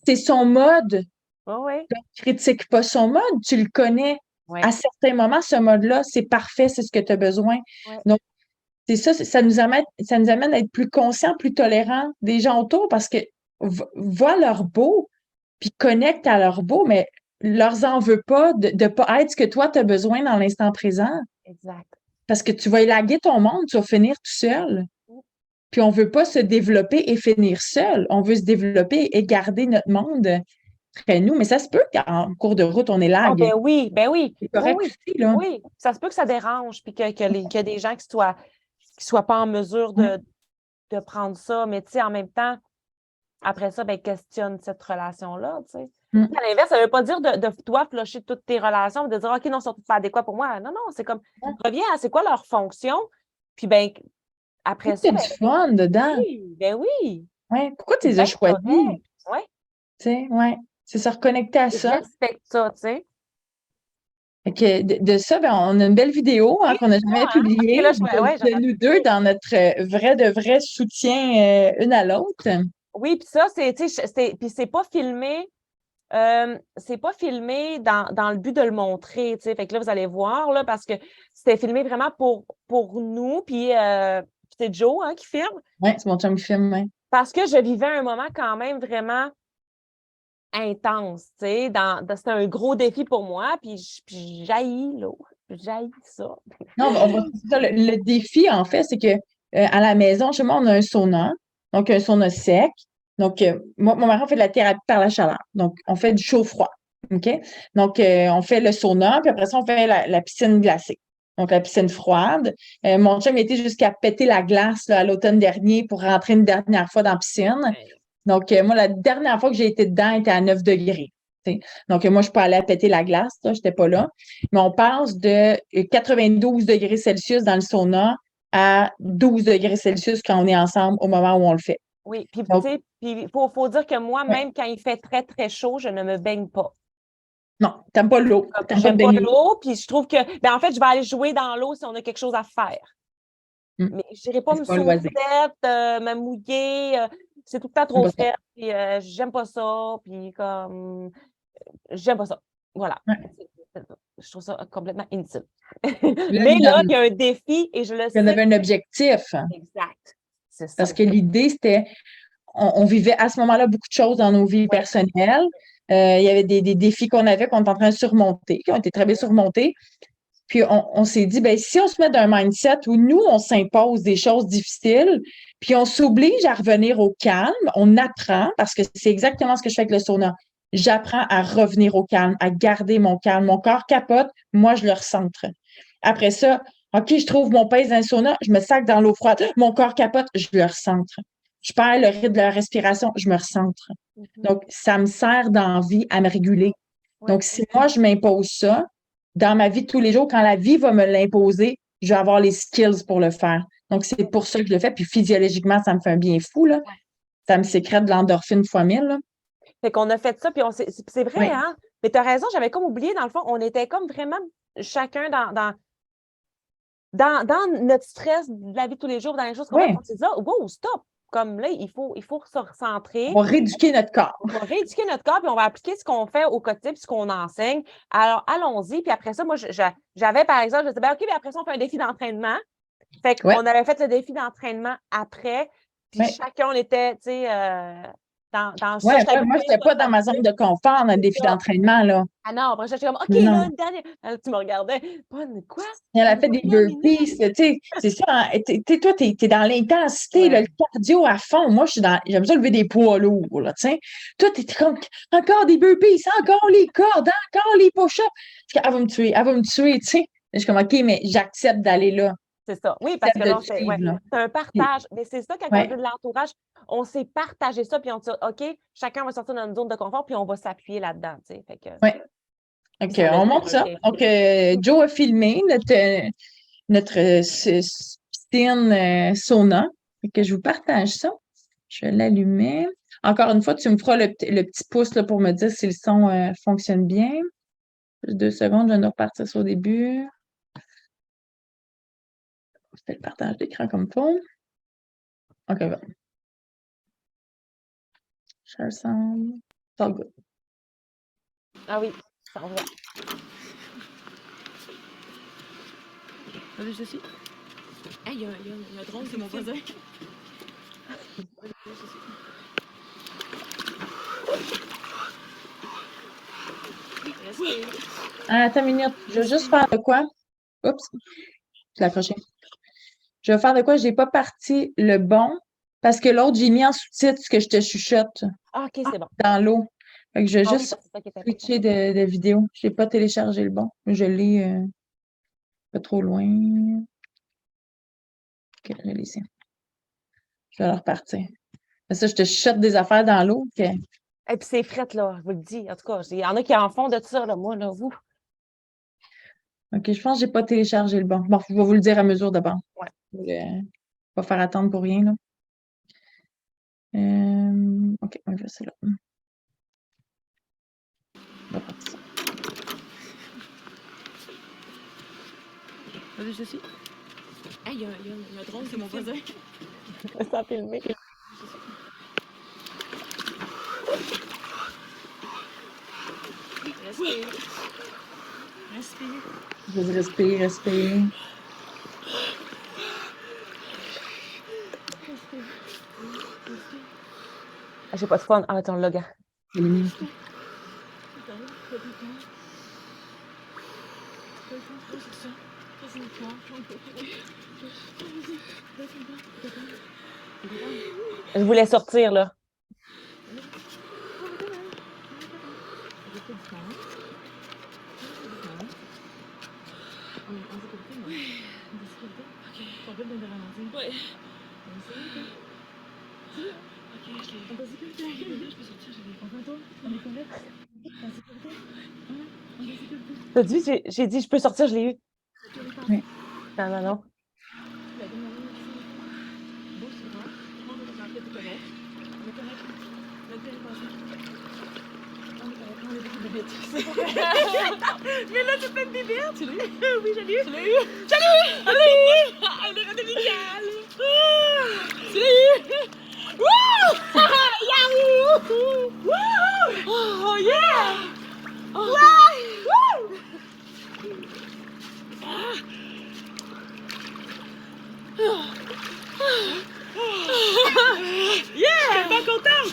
C'est son mode. Ouais. Donc, critique pas son mode, tu le connais. Ouais. À certains moments, ce mode-là, c'est parfait, c'est ce que tu as besoin. Ouais. Donc, c'est ça, ça nous amène à être plus conscients, plus tolérants des gens autour parce que vois leur beau, puis connecte à leur beau, mais leur en veux pas de ne pas être ce que toi, tu as besoin dans l'instant présent. Exact. Parce que tu vas élaguer ton monde, tu vas finir tout seul. Puis on veut pas se développer et finir seul. On veut se développer et garder notre monde près de nous. Mais ça se peut qu'en cours de route, on Oh, élague. ben oui. C'est correct Oui. aussi, là. Oui. Ça se peut que ça dérange, puis qu'il y a des gens qui soient pas en mesure de prendre ça, mais tu sais, en même temps, après ça, ben, questionne cette relation-là, tu sais. À l'inverse, ça ne veut pas dire de toi flusher toutes tes relations et de dire, OK, non, ils sont pas adéquats pour moi. Non, c'est comme, reviens à c'est quoi leur fonction, puis ben, après ça, C'est du fun dedans. oui. Ouais. Pourquoi tu les Ben as choisis? correct. Ouais. Tu sais, ouais. C'est se reconnecter à Je ça. respecte ça, tu sais. Fait que de ça, ben, on a une belle vidéo qu'on n'a jamais publiée Parce que là, de nous deux dans notre vrai de vrai soutien une à l'autre. Oui, puis ça, puis c'est pas filmé. C'est pas filmé dans le but de le montrer, tu sais. Fait que là, vous allez voir, là, parce que c'était filmé vraiment pour nous, puis c'est Joe qui filme. Oui, c'est mon chum qui filme, oui. Parce que je vivais un moment quand même vraiment intense, tu sais. C'était un gros défi pour moi, puis j'haïs l'eau. J'haïs ça. Non, le défi, en fait, c'est que à la maison, chez moi, on a un sauna, donc un sauna sec. Donc, moi, mon mari, on fait de la thérapie par la chaleur. Donc, on fait du chaud-froid. OK? Donc, on fait le sauna, puis après ça, on fait la piscine glacée. Donc, la piscine froide. Mon chum était jusqu'à péter la glace là, à l'automne dernier pour rentrer une dernière fois dans la piscine. Donc, moi, la dernière fois que j'ai été dedans, était à 9 degrés. T'sais. Donc, moi, je peux aller à péter la glace, je n'étais pas là. Mais on passe de 92 degrés Celsius dans le sauna à 12 degrés Celsius quand on est ensemble au moment où on le fait. Oui, puis tu sais, il faut dire que moi, même quand il fait très, très chaud, je ne me baigne pas. Non, t'aimes pas l'eau. J'aime pas l'eau, puis je trouve que, en fait, je vais aller jouer dans l'eau si on a quelque chose à faire. Mais je n'irai pas me saucer, me mouiller. C'est tout le temps trop frais. Puis j'aime pas ça. Puis comme, j'aime pas ça. Voilà. Je trouve ça complètement inutile. Mais là, il y a un défi et je le sais. Il y avait un objectif. Exact. C'est ça. Parce que l'idée, c'était, on vivait à ce moment-là beaucoup de choses dans nos vies personnelles. Il y avait des défis qu'on avait, qu'on était en train de surmonter, qui ont été très bien surmontés. Puis on s'est dit, ben si on se met dans un mindset où nous, on s'impose des choses difficiles, puis on s'oblige à revenir au calme, on apprend, parce que c'est exactement ce que je fais avec le sauna. J'apprends à revenir au calme, à garder mon calme. Mon corps capote, moi, je le recentre. Après ça, OK, je trouve mon pèse dans le sauna, je me sac dans l'eau froide. Mon corps capote, je le recentre. Je perds le rythme de la respiration, je me recentre. Donc, ça me sert d'envie à me réguler. Donc, si moi, je m'impose ça, dans ma vie de tous les jours, quand la vie va me l'imposer, je vais avoir les skills pour le faire. Donc, c'est pour ça que je le fais. Puis physiologiquement, ça me fait un bien fou, là. Ça me sécrète de l'endorphine fois 1000, là. Fait qu'on a fait ça, puis c'est vrai, hein? Mais tu as raison, j'avais comme oublié, dans le fond, on était comme vraiment chacun dans notre stress de la vie de tous les jours, dans les choses qu'on fait, on s'est dit, wow, stop! Comme là, il faut se recentrer. On va rééduquer notre corps. On va rééduquer notre corps, puis on va appliquer ce qu'on fait au quotidien, puis ce qu'on enseigne. Alors, allons-y. Puis après ça, moi, j'avais, par exemple, je disais, OK, mais après ça, on fait un défi d'entraînement. Fait qu'on avait fait le défi d'entraînement après. Puis chacun, on était, tu sais, dans ça. Moi, je n'étais pas dans ma zone de confort dans le défi d'entraînement, là. Ah non, après, j'étais comme, OK, là, une dernière. Alors, tu me regardais. Quoi? Elle a fait des burpees, tu sais, c'est ça. Hein, toi, tu es dans l'intensité, le cardio à fond. Moi, j'aime ça lever des poids lourds, là, tu sais. Toi, tu es comme, encore des burpees, encore les cordes, encore les push-ups. Elle va me tuer, tu sais. Je suis comme, OK, mais j'accepte d'aller là. C'est ça. Oui, parce que là, J'accepte de suivre, là. c'est un partage. Mais c'est ça, quand on Ouais. veut de l'entourage, on s'est partagé ça, puis on dit, OK, chacun va sortir de notre zone de confort, puis on va s'appuyer là-dedans, tu sais. Fait que, Ouais. OK, ça l'a on fait, montre ça. OK. Donc, Joe a filmé notre piscine sauna. Fait que je vous partage ça. Je vais l'allumer. Encore une fois, tu me feras le petit pouce là, pour me dire si le son fonctionne bien. Juste 2 secondes, je viens de repartir sur au début. Je fais le partage d'écran comme il faut. OK, bon. Share sound. It's all good. Ah oui, ça va. T'as vu ceci? Hey, il y a un drone, c'est mon voisin. Attends une minute. Je vais juste faire de quoi? Oups, je l'ai accroché. Je vais faire de quoi? Je n'ai pas parti le bon parce que l'autre, j'ai mis en sous-titre ce que je te chuchote Ah, OK, c'est bon. dans l'eau. Fait que je vais Ah oui, juste c'est ça qui est important. switcher de vidéo. Je n'ai pas téléchargé le bon. Je l'ai pas trop loin. OK, je l'ai ici. Je vais le repartir. Mais ça, je te chuchote des affaires dans l'eau. Et puis c'est fret, là, je vous le dis. En tout cas, il y en a qui en font de ça, là, moi, là, vous. OK, je pense que je n'ai pas téléchargé le bon. Bon, je vais vous le dire à mesure d'abord. Ouais. Pas faire attendre pour rien, là. OK, je vais là. On va partir ça. T'as vu ceci? Hey, il y a un drone, c'est mon voisin. Ça a filmé. Respire. Respire. Je vais respirer. Ah, j'ai pas de fun. Ah, attends, là, gars. Je voulais sortir, là. Ouais. T'as dit, j'ai dit, je peux sortir, je l'ai eu. Oui. Non. Mais là, tu fais une bébête! Tu l'as eu? Oui, je l'ai eu! Tu l'as eu? Je l'ai eu! Je l'ai eu! Elle est redevenue calme! Tu l'as eu? Wouh! Yahoo! Wouh! Oh, yeah! Wouh! Yeah! Je suis tellement contente!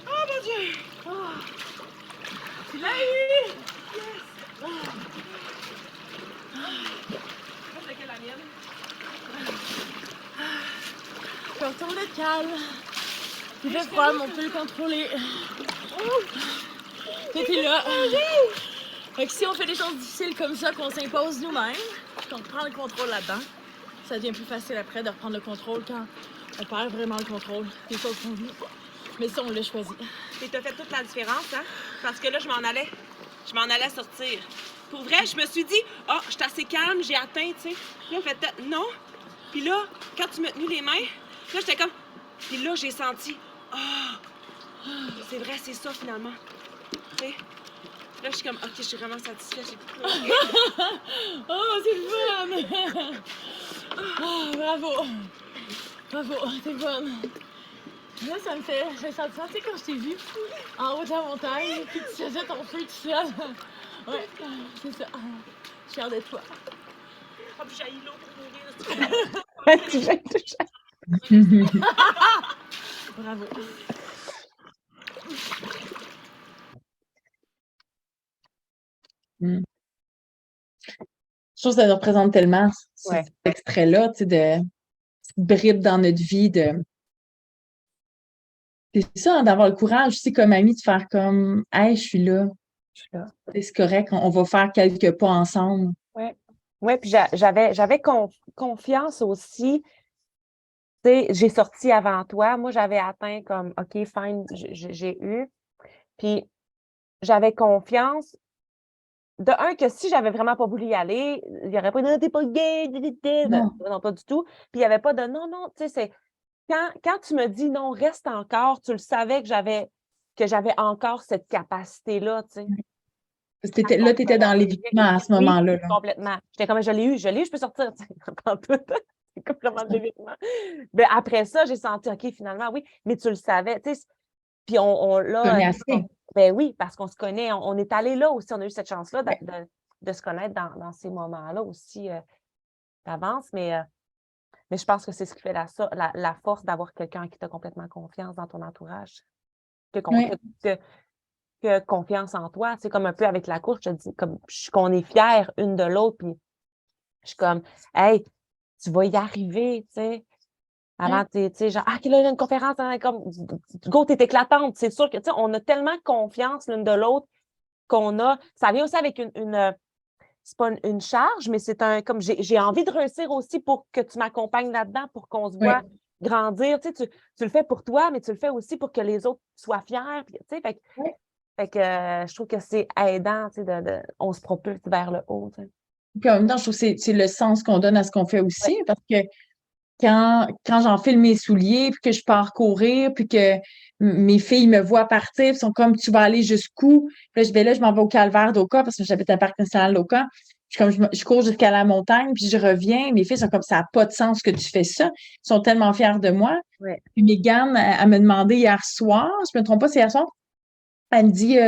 Oh mon Dieu! Tu l'as eu! Yes! C'est quelle la mienne? Je peux retourner calme. Il fait froid, mais on peut le contrôler. T'étais là. Fait que si on fait des choses difficiles comme ça, qu'on s'impose nous-mêmes, qu'on prend le contrôle là-dedans, ça devient plus facile après de reprendre le contrôle quand on perd vraiment le contrôle des choses qu'on vit. Mais ça, on l'a choisi. Et t'as fait toute la différence, hein? Parce que là, je m'en allais sortir. Pour vrai, je me suis dit, ah, je suis assez calme, j'ai atteint, tu sais. Là, en fait, non. Puis là, quand tu m'as tenu les mains, là, j'étais comme. Puis là, j'ai senti, c'est vrai, c'est ça, finalement. Tu sais. Là, je suis comme, OK, je suis vraiment satisfaite, j'ai plus pleuré. Oh, c'est le fun! Oh, bravo! Bravo, c'est fun! Là, ça me fait sentir, tu sais, quand je t'ai vu en haut de la montagne, puis tu faisais ton feu tout seul. Ouais, c'est ça. Je suis fière de toi. Ah, puis j'ai eu l'eau pour mourir. Tu viens de toucher. Bravo. Je trouve que ça représente tellement Ouais. cet extrait-là, tu sais, de bribes dans notre vie, de C'est ça, hein, d'avoir le courage aussi comme ami de faire comme Hey, je suis là. Je suis là. C'est correct, on va faire quelques pas ensemble. Ouais. Ouais, puis j'avais confiance aussi. Tu sais, j'ai sorti avant toi. Moi, j'avais atteint comme OK, fine, j'ai eu. Puis j'avais confiance. De un, que si j'avais vraiment pas voulu y aller, il n'y aurait pas de «Ah, t'es pas gay, Non. non, pas du tout. Puis il n'y avait pas de non, non, tu sais, c'est quand tu me dis non, reste encore, tu le savais que j'avais encore cette capacité-là, tu sais. Parce que là, tu étais dans l'évitement à ce Oui, moment-là. Là. complètement. J'étais comme je l'ai eu, je peux sortir, tu sais, en tout. C'est comme vraiment de l'évitement. Mais après ça, j'ai senti OK, finalement, oui, mais tu le savais, tu sais. Puis on Tu là, connais assez. ben oui, parce qu'on se connaît, on est allé là aussi, on a eu cette chance-là Ouais. de se connaître dans ces moments-là aussi d'avance, mais je pense que c'est ce qui fait la force d'avoir quelqu'un qui t'a complètement confiance dans ton entourage, que, con- Ouais. que, que- que confiance en toi. C'est comme un peu avec la course, je te dis, comme qu'on est fiers une de l'autre, puis je suis comme, hey, tu vas y arriver, tu sais. Avant, tu sais, genre, ah, là, il y a une conférence, hein, comme, go, t'es éclatante. C'est sûr que, tu sais, on a tellement confiance l'une de l'autre qu'on a. Ça vient aussi avec c'est pas une charge, mais c'est comme, j'ai envie de réussir aussi pour que tu m'accompagnes là-dedans, pour qu'on se voit grandir. Tu sais, tu le fais pour toi, mais tu le fais aussi pour que les autres soient fiers. Puis, tu sais, fait que je trouve que c'est aidant, tu sais, on se propulse vers le haut, tu sais. Puis en même temps, je trouve que c'est le sens qu'on donne à ce qu'on fait Ouais. aussi, parce que quand j'enfile mes souliers, puis que je pars courir, puis que mes filles me voient partir, puis sont comme, tu vas aller jusqu'où? Puis là, je m'en vais au Calvaire d'Oka, parce que j'habite à Parc national d'Oka. Puis comme je cours jusqu'à la montagne, puis je reviens, mes filles sont comme, ça n'a pas de sens que tu fais ça. Ils sont tellement fiers de moi. Ouais. Puis Mégane, elle me demandé hier soir, je me trompe pas, c'est hier soir, elle me dit,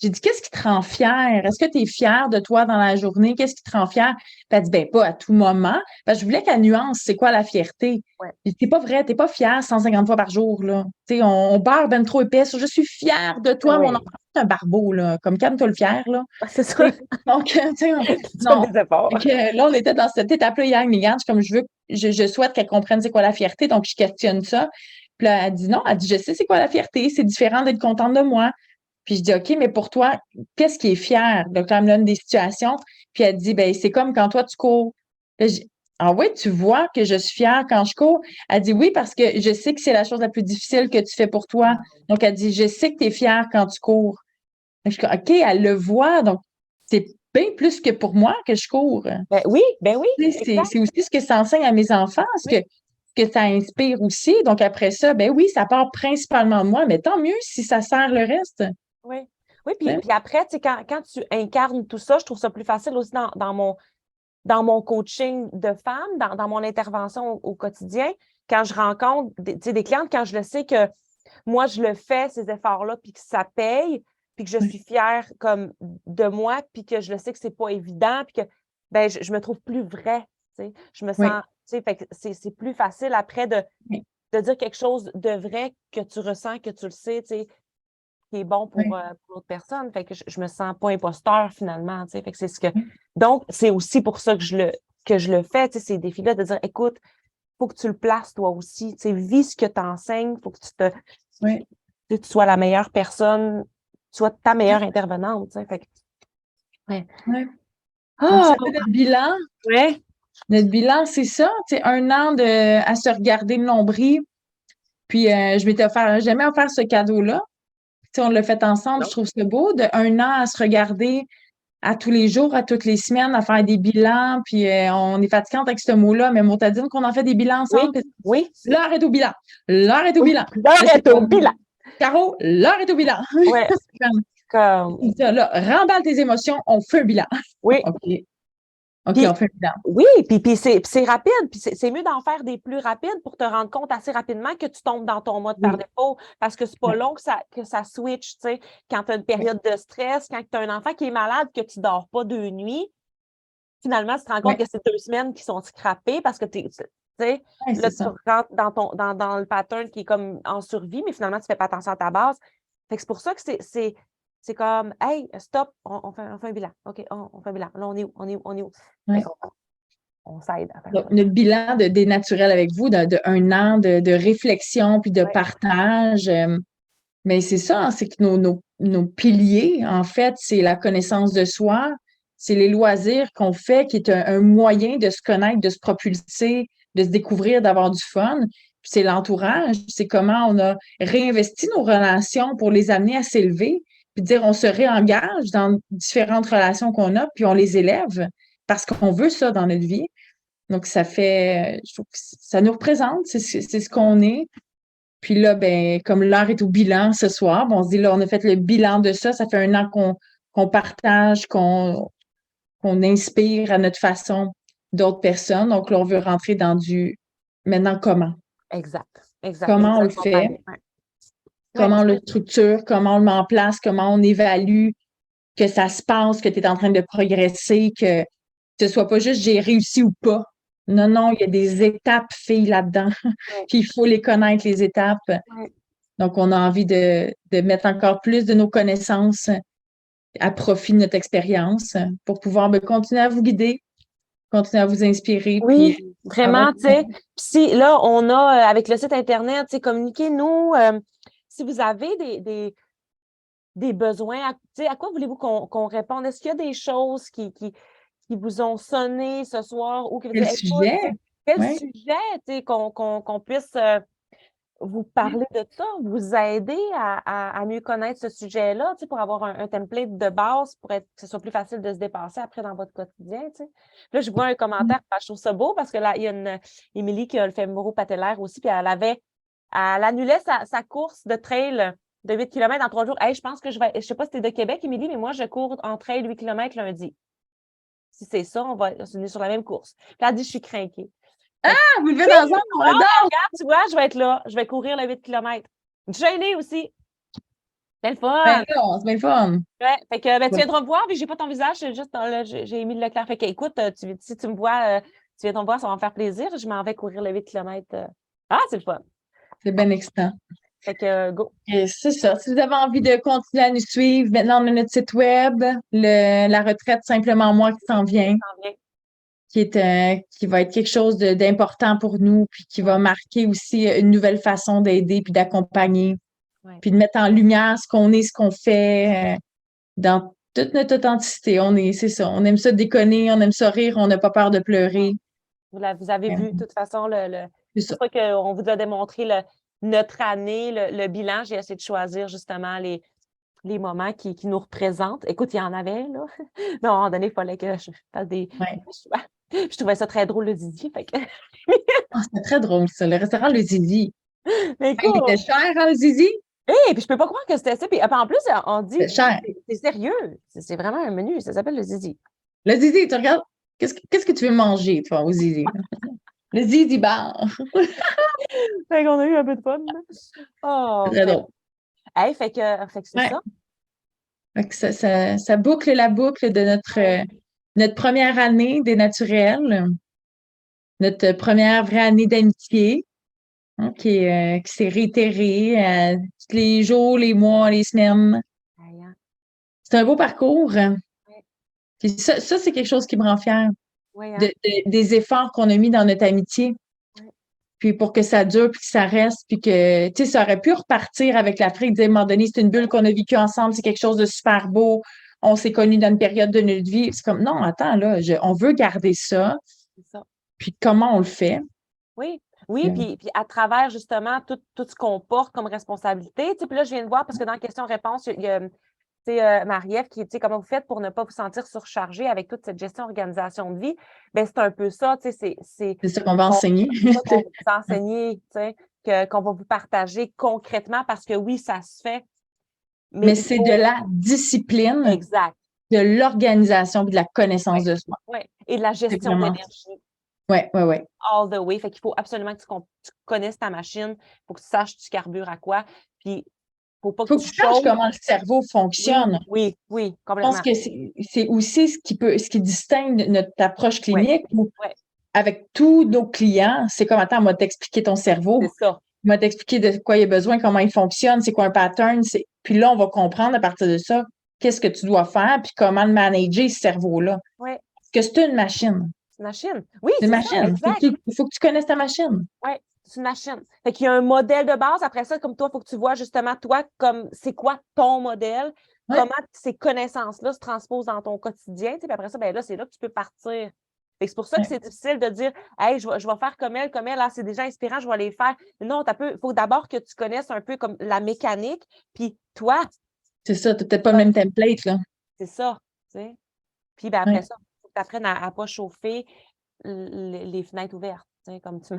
j'ai dit, qu'est-ce qui te rend fière? Est-ce que tu es fière de toi dans la journée? Qu'est-ce qui te rend fière? Puis elle dit, ben, pas à tout moment. Parce que je voulais qu'elle nuance, c'est quoi la fierté? Ouais. T'es pas vrai, t'es pas fière 150 fois par jour, là. Tu sais, on beurre ben trop épais. Je suis fière de toi, mon Oui. enfant. C'est un barbeau, là. Comme calme-toi le fier, là. C'est ça. Donc, tu sais, Tu non. fais des efforts. Fait que là, on était dans cette étape-là hier avec Mégane. Je suis comme, je souhaite qu'elle comprenne c'est quoi la fierté. Donc, je questionne ça. Puis là, elle dit non. Elle dit, je sais c'est quoi la fierté. C'est différent d'être contente de moi. Puis je dis, OK, mais pour toi, qu'est-ce qui est fier? Donc, elle me donne des situations. Puis elle dit, ben, c'est comme quand toi, tu cours. Là, ah oui, tu vois que je suis fière quand je cours. Elle dit oui, parce que je sais que c'est la chose la plus difficile que tu fais pour toi. Donc, elle dit, je sais que tu es fière quand tu cours. Je dis, OK, elle le voit. Donc, c'est bien plus que pour moi que je cours. Ben oui, exact. C'est aussi ce que ça enseigne à mes enfants, que ça inspire aussi. Donc, après ça, ben oui, ça part principalement de moi, mais tant mieux si ça sert le reste. Oui, oui, puis après, tu sais, quand tu incarnes tout ça, je trouve ça plus facile aussi dans mon coaching de femmes, dans mon intervention au quotidien, quand je rencontre tu sais, des clientes, quand je le sais que moi, je le fais, ces efforts-là, puis que ça paye, puis que je suis fière comme de moi, puis que je le sais que c'est pas évident, puis que ben, je me trouve plus vraie, tu sais. Je me sens, tu sais, fait que c'est plus facile après de dire quelque chose de vrai que tu ressens, que tu le sais, tu sais, qui est bon pour l'autre personne. Fait que je me sens pas imposteur finalement, tu sais. Fait que c'est ce que... Donc, c'est aussi pour ça que je le fais, tu sais, ces défis-là, de dire, écoute, il faut que tu le places toi aussi, tu sais, vis ce que tu enseignes, il faut que tu sois la meilleure personne, tu sois ta meilleure intervenante, tu sais. Fait que... Donc, Ah! ça fait notre bilan. Ouais. Notre bilan, c'est ça, tu sais, 1 an à se regarder le nombril. Puis, je m'étais jamais offert ce cadeau-là. Tu sais, on l'a fait ensemble, je trouve ça beau, de 1 an à se regarder à tous les jours, à toutes les semaines, à faire des bilans, puis on est fatigante avec ce mot-là, mais Motadine qu'on en fait des bilans Oui, ensemble. oui. L'heure est au bilan. L'heure est au bilan. L'heure est au bilan. Caro, l'heure est au bilan. Ouais. Comme... Là, remballe tes émotions, on fait un bilan. Oui. OK, Puis, on fait un bilan. oui, puis c'est rapide, puis c'est mieux d'en faire des plus rapides pour te rendre compte assez rapidement que tu tombes dans ton mode par défaut, parce que c'est pas long que ça switch, tu sais. Quand tu as une période de stress, quand tu as un enfant qui est malade, que tu dors pas 2 nuits, finalement, tu te rends compte que c'est 2 semaines qui sont scrappées parce que tu sais, là, tu rentres dans le pattern qui est comme en survie, mais finalement, tu fais pas attention à ta base. Fait que c'est pour ça que c'est comme, hey, stop, on fait un bilan. OK, on fait un bilan. Là, on est où? On est où? Ouais. On s'aide à faire Donc, ça. notre bilan de Dénaturel avec vous, de 1 an de réflexion puis de partage. Mais c'est ça, hein, c'est que nos piliers, en fait, c'est la connaissance de soi, c'est les loisirs qu'on fait, qui est un moyen de se connaître, de se propulser, de se découvrir, d'avoir du fun. Puis c'est l'entourage, c'est comment on a réinvesti nos relations pour les amener à s'élever, puis dire on se réengage dans différentes relations qu'on a, puis on les élève parce qu'on veut ça dans notre vie. Donc, je trouve que ça nous représente, c'est ce qu'on est. Puis là, ben, comme l'heure est au bilan ce soir, ben, on se dit là, on a fait le bilan de ça. Ça fait 1 an qu'on partage, qu'on inspire à notre façon d'autres personnes. Donc là, on veut rentrer dans maintenant comment? Exact. Comment on le fait? Comment on le structure? Comment on le met en place? Comment on évalue que ça se passe, que tu es en train de progresser, que ce soit pas juste j'ai réussi ou pas. Non, il y a des étapes, filles, là-dedans. Puis il faut les connaître, les étapes. Donc, on a envie de mettre encore plus de nos connaissances à profit de notre expérience pour pouvoir continuer à vous guider, continuer à vous inspirer. Oui, puis vraiment, tu sais. Puis si, là, on a, avec le site Internet, tu sais, communiquez-nous. Si vous avez des besoins, tu sais, à quoi voulez-vous qu'on réponde? Est-ce qu'il y a des choses qui vous ont sonné ce soir ou qui vous Quel disent, sujet? quel Ouais. sujet, tu sais, qu'on puisse vous parler de ça, vous aider à mieux connaître ce sujet-là, tu sais, pour avoir un template de base pour que ce soit plus facile de se dépasser après dans votre quotidien, tu sais. Là, je vois un commentaire, je trouve ça beau parce que là, il y a Émilie qui a le fémoro-patellaire aussi, puis elle annulait sa course de trail de 8 km en 3 jours. Hey, je pense que je sais pas si tu es de Québec, Émilie, mais moi, je cours en trail 8 km lundi. Si c'est ça, on est sur la même course. Puis elle dit, je suis craquée. Ah, vous le faites ensemble, on adore! Regarde, tu vois, je vais être là. Je vais courir le 8 km. Gênée aussi. C'est le fun. Ben là, c'est bien fun. Ouais, fait que tu viendras me voir, puis j'ai pas ton visage, c'est juste j'ai émis le clair. Fait que écoute, si tu me vois, tu viendras me voir, ça va me faire plaisir. Je m'en vais courir le 8 km. Ah, c'est le fun. C'est bien excitant. Fait que go. Et c'est ça. Si vous avez envie de continuer à nous suivre, maintenant on a notre site web, la retraite Simplement Moi qui s'en vient, qui va être quelque chose d'important pour nous, puis qui va marquer aussi une nouvelle façon d'aider puis d'accompagner, puis de mettre en lumière ce qu'on est, ce qu'on fait dans toute notre authenticité. C'est ça. On aime ça déconner, on aime ça rire, on n'a pas peur de pleurer. Vous avez vu, de toute façon, C'est pour ça qu'on vous a démontré notre année, le bilan. J'ai essayé de choisir justement les moments qui nous représentent. Écoute, il y en avait, là. Mais à un moment donné, il fallait que je fasse des. Je trouvais ça très drôle, le Didier. Fait que... c'était très drôle, ça. Le restaurant Le Zizi. Mais Il était cher, hein, le Zizi? Puis je peux pas croire que c'était ça. Puis en plus, on dit. C'est sérieux. C'est vraiment un menu. Ça s'appelle le Zizi. Le Zizi, tu regardes. Qu'est-ce que tu veux manger, toi, au Zizi? Le Zizi bar. Fait qu'on a eu un peu de fun. Oh, très drôle. Hey, fait que c'est ça. Fait que ça boucle la boucle de notre première année des naturels, notre première vraie année d'amitié, hein, qui s'est réitérée tous les jours, les mois, les semaines. C'est un beau parcours. Puis ça, c'est quelque chose qui me rend fière. Des efforts qu'on a mis dans notre amitié. Puis pour que ça dure, puis que ça reste, puis que, tu sais, ça aurait pu repartir avec l'Afrique, dire, à un moment donné, c'est une bulle qu'on a vécue ensemble, c'est quelque chose de super beau, on s'est connus dans une période de notre vie. C'est comme, non, attends, là, on veut garder ça. C'est ça. Puis comment on le fait? Oui, puis à travers, justement, tout ce qu'on porte comme responsabilité. Tu sais, puis là, je viens de voir, parce que dans question-réponse, il y a Marie-Ève qui dit comment vous faites pour ne pas vous sentir surchargé avec toute cette gestion organisation de vie. Bien, c'est un peu ça, tu sais, c'est ça qu'on va enseigner. C'est ça qu'on va vous enseigner, tu sais, qu'on va vous partager concrètement parce que oui, ça se fait. Mais c'est de la discipline. Exact. De l'organisation et de la connaissance de soi. Oui, et de la gestion d'énergie. Oui. All the way. Fait qu'il faut absolument que tu connaisses ta machine, il faut que tu saches tu carbures à quoi. Puis faut que tu saches comment le cerveau fonctionne. Oui, complètement. Je pense que c'est aussi ce qui distingue notre approche clinique. Avec tous nos clients, c'est comme, attends, on va t'expliquer ton cerveau. C'est ça. On va t'expliquer de quoi il a besoin, comment il fonctionne, c'est quoi un pattern. Puis là, on va comprendre à partir de ça qu'est-ce que tu dois faire, puis comment le manager, ce cerveau-là. Oui. Parce que c'est une machine. C'est une machine. Oui, c'est une machine. Il faut que tu connaisses ta machine. Oui. C'est une machine. Fait qu'il y a un modèle de base. Après ça, comme toi, il faut que tu vois justement, toi, comme c'est quoi ton modèle, Ouais. comment ces connaissances-là se transposent dans ton quotidien. Puis après ça, ben là, c'est là que tu peux partir. Fait que c'est pour ça que Ouais. c'est difficile de dire hey, je vais faire comme elle, là, c'est déjà inspirant, je vais les faire. Non, il faut d'abord que tu connaisses un peu comme la mécanique. Puis toi, C'est ça, tu n'as peut-être pas le même template, là. c'est ça. Tu sais. Puis ben, après ça, il faut que tu apprennes à ne pas chauffer les fenêtres ouvertes. Comme tu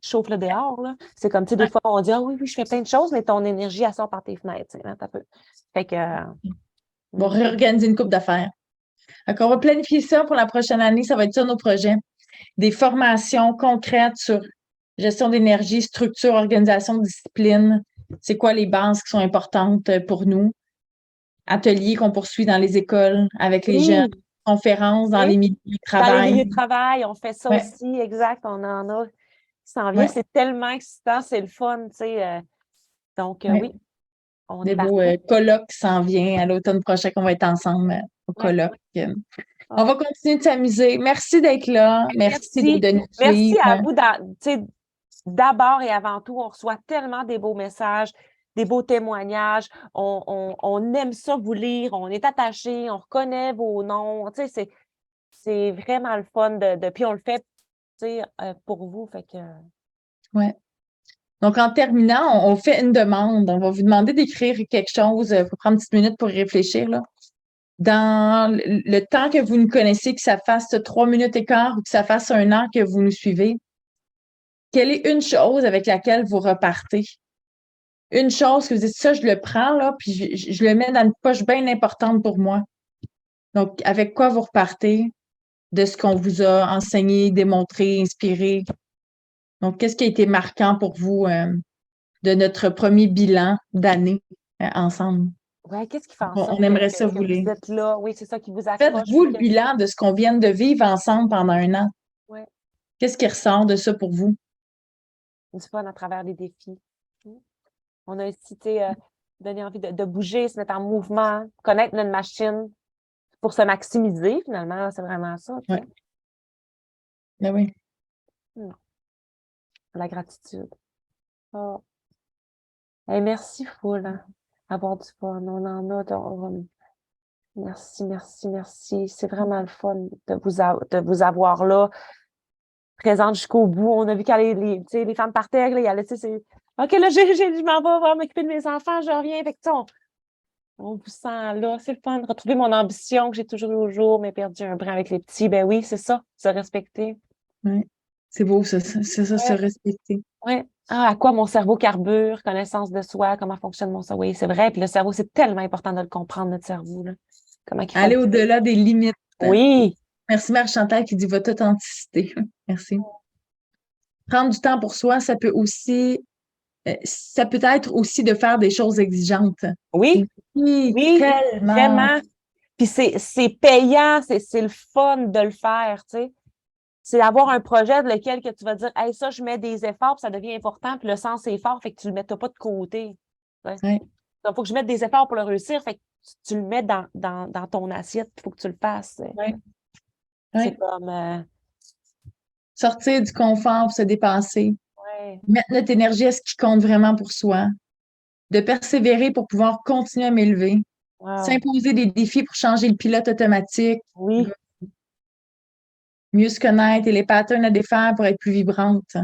chauffes le dehors, là. C'est comme, tu sais, des fois, on dit, ah oui, je fais plein de choses, mais ton énergie, elle sort par tes fenêtres. Là, t'as peu. Fait que. On va réorganiser une coupe d'affaires. Donc, on va planifier ça pour la prochaine année. Ça va être ça nos projets. Des formations concrètes sur gestion d'énergie, structure, organisation, discipline. C'est quoi les bases qui sont importantes pour nous? Ateliers qu'on poursuit dans les écoles avec les jeunes, conférences dans les milieux de travail. Dans les milieux de travail, on fait ça Ouais. aussi, exact. On en a qui s'en vient. Ouais. C'est tellement excitant, c'est le fun, tu sais. Donc, Ouais. oui, on Des est beaux parti. colloques qui s'en viennent à l'automne prochain qu'on va être ensemble au colloque. On va continuer de s'amuser. Merci d'être là. Merci de nous Merci suivre. à vous. Tu sais, d'abord et avant tout, on reçoit tellement des beaux messages, des beaux témoignages. On aime ça vous lire. On est attachés. On reconnaît vos noms. Tu sais, c'est vraiment le fun puis on le fait, tu sais, pour vous. Fait que. Ouais. Donc, en terminant, on fait une demande. On va vous demander d'écrire quelque chose. Il faut prendre une petite minute pour y réfléchir, là. Dans le temps que vous nous connaissez, que ça fasse 3 minutes et quart ou que ça fasse 1 an que vous nous suivez, quelle est une chose avec laquelle vous repartez? Une chose que vous dites, ça, je le prends, là, puis je le mets dans une poche bien importante pour moi. Donc, avec quoi vous repartez de ce qu'on vous a enseigné, démontré, inspiré? Donc, qu'est-ce qui a été marquant pour vous de notre premier bilan d'année ensemble? Ouais, qu'est-ce qui fait en On sorte aimerait que ça vous lire. vous êtes là? Oui, c'est ça qui vous accroche. Faites-vous le bilan de ce qu'on vient de vivre ensemble pendant 1 an. Ouais. Qu'est-ce qui ressort de ça pour vous? Du fun à travers des défis. On a aussi, tu sais, donné envie de bouger, se mettre en mouvement, connaître notre machine pour se maximiser, finalement. C'est vraiment ça. Tu sais. Ouais. Ben oui. La gratitude. Oh. Hey, merci, full. Hein. Avoir du fun. On en a. Merci, merci, merci. C'est vraiment le fun de vous avoir là, présente jusqu'au bout. On a vu quand tu sais, les femmes partaient, là, il y allait, tu sais, c'est OK, là, je m'en vais m'occuper de mes enfants, je reviens. Fait que, tu sais, on vous sent là. C'est le fun de retrouver mon ambition que j'ai toujours eu au jour, mais perdu un brin avec les petits. Ben oui, c'est ça, se respecter. Ouais. C'est beau, ça. C'est ça, se respecter. Oui. Ah, à quoi mon cerveau carbure, connaissance de soi, comment fonctionne mon cerveau. Oui, c'est vrai. Puis le cerveau, c'est tellement important de le comprendre, notre cerveau. Là. Comment il Aller au-delà des limites. Oui. Merci Marie-Chantal qui dit votre authenticité. Merci. Prendre du temps pour soi, ça peut être aussi de faire des choses exigeantes. Oui. Oui, tellement. vraiment. Puis c'est payant, c'est le fun de le faire, tu sais. C'est d'avoir un projet de lequel que tu vas dire, hey, ça, je mets des efforts, puis ça devient important, puis le sens est fort, fait que tu le mettras pas de côté. Ouais. Ouais. Donc, il faut que je mette des efforts pour le réussir, fait que tu le mets dans ton assiette, il faut que tu le fasses. Ouais. C'est comme... Sortir du confort pour se dépasser. Ouais. Mettre notre énergie à ce qui compte vraiment pour soi. De persévérer pour pouvoir continuer à m'élever. Wow. S'imposer des défis pour changer le pilote automatique. Oui. Mieux se connaître et les patterns à défaire pour être plus vibrante.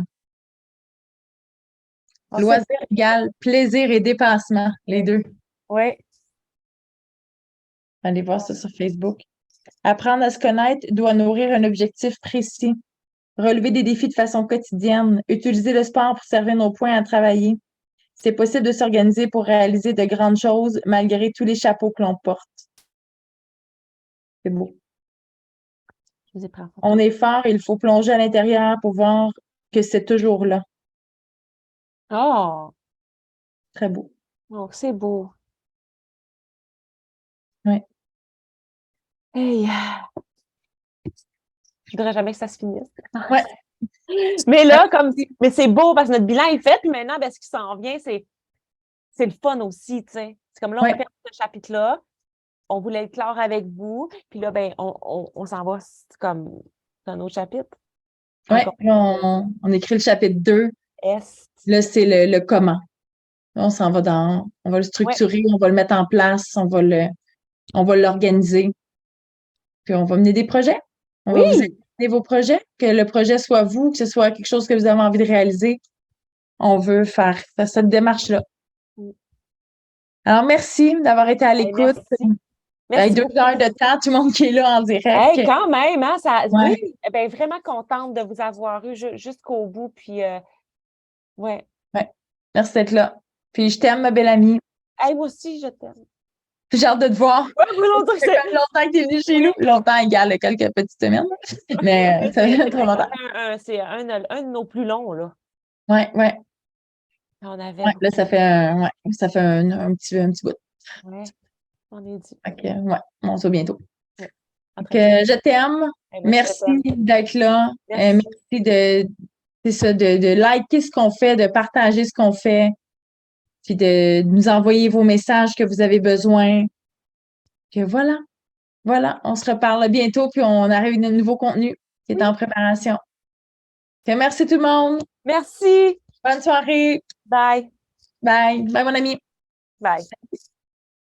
Loisir égale plaisir et dépassement, les deux. Oui. Allez voir ça sur Facebook. Apprendre à se connaître doit nourrir un objectif précis. Relever des défis de façon quotidienne. Utiliser le sport pour servir nos points à travailler. C'est possible de s'organiser pour réaliser de grandes choses malgré tous les chapeaux que l'on porte. C'est beau. On est fort et il faut plonger à l'intérieur pour voir que c'est toujours là. Oh! Très beau. Oh, c'est beau. Oui. Hey! Je voudrais jamais que ça se finisse. Ouais. Mais là, mais c'est beau parce que notre bilan est fait, puis maintenant, ben, ce qui s'en vient, c'est le fun aussi, tu sais. C'est comme là, on fait ce chapitre-là, on voulait être clair avec vous, puis là, ben, on s'en va comme un autre chapitre. Oui, on écrit le chapitre 2. Est. Là, c'est le comment. On s'en va on va le structurer, on va le mettre en place, on va l'organiser. Puis on va mener des projets. On va vous aider vos projets, que le projet soit vous, que ce soit quelque chose que vous avez envie de réaliser. On veut faire cette démarche-là. Alors, merci d'avoir été à l'écoute. Merci. 2 heures de temps, tout le monde qui est là en direct. Hey, quand même, hein, Ouais. Oui, ben, vraiment contente de vous avoir eu jusqu'au bout. Puis, ouais. Merci d'être là. Puis, je t'aime, ma belle amie. Hey, moi aussi, je t'aime. Puis, j'ai hâte de te voir. Ouais, longtemps Ça fait longtemps que tu es venue chez nous. Longtemps égale quelques petites semaines. Mais ça fait trop longtemps. C'est un de nos plus longs, là. Ouais. On avait. Ouais, là, ça fait un petit bout. Ouais, on est dit. OK, on se voit bientôt. Ouais. Donc, je t'aime. Merci d'être là. Merci de liker ce qu'on fait, de partager ce qu'on fait, puis de nous envoyer vos messages que vous avez besoin. Puis voilà, on se reparle bientôt, puis on arrive à un nouveau contenu qui est en préparation. Okay, merci tout le monde. Merci. Bonne soirée. Bye. Bye, mon ami. Bye.